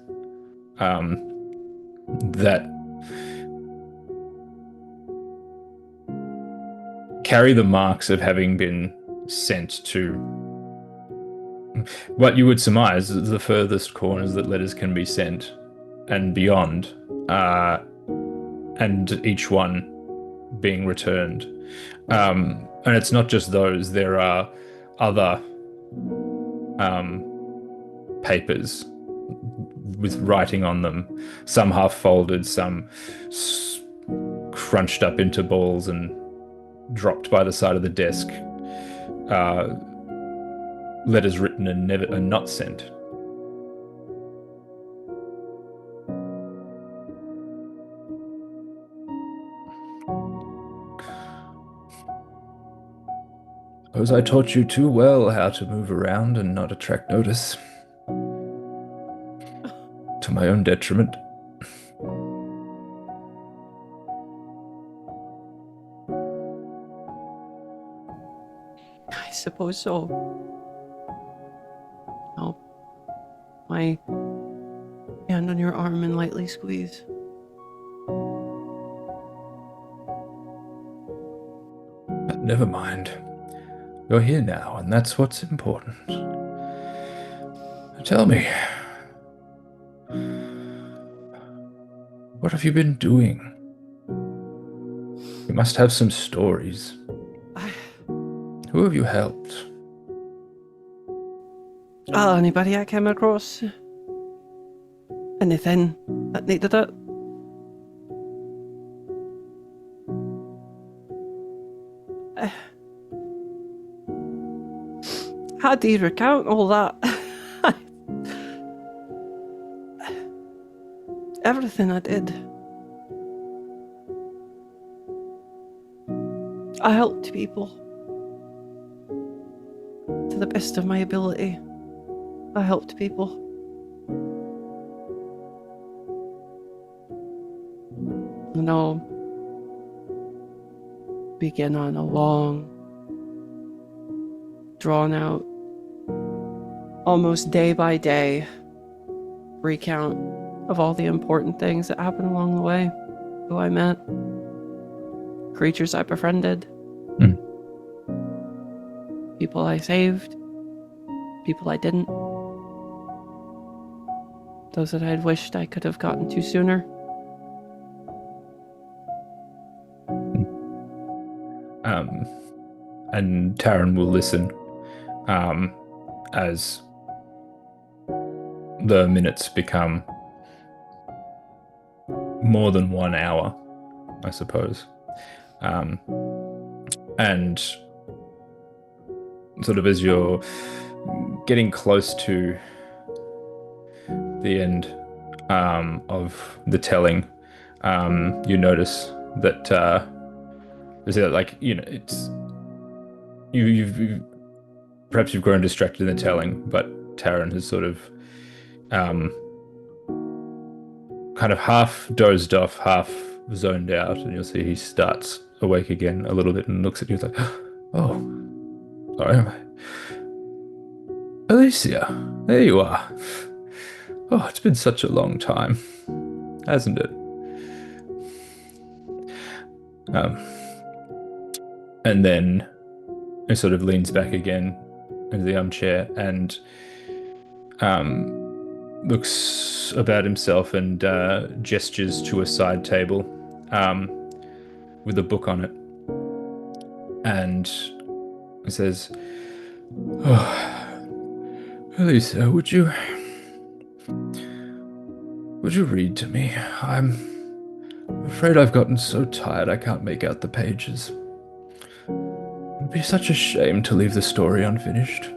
that carry the marks of having been sent to what you would surmise is the furthest corners that letters can be sent and beyond, and each one being returned. And it's not just those, there are other papers with writing on them, some half folded, some crunched up into balls and dropped by the side of the desk. Letters written and not sent. Suppose I taught you too well how to move around and not attract notice. To my own detriment. I suppose so. Oh, my hand on your arm and lightly squeeze. But never mind. You're here now, and that's what's important. Tell me, what have you been doing? You must have some stories. Who have you helped? Anybody I came across. Anything that needed it. How do you recount all that? Everything I did. I helped people. To the best of my ability. I helped people. And I'll begin on a long, drawn out, almost day by day recount of all the important things that happened along the way, who I met, creatures I befriended, people I saved, people I didn't, those that I'd wished I could have gotten to sooner. And Tarron will listen as the minutes become more than 1 hour, I suppose. And sort of as you're getting close to the end of the telling, you notice that it's you've perhaps you've grown distracted in the telling, but Tarron has sort of kind of half dozed off, half zoned out, and you'll see he starts awake again a little bit and looks at you like, "Oh, sorry, Alicia, there you are. Oh, it's been such a long time, hasn't it?" And then he sort of leans back again into the armchair and looks about himself and gestures to a side table with a book on it. And he says, "Oh, Alicia, would you read to me? I'm afraid I've gotten so tired I can't make out the pages. It'd be such a shame to leave the story unfinished."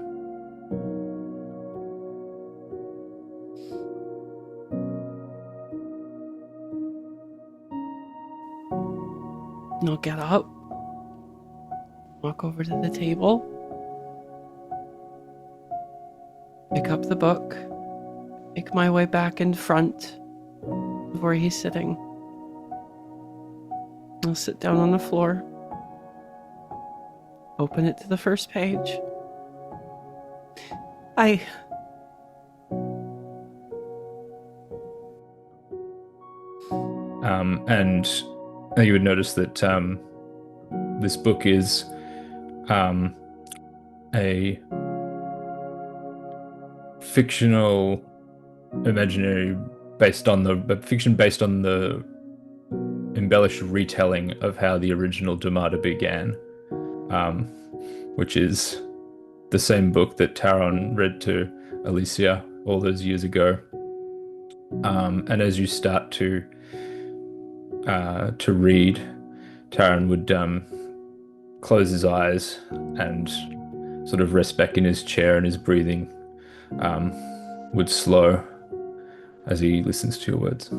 I'll get up, walk over to the table, pick up the book, make my way back in front of where he's sitting. I'll sit down on the floor, open it to the first page. And you would notice that this book is a fictional imaginary fiction based on the embellished retelling of how the original Durmada began, which is the same book that Tarron read to Alicia all those years ago. And as you start to read, Tarron would close his eyes and sort of rest back in his chair, and his breathing would slow as he listens to your words.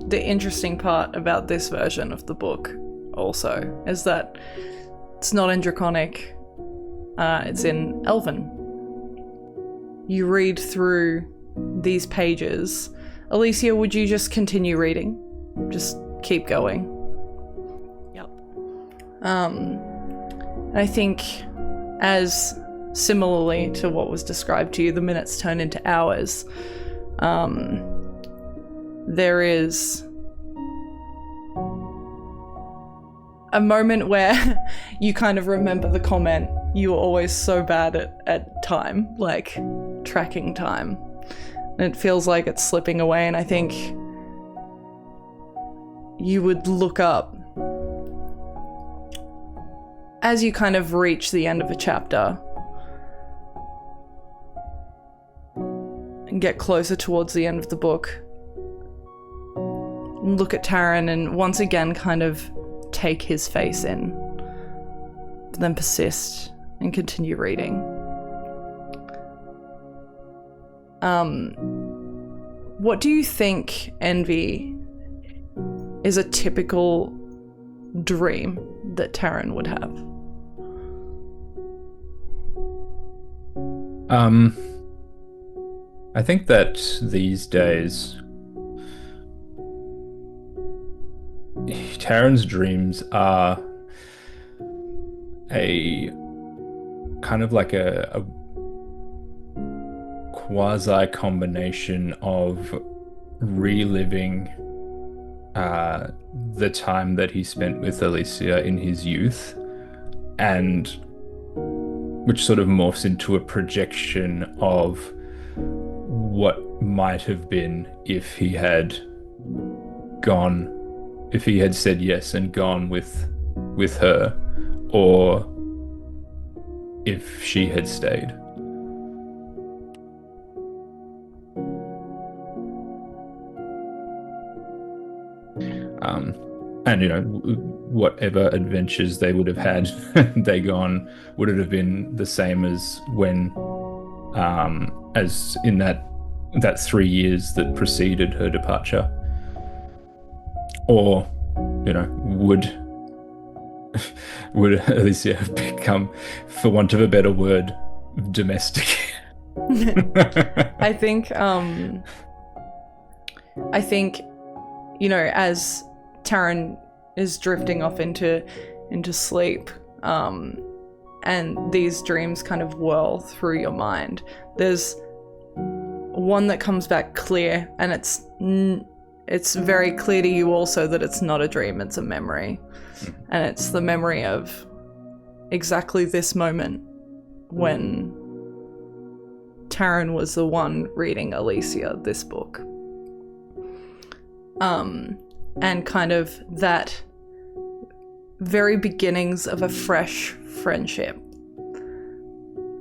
The interesting part about this version of the book also is that it's not in Draconic, it's in Elven. You read through these pages. Alicia, would you just continue reading? Just keep going. Yep. I think, as similarly to what was described to you, the minutes turn into hours. There is a moment where you kind of remember the comment, "You were always so bad at time," like tracking time. And it feels like it's slipping away, and I think you would look up as you kind of reach the end of a chapter and get closer towards the end of the book. Look at Tarron and once again kind of take his face in, but then persist and continue reading. What do you think, Envy, is a typical dream that Tarron would have? I think that these days Tarron's dreams are a kind of like a quasi combination of reliving the time that he spent with Alicia in his youth, and which sort of morphs into a projection of what might have been if he had said yes and gone with her, or if she had stayed. And whatever adventures they would have had they gone, would it have been the same as when as in that 3 years that preceded her departure? Or would Alicia have become, for want of a better word, domestic? I think as Tarron is drifting off into sleep, and these dreams kind of whirl through your mind, there's one that comes back clear, and it's very clear to you also that it's not a dream, it's a memory. And it's the memory of exactly this moment when Tarron was the one reading Alicia this book. And kind of that very beginnings of a fresh friendship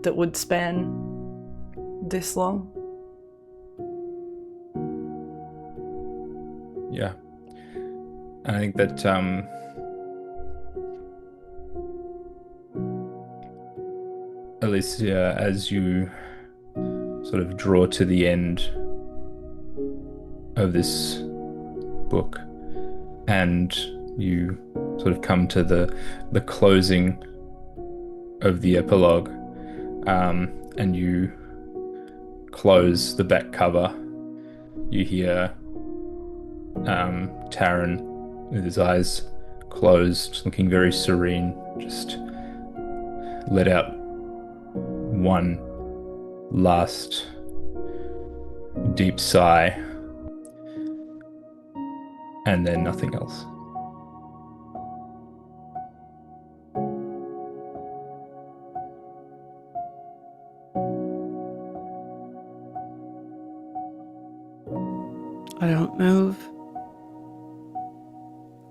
that would span this long. Yeah. I think that Alicia, as you sort of draw to the end of this book and you sort of come to the closing of the epilogue, and you close the back cover, you hear Tarron with his eyes closed, looking very serene, just let out one last deep sigh, and then nothing else. I don't move.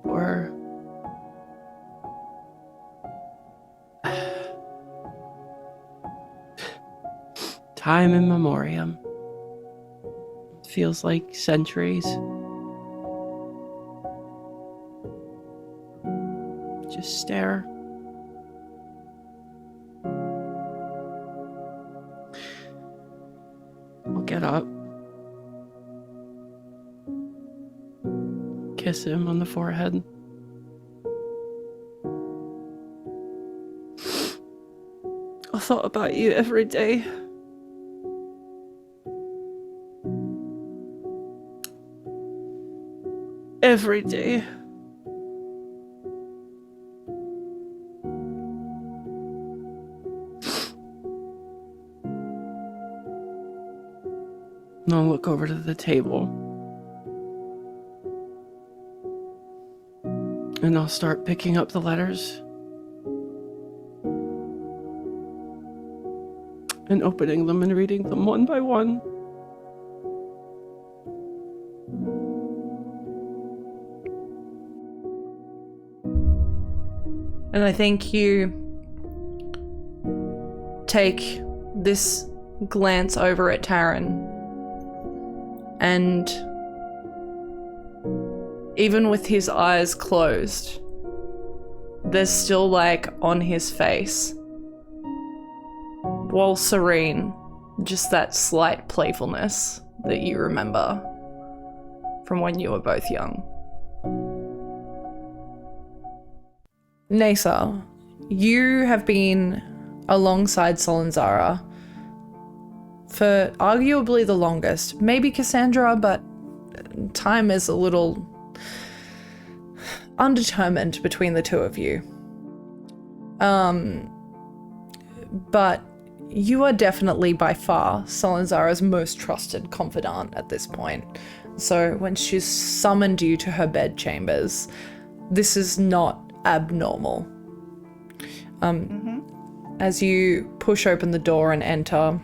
Or time in memoriam. It feels like centuries. Just stare. I'll get up. Kiss him on the forehead. I thought about you every day. Every day. And I'll look over to the table. And I'll start picking up the letters. And opening them and reading them one by one. And I think you take this glance over at Tarron, and even with his eyes closed, there's still, like, on his face, while serene, just that slight playfulness that you remember from when you were both young. Naesar, you have been alongside Solanzara for arguably the longest. Maybe Cassandra, but time is a little undetermined between the two of you. But you are definitely by far Salanzara's most trusted confidant at this point. So when she's summoned you to her bedchambers, this is not abnormal. As you push open the door and enter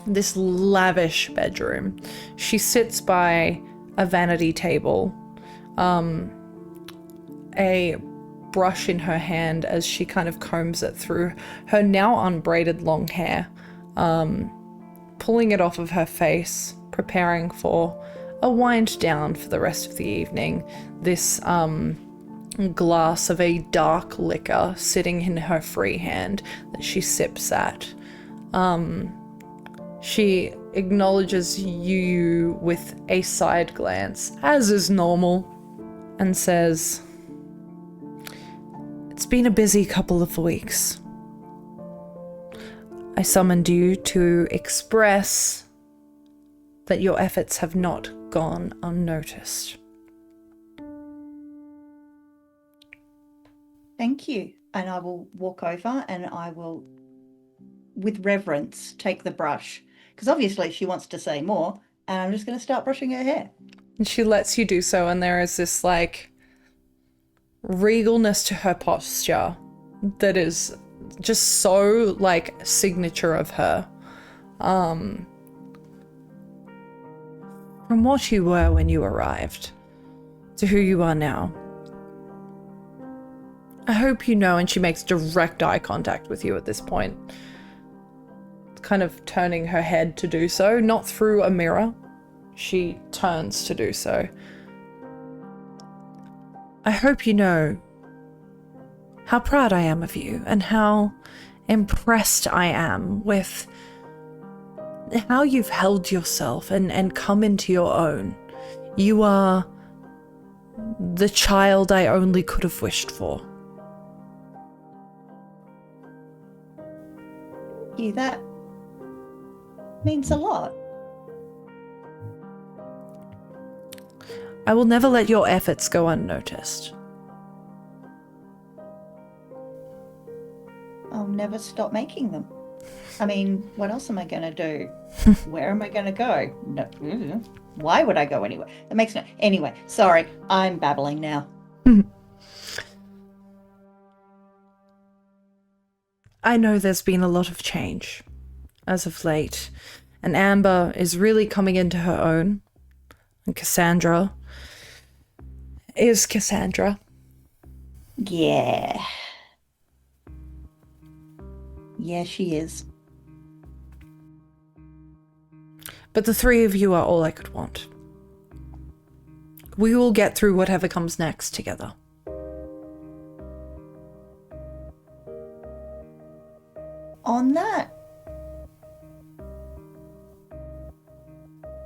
this lavish bedroom, she sits by a vanity table, a brush in her hand as she kind of combs it through her now unbraided long hair, pulling it off of her face, preparing for a wind down for the rest of the evening. This glass of a dark liquor sitting in her free hand that she sips at. She acknowledges you with a side glance, as is normal, and says, "It's been a busy couple of weeks. I summoned you to express that your efforts have not gone unnoticed." Thank you. And I will walk over and I will, with reverence, take the brush. Because obviously she wants to say more. And I'm just going to start brushing her hair. And she lets you do so, and there is this, like, regalness to her posture that is just so, like, signature of her. From what you were when you arrived to who you are now, I hope you know, and she makes direct eye contact with you at this point, kind of turning her head to do so, not through a mirror. She turns to do so. I hope you know how proud I am of you and how impressed I am with how you've held yourself and come into your own. You are the child I only could have wished for. That means a lot. I will never let your efforts go unnoticed. I'll never stop making them. I mean, what else am I going to do? Where am I going to go? No. Why would I go anywhere? That makes no... Anyway, sorry, I'm babbling now. I know there's been a lot of change as of late, and Amber is really coming into her own, and Cassandra is Cassandra. Yeah. Yeah, she is. But the three of you are all I could want. We will get through whatever comes next together. On that,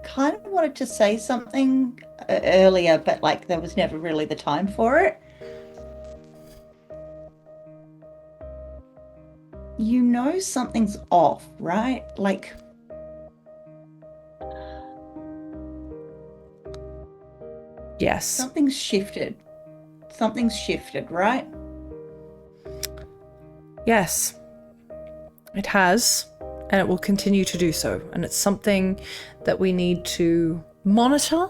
kind of wanted to say something earlier, but like there was never really the time for it. You know something's off, right? Like, yes. Something's shifted. Something's shifted, right? Yes. It has, and it will continue to do so. And it's something that we need to monitor,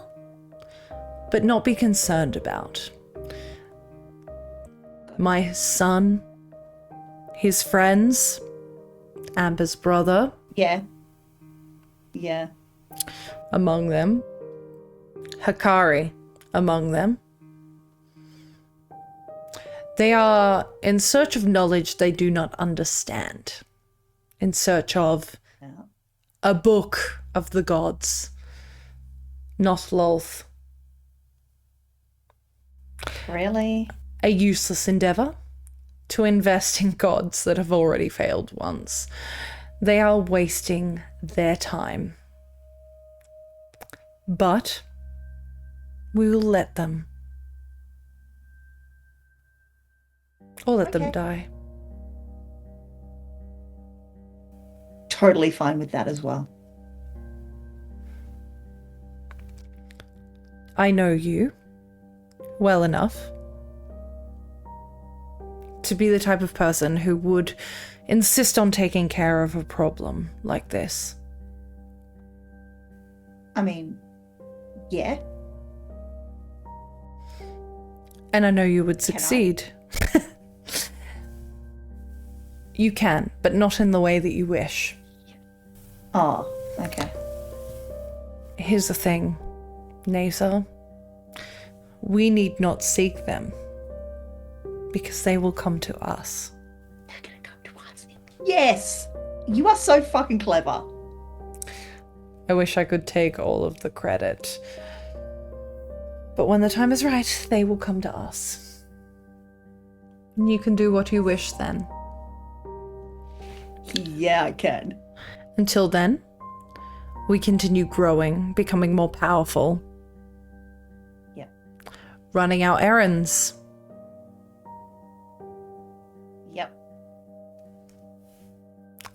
but not be concerned about. My son, his friends, Amber's brother. Yeah. Yeah. Among them. Hikari among them. They are in search of knowledge they do not understand. In search of a book of the gods, not Lolth. Really? A useless endeavor to invest in gods that have already failed once. They are wasting their time. But we will let them. Or let them die. Totally fine with that as well. I know you well enough to be the type of person who would insist on taking care of a problem like this. I mean, yeah. And I know you would succeed. You can, but not in the way that you wish. Oh, okay. Here's the thing, Naesar. We need not seek them, because they will come to us. They're gonna come to us. Yes! You are so fucking clever. I wish I could take all of the credit. But when the time is right, they will come to us. And you can do what you wish then. Yeah, I can. Until then, we continue growing, becoming more powerful. Yep. Running our errands. Yep.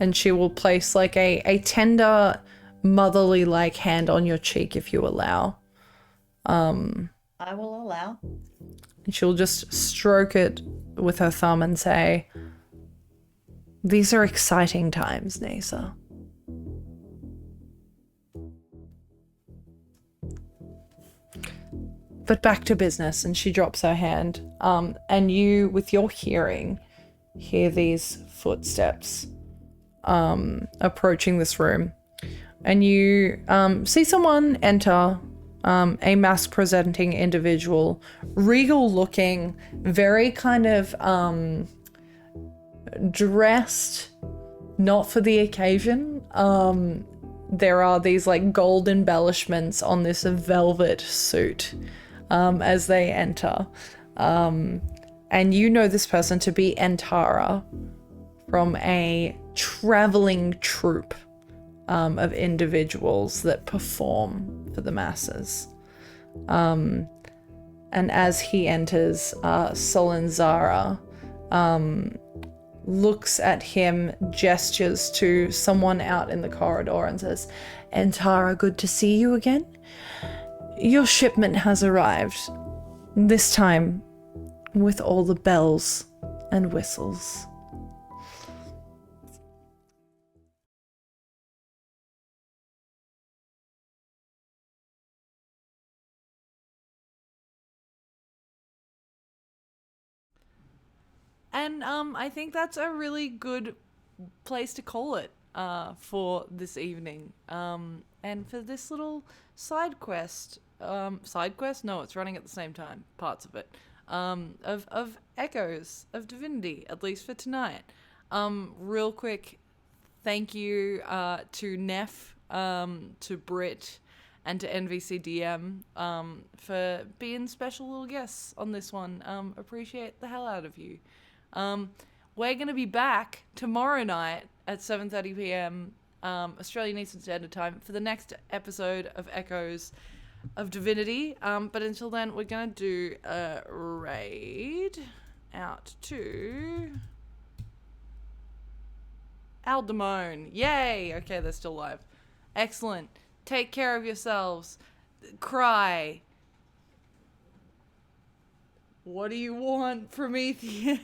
And she will place like a tender, motherly-like hand on your cheek if you allow. I will allow. And she'll just stroke it with her thumb and say, "These are exciting times, Naesar." But back to business, and she drops her hand. And you, with your hearing, hear these footsteps approaching this room. And you see someone enter, a mask-presenting individual, regal-looking, very kind of dressed not for the occasion. There are these like gold embellishments on this velvet suit as they enter. And you know this person to be Antara from a traveling troupe of individuals that perform for the masses. And as he enters, Solanzara looks at him, gestures to someone out in the corridor and says, "Antara, good to see you again. Your shipment has arrived, this time with all the bells and whistles." And I think that's a really good place to call it for this evening. And for this little side quest, no, it's running at the same time, parts of it, of Echoes of Divinity, at least for tonight. Real quick, thank you to Neph, to Britt, and to NVCDM for being special little guests on this one. Appreciate the hell out of you. We're going to be back tomorrow night at 7:30 p.m. Australian Eastern Standard Time for the next episode of Echoes of Divinity. But until then, we're going to do a raid out to Aldemone. Yay! Okay, they're still live. Excellent. Take care of yourselves. Cry. What do you want, Promethean?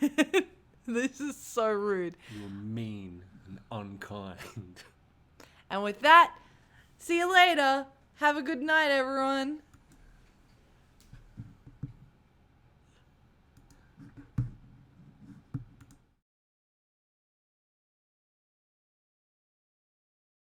This is so rude. You're mean and unkind. And with that, see you later. Have a good night, everyone.